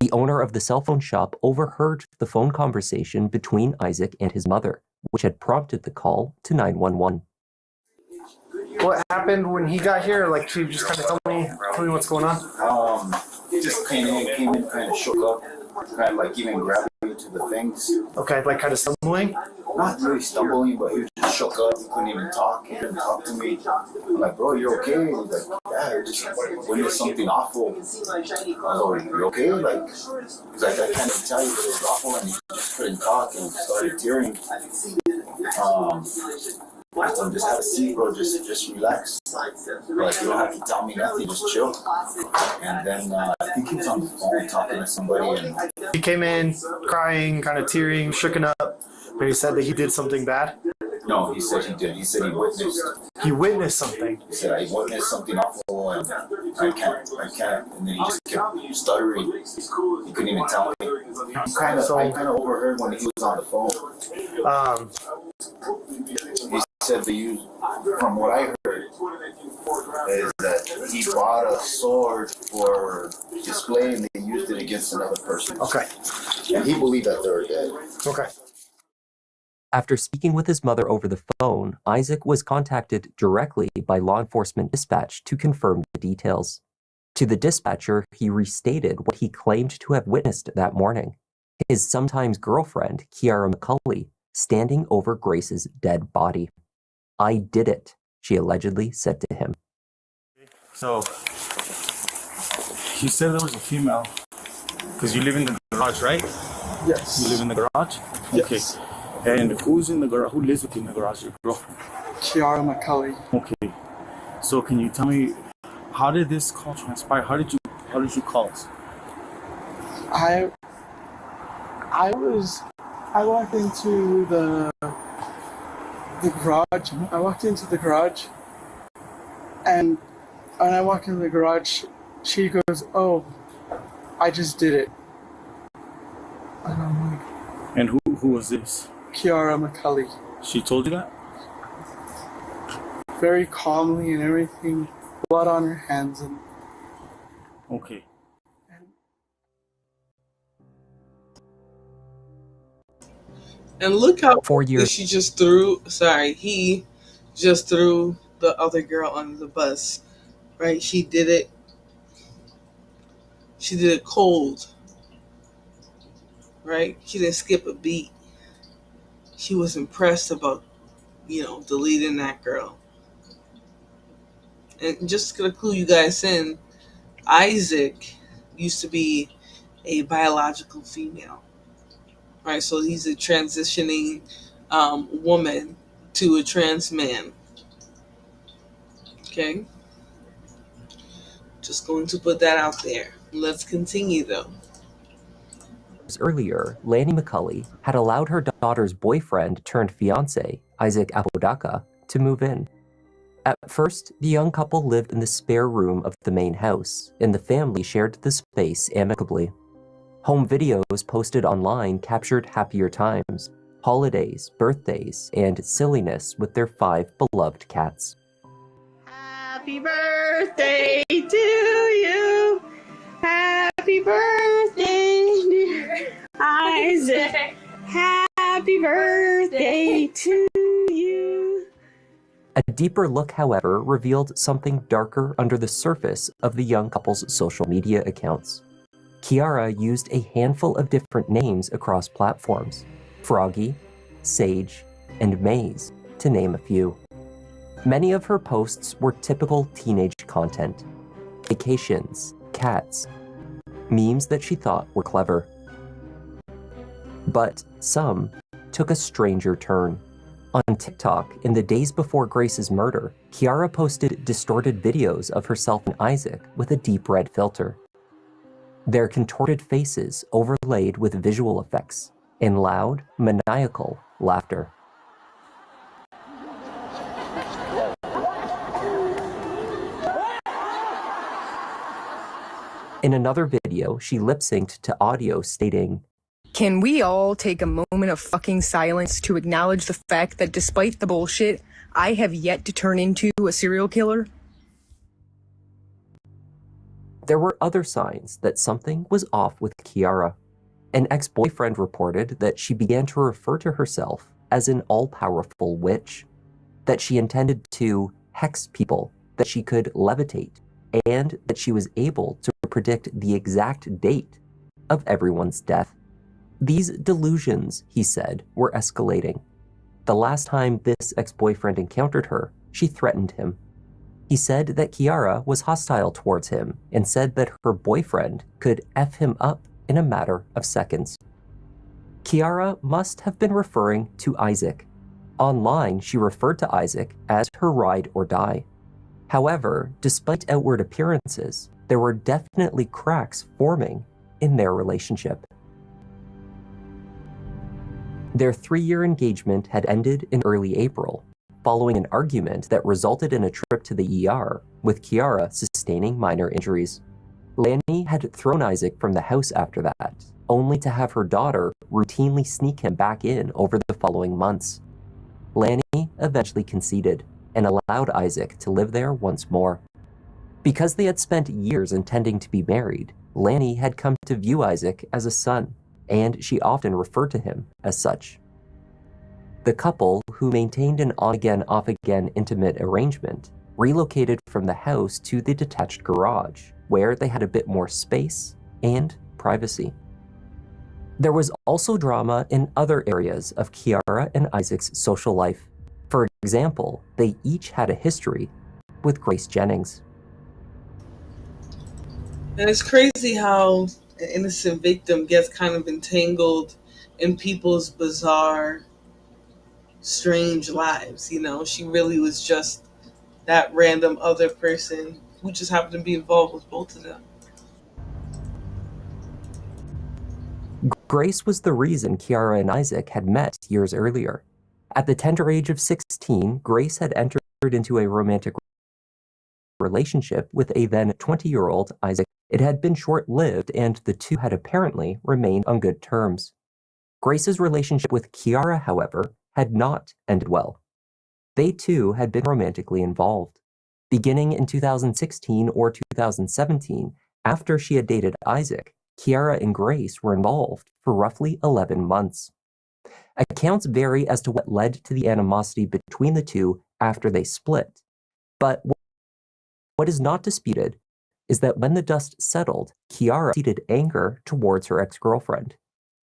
The owner of the cell phone shop overheard the phone conversation between Isaac and his mother, which had prompted the call to 911. What happened when he got here? Like, she just kind of tell me what's going on. He just came in, kind of shook up, kind of like even grabbing to the things. Okay, like kind of stumbling? Not really stumbling, but he was just shook up. He couldn't even talk. He didn't talk to me. I'm like, bro, you're okay? He's like, yeah, I just witnessed something awful. I was like, you okay? Like, he's like, I can't even tell you, but it was awful, and he just couldn't talk and started tearing. I told him, just have a seat, bro, just relax. Like, you don't have to tell me nothing, just chill. And then I think he was on the phone talking to somebody. And he came in crying, kind of tearing, shooken up, but he said that he did something bad? No, he said he did. He said he witnessed. He witnessed something? He said, I witnessed something awful, and I can't. And then he just kept stuttering. He couldn't even tell me. I kind of overheard when he was on the phone. He said they used, from what I heard, is that he bought a sword for display and they used it against another person. Okay. And he believed that they were dead. Okay. After speaking with his mother over the phone, Isaac was contacted directly by law enforcement dispatch to confirm the details. To the dispatcher, he restated what he claimed to have witnessed that morning. His sometimes girlfriend, Kiara McCulley, standing over Grace's dead body. "I did it," she allegedly said to him. So, you said there was a female, because you live in the garage, right? Yes. You live in the garage? Yes. Okay. And who's in the garage? Who lives with you in the garage? Your girlfriend? Kiara McCulley. Okay. So can you tell me, how did this call transpire? How did you call us? I walked into the garage. I walked into the garage, and when I walked into the garage, she goes, "Oh, I just did it." And I'm like, And who was this? Kiara McCulley. She told you that? Very calmly and everything, blood on her hands, and Okay. And look how 4 years. he just threw the other girl under the bus, right? She did it cold, right? She didn't skip a beat. She was impressed about, deleting that girl. And just gonna clue you guys in, Isaac used to be a biological female, right? So he's a transitioning woman to a trans man. Okay? Just going to put that out there. Let's continue though. Earlier, Lanny McCulley had allowed her daughter's boyfriend turned fiance, Isaac Apodaca, to move in. At first, the young couple lived in the spare room of the main house, and the family shared the space amicably. Home videos posted online captured happier times, holidays, birthdays, and silliness with their 5 beloved cats. Happy birthday to you. Happy birthday, dear Isaac. Happy birthday to you. A deeper look, however, revealed something darker under the surface of the young couple's social media accounts. Kiara used a handful of different names across platforms: Froggy, Sage, and Maze, to name a few. Many of her posts were typical teenage content: vacations, cats, memes that she thought were clever. But some took a stranger turn. On TikTok, in the days before Grace's murder, Kiara posted distorted videos of herself and Isaac with a deep red filter. Their contorted faces overlaid with visual effects and loud, maniacal laughter. In another video, she lip-synced to audio stating, "Can we all take a moment of fucking silence to acknowledge the fact that despite the bullshit, I have yet to turn into a serial killer?" There were other signs that something was off with Kiara. An ex-boyfriend reported that she began to refer to herself as an all-powerful witch, that she intended to hex people, that she could levitate, and that she was able to predict the exact date of everyone's death. These delusions, he said, were escalating. The last time this ex-boyfriend encountered her, she threatened him. He said that Kiara was hostile towards him and said that her boyfriend could F him up in a matter of seconds. Kiara must have been referring to Isaac. Online, she referred to Isaac as her ride or die. However, despite outward appearances, there were definitely cracks forming in their relationship. Their 3-year engagement had ended in early April, following an argument that resulted in a trip to the ER, with Kiara sustaining minor injuries. Lanny had thrown Isaac from the house after that, only to have her daughter routinely sneak him back in over the following months. Lanny eventually conceded and allowed Isaac to live there once more. Because they had spent years intending to be married, Lanny had come to view Isaac as a son, and she often referred to him as such. The couple, who maintained an on-again, off-again intimate arrangement, relocated from the house to the detached garage, where they had a bit more space and privacy. There was also drama in other areas of Kiara and Isaac's social life. For example, they each had a history with Grace Jennings. And it's crazy how an innocent victim gets kind of entangled in people's bizarre, strange lives. You know, she really was just that random other person who just happened to be involved with both of them. Grace was the reason Kiara and Isaac had met years earlier. At the tender age of 16, Grace had entered into a romantic relationship with a then 20-year-old Isaac. It had been short-lived, and the two had apparently remained on good terms. Grace's relationship with Kiara, however, had not ended well. They too had been romantically involved. Beginning in 2016 or 2017, after she had dated Isaac, Kiara and Grace were involved for roughly 11 months. Accounts vary as to what led to the animosity between the two after they split, but what is not disputed is that when the dust settled, Kiara seeded anger towards her ex-girlfriend.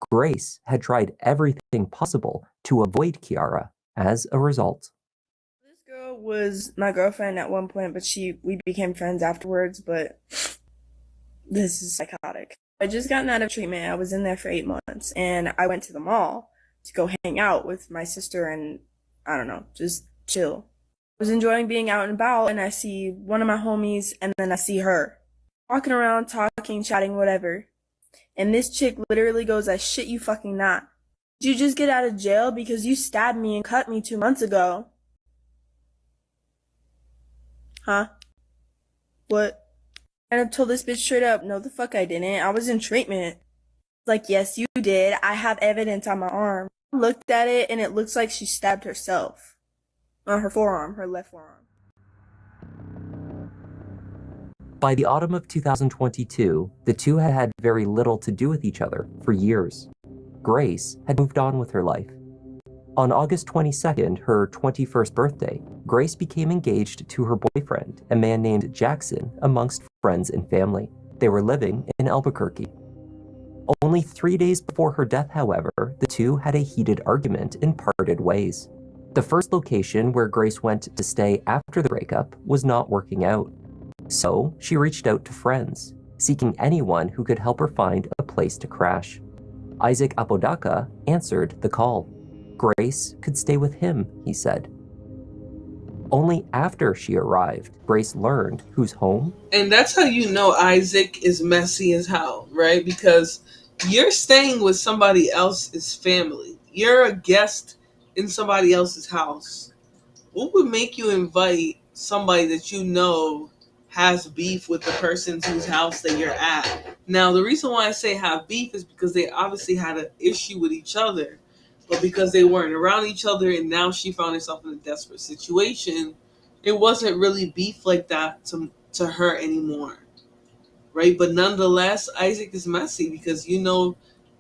Grace had tried everything possible to avoid Kiara as a result. This girl was my girlfriend at one point, but we became friends afterwards, but this is psychotic. I just gotten out of treatment. I was in there for 8 months, and I went to the mall to go hang out with my sister and, I don't know, just chill. I was enjoying being out and about, and I see one of my homies, and then I see her walking around, talking, chatting, whatever. And this chick literally goes, "I shit you fucking not. Did you just get out of jail because you stabbed me and cut me 2 months ago?" Huh? What? And I told this bitch straight up, "No, the fuck I didn't. I was in treatment." Like, "Yes, you did. I have evidence on my arm." I looked at it, and it looks like she stabbed herself. On her forearm, her left forearm. By the autumn of 2022, the two had had very little to do with each other for years. Grace had moved on with her life. On August 22nd, her 21st birthday, Grace became engaged to her boyfriend, a man named Jackson, amongst friends and family. They were living in Albuquerque. Only 3 days before her death, however, the two had a heated argument and parted ways. The first location where Grace went to stay after the breakup was not working out. So she reached out to friends, seeking anyone who could help her find a place to crash. Isaac Apodaca answered the call. Grace could stay with him, he said. Only after she arrived, Grace learned whose home. And that's how you know Isaac is messy as hell, right? Because you're staying with somebody else's family. You're a guest in somebody else's house. What would make you invite somebody that you know has beef with the person whose house that you're at? Now, the reason why I say have beef is because they obviously had an issue with each other, but because they weren't around each other and now she found herself in a desperate situation, it wasn't really beef like that to her anymore, right? But nonetheless, Isaac is messy because you know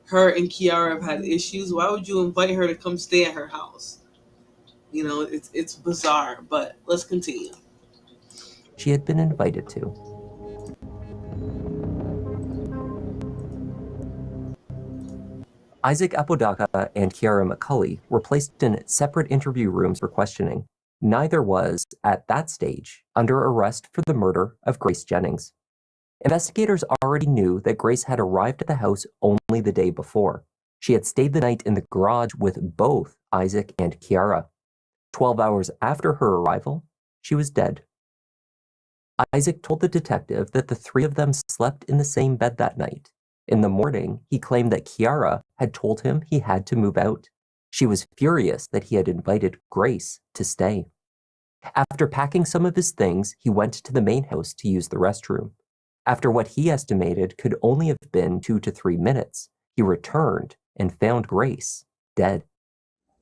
her and Kiara have had issues. Why would you invite her to come stay at her house? You know, it's bizarre, but let's continue. She had been invited to. Isaac Apodaca and Kiara McCulley were placed in separate interview rooms for questioning. Neither was, at that stage, under arrest for the murder of Grace Jennings. Investigators already knew that Grace had arrived at the house only the day before. She had stayed the night in the garage with both Isaac and Kiara. 12 hours after her arrival, she was dead. Isaac told the detective that the three of them slept in the same bed that night. In the morning, he claimed that Kiara had told him he had to move out. She was furious that he had invited Grace to stay. After packing some of his things, he went to the main house to use the restroom. After what he estimated could only have been 2 to 3 minutes, he returned and found Grace dead.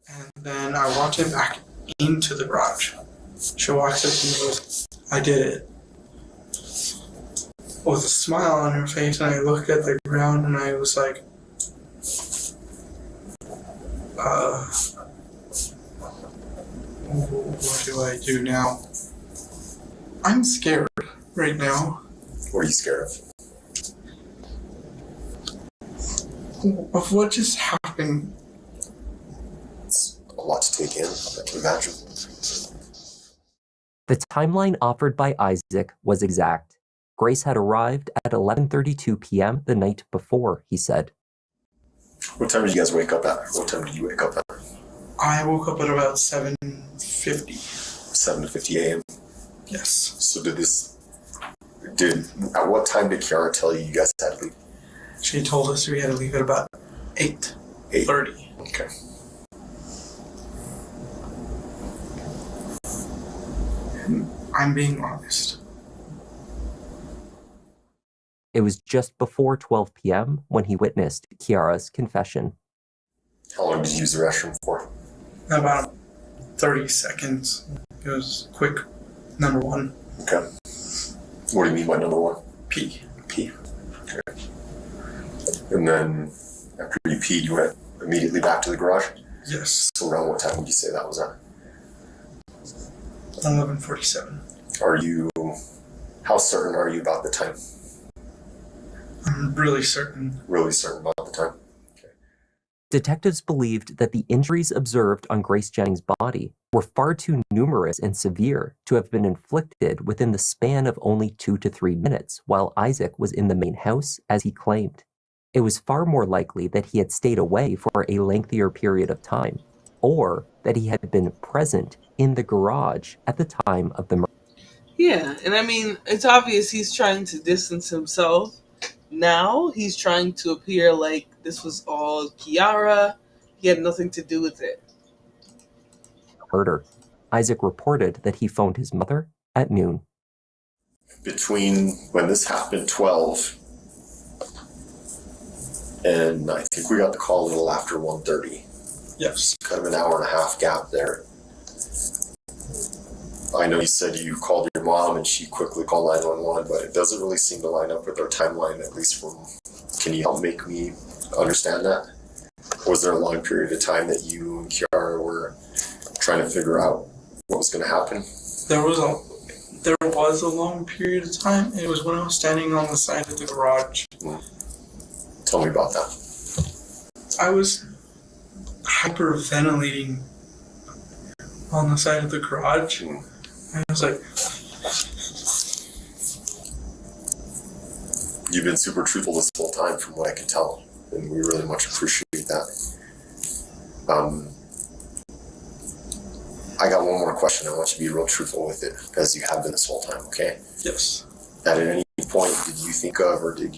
And then I walked in back into the garage. She walks up to me and goes, I did it. With a smile on her face, and I looked at the ground and I was like, what do I do now? I'm scared right now. What are you scared of what just happened. It's a lot to take in, I can imagine. The timeline offered by Isaac was exact. Grace had arrived at 11:32 p.m. the night before, he said. What time did you guys wake up at? What time did you wake up at? I woke up at about 7:50. 7:50 a.m.? Yes. So at what time did Kiara tell you guys had to leave? She told us we had to leave at about 8:30. Okay. I'm being honest. It was just before 12 p.m. when he witnessed Kiara's confession. How long did you use the restroom for? About 30 seconds. It was quick. Number one. Okay. What do you mean by number one? Pee. Pee. Okay. And then after you peed, you went immediately back to the garage? Yes. So around what time would you say that was at? 11:47. How certain are you about the time? I'm really certain. Really certain about the time? Detectives believed that the injuries observed on Grace Jennings' body were far too numerous and severe to have been inflicted within the span of only 2 to 3 minutes while Isaac was in the main house, as he claimed. It was far more likely that he had stayed away for a lengthier period of time, or that he had been present in the garage at the time of the murder. Yeah, and I mean, it's obvious he's trying to distance himself. Now he's trying to appear like this was all Kiara. He had nothing to do with it. Murder. Isaac reported that he phoned his mother at noon. Between when this happened, 12, and I think we got the call a little after 1:30. Yes. Kind of an hour and a half gap there. I know you said you called your mom and she quickly called 911, but it doesn't really seem to line up with our timeline, at least from... Can you help make me understand that? Was there a long period of time that you and Kiara were trying to figure out what was going to happen? There was a long period of time. It was when I was standing on the side of the garage. Tell me about that. I was hyperventilating on the side of the garage. I was like... You've been super truthful this whole time from what I can tell, and we really much appreciate that. I got one more question. I want you to be real truthful with it, as you have been this whole time, okay? Yes. At any point, did you think of, or did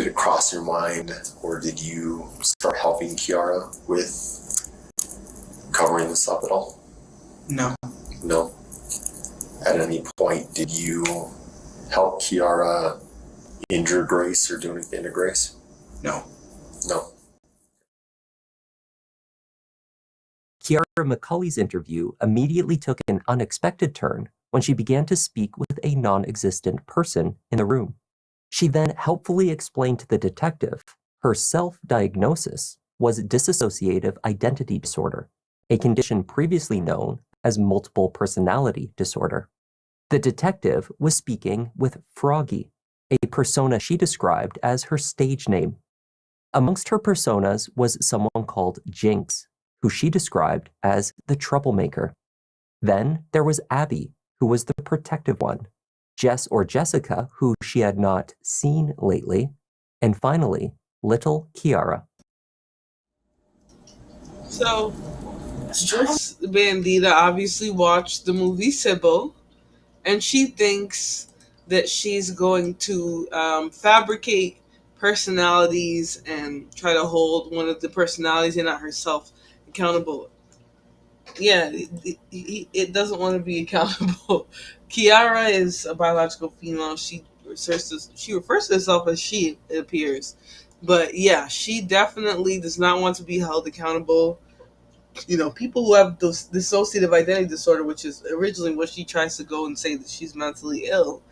it cross your mind, or did you start helping Kiara with covering this up at all? No. No. At any point, did you help Kiara injure Grace or do anything to Grace? No. No. Kiara McCulley's interview immediately took an unexpected turn when she began to speak with a non-existent person in the room. She then helpfully explained to the detective her self-diagnosis was dissociative identity disorder, a condition previously known as multiple personality disorder. The detective was speaking with Froggy, a persona she described as her stage name. Amongst her personas was someone called Jinx, who she described as the troublemaker. Then there was Abby, who was the protective one, Jess or Jessica, who she had not seen lately, and finally, little Kiara. So, this bandita obviously watched the movie Sybil, and she thinks that she's going to fabricate personalities and try to hold one of the personalities and not herself accountable. Yeah, it doesn't want to be accountable. Kiara is a biological female. She refers to herself as she, it appears. But yeah, she definitely does not want to be held accountable. people who have those dissociative identity disorder, which is originally what she tries to go and say that she's mentally ill,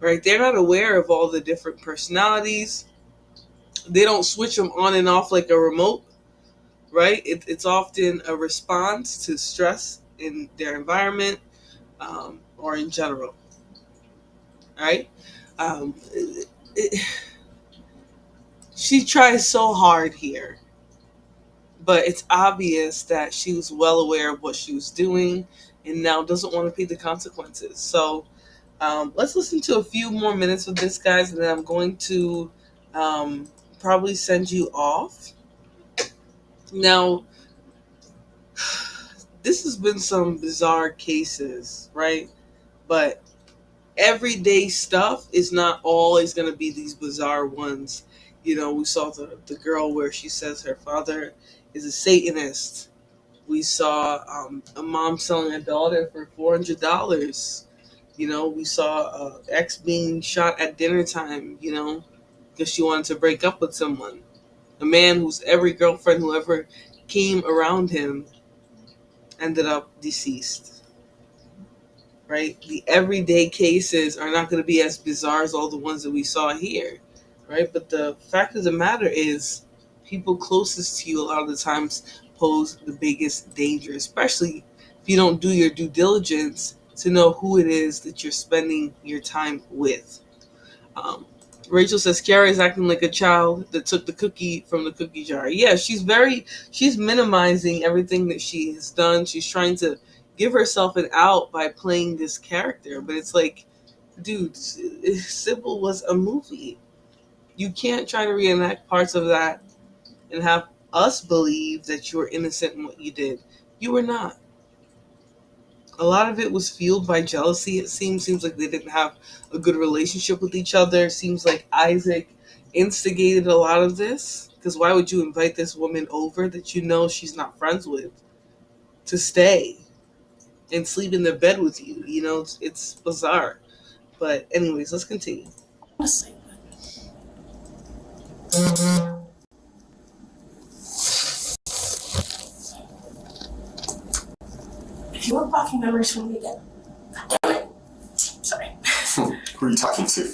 right? They're not aware of all the different personalities. They don't switch them on and off like a remote, right? It's often a response to stress in their environment, or in general, right? Um, she tries so hard here, but it's obvious that she was well aware of what she was doing and now doesn't want to pay the consequences. So let's listen to a few more minutes of this, guys, and then I'm going to probably send you off. Now, this has been some bizarre cases, right? But everyday stuff is not always going to be these bizarre ones. We saw the girl where she says her father is a Satanist. We saw a mom selling a daughter for $400. We saw an ex being shot at dinner time, because she wanted to break up with someone. A man whose every girlfriend who ever came around him ended up deceased. Right? The everyday cases are not going to be as bizarre as all the ones that we saw here. Right? But the fact of the matter is, people closest to you a lot of the times pose the biggest danger, especially if you don't do your due diligence to know who it is that you're spending your time with. Rachel says Kiara is acting like a child that took the cookie from the cookie jar. Yeah, she's minimizing everything that she has done. She's trying to give herself an out by playing this character. But it's like, dude, Sybil was a movie. You can't try to reenact parts of that and have us believe that you were innocent in what you did. You were not. A lot of it was fueled by jealousy. It seems like they didn't have a good relationship with each other. It seems like Isaac instigated a lot of this. Because why would you invite this woman over that you know she's not friends with to stay and sleep in the bed with you? It's bizarre. But anyways, let's continue. If you want blocking memories from me again. Sorry. Who are you talking to?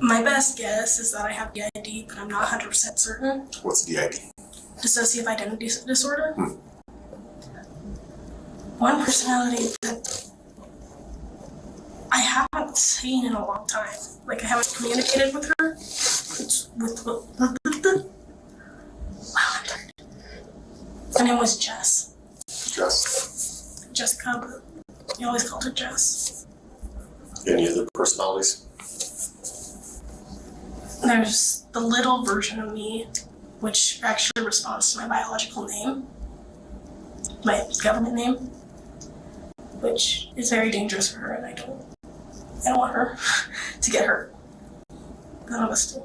My best guess is that I have DID, but I'm not 100% certain. What's DID? Dissociative identity disorder. One personality that I haven't seen in a long time. Like, I haven't communicated with her. It's her name was Jess. Jessica, but you always called her Jess. Any other personalities? There's the little version of me, which actually responds to my biological name, my government name, which is very dangerous for her, and I don't want her to get hurt. None of us do.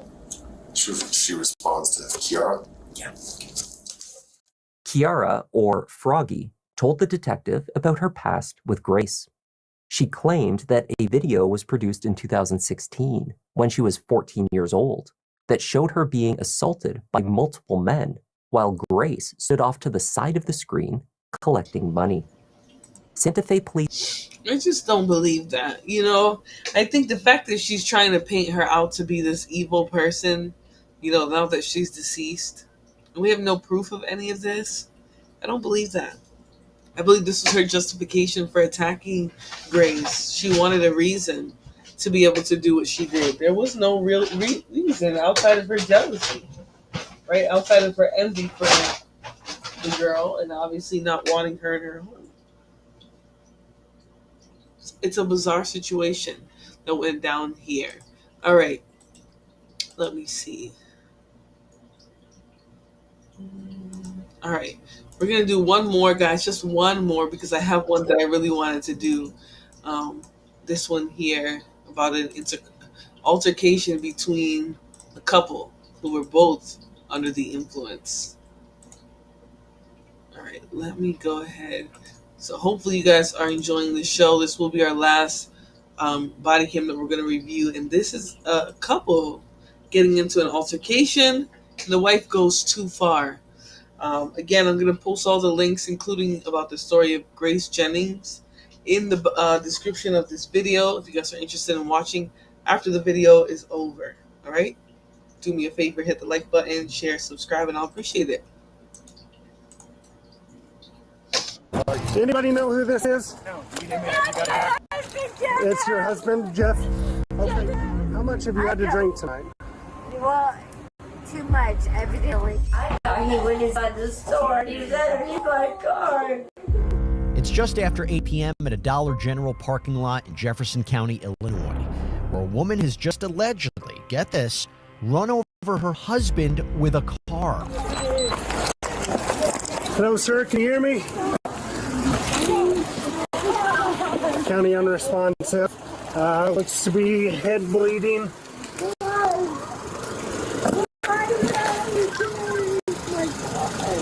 She responds to Kiara? Yeah. Kiara, or Froggy, told the detective about her past with Grace. She claimed that a video was produced in 2016, when she was 14 years old, that showed her being assaulted by multiple men, while Grace stood off to the side of the screen collecting money. Santa Fe police... I just don't believe that. I think the fact that she's trying to paint her out to be this evil person, now that she's deceased, and we have no proof of any of this, I don't believe that. I believe this was her justification for attacking Grace. She wanted a reason to be able to do what she did. There was no real reason outside of her jealousy, right? Outside of her envy for the girl, and obviously not wanting her in her home. It's a bizarre situation that went down here. All right. Let me see. All right. We're going to do one more, guys. Just one more, because I have one that I really wanted to do. This one here about an altercation between a couple who were both under the influence. All right. Let me go ahead. So hopefully you guys are enjoying the show. This will be our last body cam that we're going to review. And this is a couple getting into an altercation The wife goes too far. Again, I'm going to post all the links, including about the story of Grace Jennings, in the description of this video if you guys are interested in watching after the video is over. All right? Do me a favor, hit the like button, share, subscribe, and I'll appreciate it. Anybody know who this is? It's your husband, Jeff? Okay. How much have you had to drink tonight? Well, too much, evidently. I thought he went inside the store and he was at me my car. It's just after 8 p.m. at a Dollar General parking lot in Jefferson County, Illinois, where a woman has just allegedly, get this, run over her husband with a car. Hello, sir. Can you hear me? County unresponsive. Looks to be head bleeding.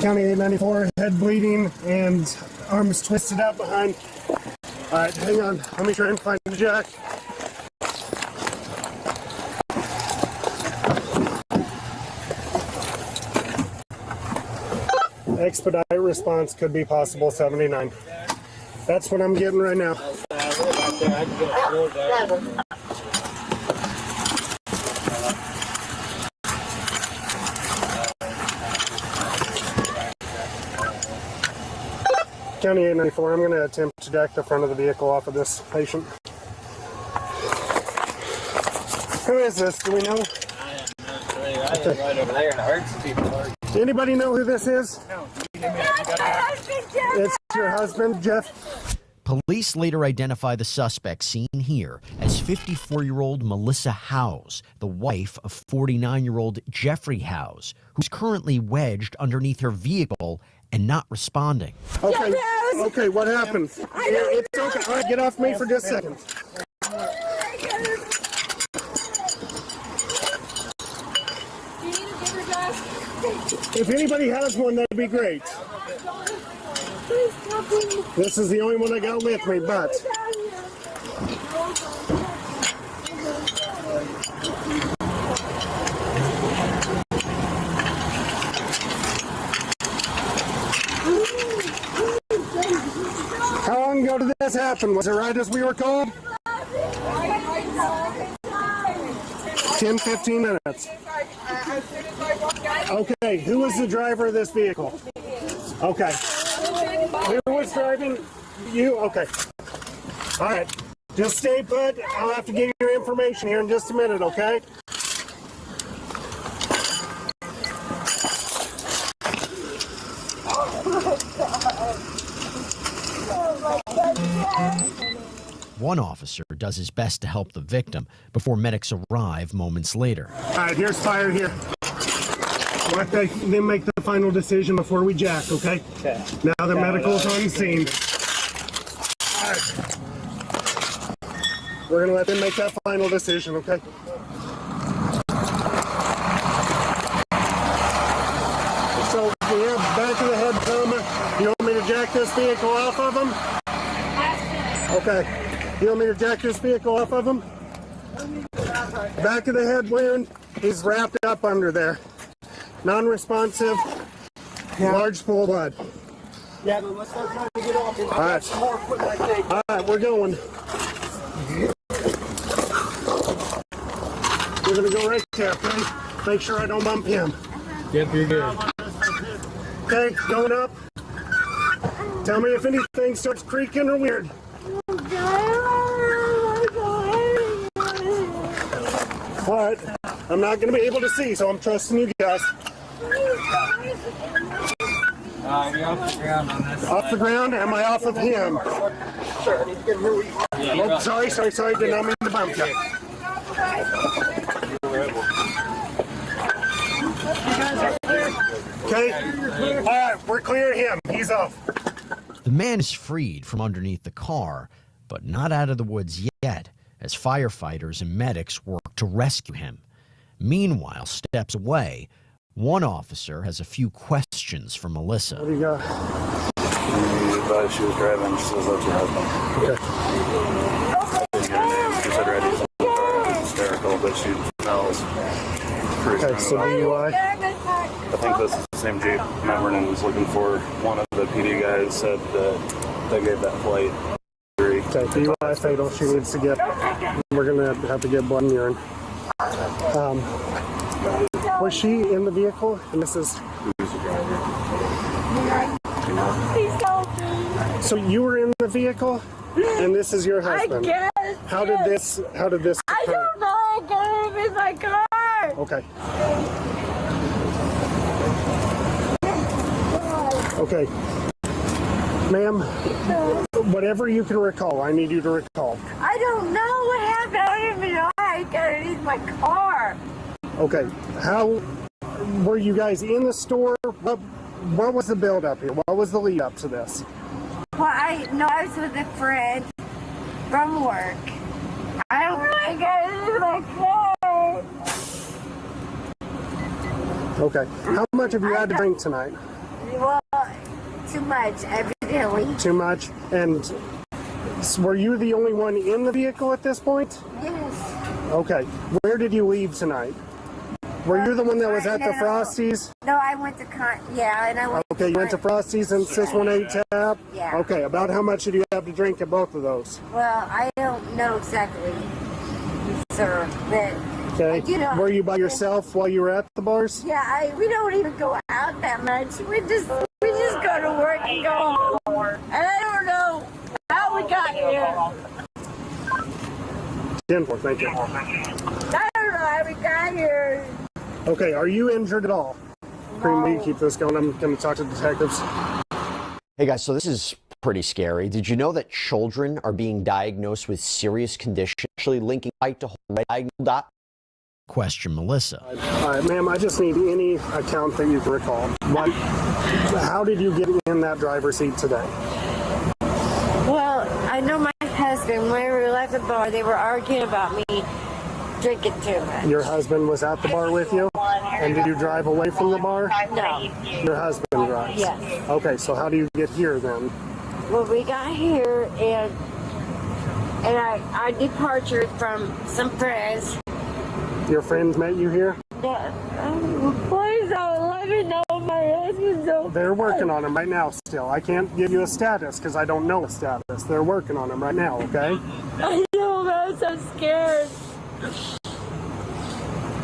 County 894, head bleeding and arms twisted out behind. All right, hang on. Let me try and find the jack. Expedite response could be possible 79. That's what I'm getting right now. County 894, I'm going to attempt to jack the front of the vehicle off of this patient. Who is this? Do we know? Okay. Right over there and it hurts people. Anybody know who this is? No. It's your husband, Jeff? Police later identify the suspect seen here as 54-year-old Melissa Howes, the wife of 49-year-old Jeffrey Howes, who's currently wedged underneath her vehicle and not responding. Okay, okay, what happened? It's okay. All right, get off me for just a second. If anybody has one, that'd be great. This is the only one I got with me, but... How long ago did this happen? Was it right as we were called? 10, 15 minutes. Okay, who was the driver of this vehicle? Okay. Who was driving? You? Okay. All right. Just stay put. I'll have to give you your information here in just a minute, okay? One officer does his best to help the victim before medics arrive moments later. All right, here's fire here. Let them make the final decision before we jack, okay? Okay. Now the medical's on scene. All right. We're going to let them make that final decision, okay? So we have back of the head trauma. You want me to jack this vehicle off of them? Okay. You want me to jack this vehicle off of him? Back of the head wound, he's wrapped up under there. Non-responsive, large pool of blood. Yeah, but let's not try to get off. All right. More equipment, I think. All right, we're going. We're going to go right there, okay? Make sure I don't bump him. Yep, you're good. Okay, going up. Tell me if anything starts creaking or weird. All right, I'm not going to be able to see, so I'm trusting you guys. You're off the ground on this Off the ground? Am I off of him? Sure. Oh, sorry, did not mean to bump you. Okay, all right, we're clearing him. He's off. The man is freed from underneath the car, but not out of the woods yet, as firefighters and medics work to rescue him. Meanwhile, steps away, one officer has a few questions for Melissa. What do you got? She was driving. She says that's your husband. Okay. I didn't get her name. She said Reddy's in the car. It's hysterical, but she smells pretty Okay, so DUI? I think this is the same Jeep. Matt Vernon was looking for. One of the PD guys said that they gave that plate. Okay, DUI fatal. She needs to get. We're gonna have to get blood and urine. Was she in the vehicle? And this is. So you were in the vehicle, and this is your husband. I guess. How did this occur? I don't know. I got him in my car. Okay. Okay. Ma'am, whatever you can recall, I need you to recall. I don't know what happened. I don't even know how I got it in my car. Okay. How were you guys in the store? What was the build up here? What was the lead up to this? Well, I was with a friend from work. I don't know how I got it in my car. Okay. How much have you had to drink tonight? Well, too much, evidently. Too much? And were you the only one in the vehicle at this point? Yes. Okay. Where did you leave tonight? Were you the one that was at the Frosties? No, I went to and I went. Okay, you went to Frosties and 618 Tap? Yeah. Okay, about how much did you have to drink at both of those? Well, I don't know exactly, sir, but. Okay. You know, were you by yourself while you were at the bars? Yeah, we don't even go out that much. We just go to work and go home. And I don't know how we got here. 10-4, thank you. I don't know how we got here. Okay, are you injured at all? Cream, will you keep this going? I'm going to talk to detectives. Hey guys, so this is pretty scary. Did you know that children are being diagnosed with serious conditions, actually linking height to diagonal? Question Melissa. All right, ma'am, I just need any account that you can recall. How did you get in that driver's seat today? Well, I know my husband, when we left the bar, they were arguing about me drinking too much. Your husband was at the bar with you? And did you drive away from the bar? No. Your husband drives? Yes. Okay, so how do you get here then? Well, we got here and I departed from some friends. Your friends met you here? Yeah. Please don't let me know my husband's okay. They're working on him right now still. I can't give you a status because I don't know a status. They're working on him right now, okay? I know, I'm so scared.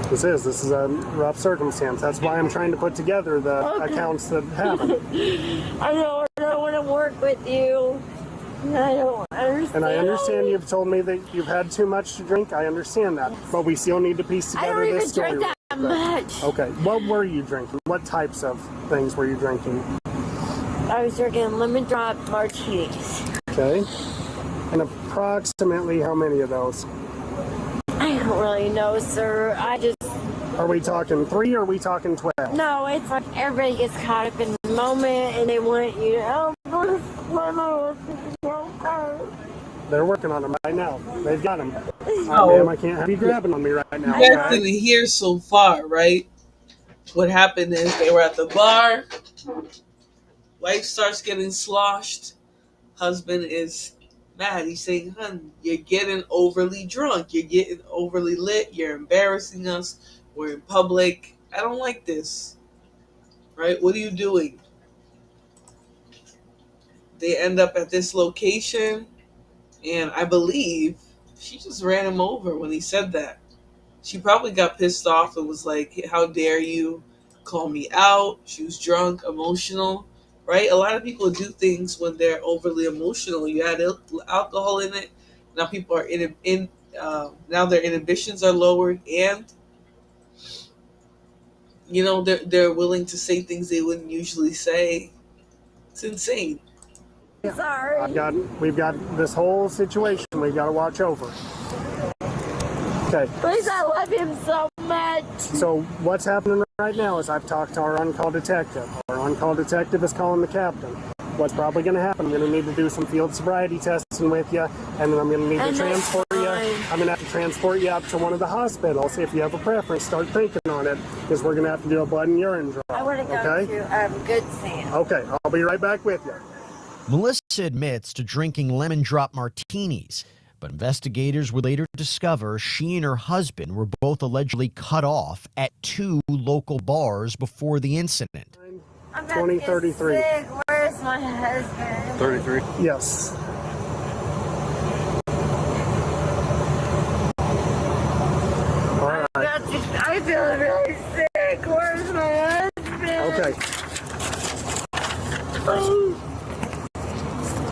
This is a rough circumstance. That's why I'm trying to put together the accounts that happen. I don't want to work with you. I don't understand. And I understand you've told me that you've had too much to drink. I understand that. But we still need to piece together this story. I don't even drink that much. Okay. What were you drinking? What types of things were you drinking? I was drinking lemon drop martinis. Okay. And approximately how many of those? I don't really know, sir. Are we talking 3 or are we talking 12? No, it's like everybody gets caught up in the moment and they want you to They're working on him right now. They've got him. Oh. Ma'am, I can't have you grabbing on me right now. You guys didn't hear so far, right? What happened is they were at the bar. Wife starts getting sloshed. Husband is mad. He's saying, "Hun, you're getting overly drunk. You're getting overly lit. You're embarrassing us. We're in public. I don't like this. Right? What are you doing?" They end up at this location, and I believe she just ran him over when he said that. She probably got pissed off and was like, "How dare you call me out?" She was drunk, emotional, right? A lot of people do things when they're overly emotional. You add alcohol in it. Now people are now their inhibitions are lowered, and they're willing to say things they wouldn't usually say. It's insane. Sorry. We've got this whole situation we've got to watch over. Okay. Please, I love him so much. So what's happening right now is I've talked to our on-call detective. Our on-call detective is calling the captain. What's probably going to happen, I'm going to need to do some field sobriety testing with you, and then I'm going to need to transport you. I'm going to have to transport you up to one of the hospitals. If you have a preference, start thinking on it, because we're going to have to do a blood and urine draw. I want to go to Good Sam. Okay, I'll be right back with you. Melissa admits to drinking lemon drop martinis, but investigators would later discover she and her husband were both allegedly cut off at 2 local bars before the incident. 2033. Where's my husband? 33? Yes. I feel really sick. Where's my husband? Okay.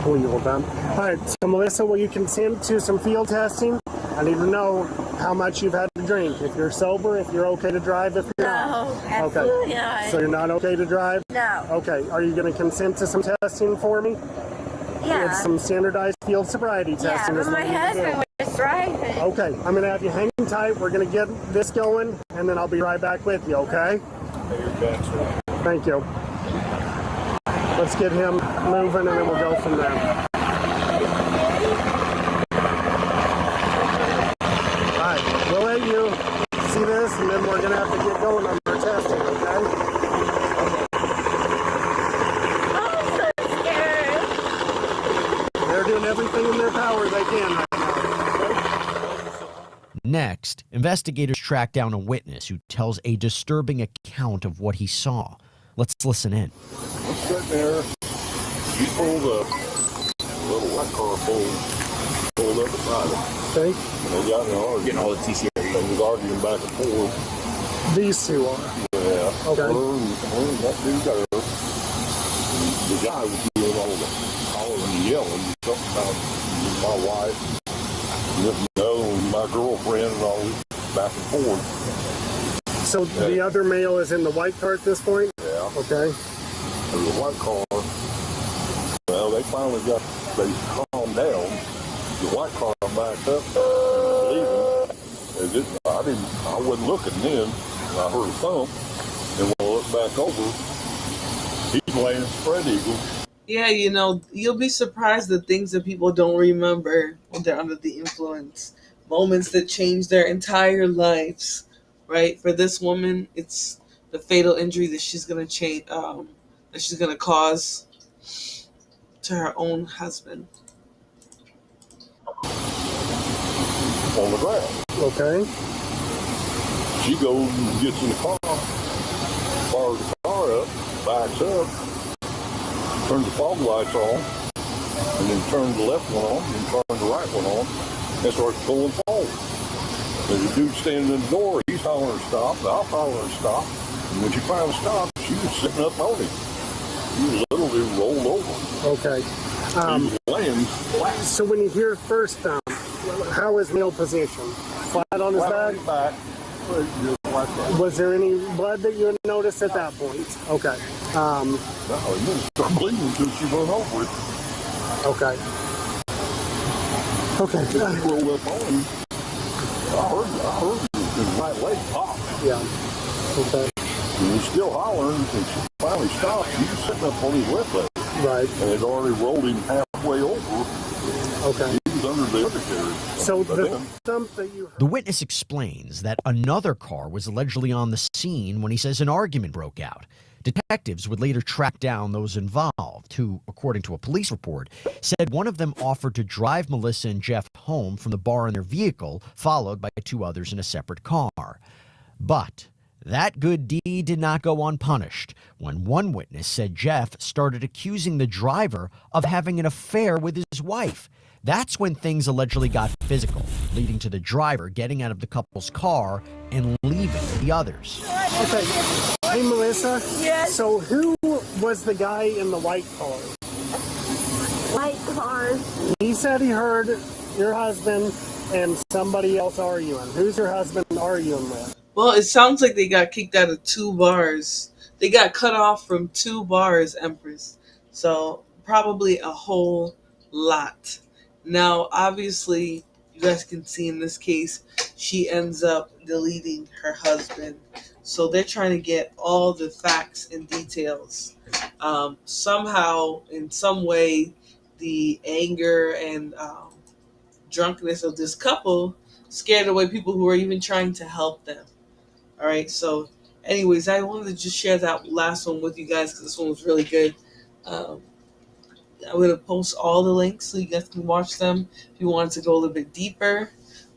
Pull you down. All right, so Melissa, will you consent to some field testing? I need to know how much you've had to drink. If you're sober, if you're okay to drive, if you're not. No, absolutely not. So you're not okay to drive? No. Okay, are you going to consent to some testing for me? Yeah. It's some standardized field sobriety testing. Yeah, but my husband was driving. Okay, I'm going to have you hang tight. We're going to get this going, and then I'll be right back with you, okay? Thank you. Let's get him moving, and then we'll go from there. All right, we'll let you see this, and then we're going to have to get going on our testing, okay? I'm so scared. They're doing everything in their power they can right now. Next, investigators track down a witness who tells a disturbing account of what he saw. Let's listen in. What's that there? He pulled up. A little white car pulled up beside him. Okay. And they got in an argument. Getting all the TCA. They was arguing back and forth. These two are? Yeah. Okay. Her and that dude there. The guy was doing all the hollering and yelling. Something about my wife. And my girlfriend and all this back and forth. So the other male is in the white car at this point? Yeah. Okay. There was a white car. Well, they finally they calmed down. The white car backed up and leaving. I wasn't looking then. I heard a thump. And when I looked back over, he's laying spread eagle. Yeah, you'll be surprised the things that people don't remember when they're under the influence. Moments that change their entire lives, right? For this woman, it's the fatal injury that she's gonna that she's gonna cause to her own husband. On the ground. Okay. She goes and gets in the car, fires the car up, backs up, turns the fog lights on, and then turns the left one on, and turns the right one on, and starts pulling forward. There's a dude standing in the door, he's hollering stop, I'll holler and stop. And when she finally stopped, she was sitting up on him. He was literally rolled over. Okay. He was laying flat. So when you hear first how is male position? Flat on his back? Was there any blood that you noticed at that point? Okay. No, he didn't start bleeding until she went over it. Okay. Okay. She rolled up on him. I heard his right leg pop. Yeah. Okay. He was still hollering, and she finally stopped. He was sitting up on his left leg. Right. And it already rolled him halfway over. Okay. He was under the undercarriage. So the thump that you heard. The witness explains that another car was allegedly on the scene when he says an argument broke out. Detectives would later track down those involved, who, according to a police report, said one of them offered to drive Melissa and Jeff home from the bar in their vehicle, followed by 2 others in a separate car. But that good deed did not go unpunished when one witness said Jeff started accusing the driver of having an affair with his wife. That's when things allegedly got physical, leading to the driver getting out of the couple's car and leaving the others. Okay. Hey, Melissa. Yes. So who was the guy in the white car? White car. He said he heard your husband and somebody else arguing. Who's your husband arguing with? Well, it sounds like they got kicked out of 2 bars. They got cut off from 2 bars, Empress. So probably a whole lot. Now, obviously, you guys can see in this case, she ends up deleting her husband. So they're trying to get all the facts and details. Somehow, in some way, the anger and drunkenness of this couple scared away people who were even trying to help them. All right, so anyways, I wanted to just share that last one with you guys because this one was really good. I'm going to post all the links so you guys can watch them if you want to go a little bit deeper.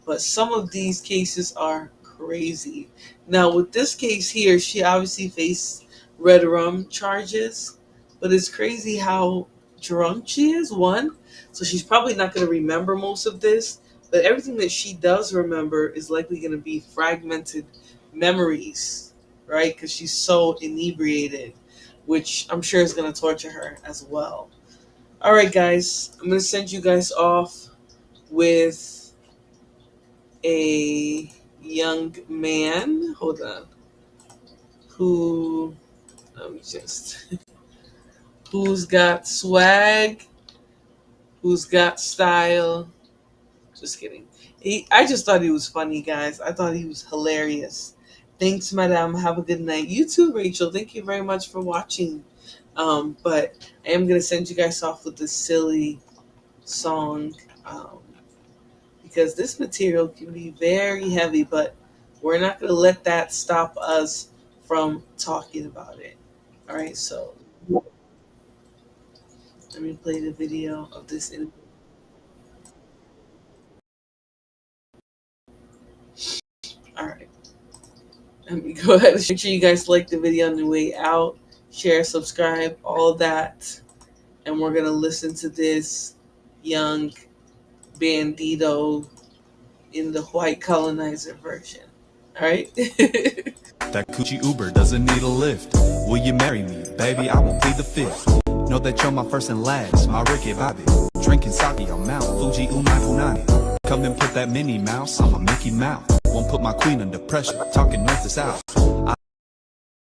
But some of these cases are crazy. Now, with this case here, she obviously faced red rum charges, but it's crazy how drunk she is, one. So she's probably not going to remember most of this, but everything that she does remember is likely going to be fragmented memories, right? Because she's so inebriated, which I'm sure is going to torture her as well. All right, guys, I'm going to send you guys off with a young man, hold on, who, let me just, who's got swag, who's got style. Just kidding. I just thought he was funny, guys. I thought he was hilarious. Thanks, madam. Have a good night. You too, Rachel. Thank you very much for watching. But I am going to send you guys off with this silly song because this material can be very heavy, but we're not going to let that stop us from talking about it. All right, so let me play the video of this. All right. Let me go ahead and make sure you guys like the video on the way out. Share, subscribe, all that. And we're going to listen to this young bandito in the white colonizer version. All right? That coochie Uber doesn't need a lift. Will you marry me? Baby, I won't plead the fifth. Know that you're my first and last, my Ricky Bobby. Drinking sake on Mount Fuji Umai Punani. Come and put that Minnie Mouse on my Mickey Mouse. Won't put my queen under pressure, talking north to south.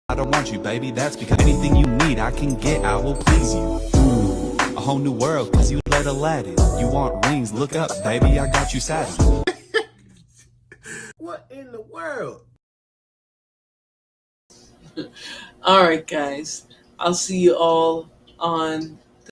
I don't want you, baby, that's because anything you need I can get, I will please you. Ooh, a whole new world, cause you let Aladdin. You want rings, look up, baby, I got you satin. What in the world? All right, guys. I'll see you all on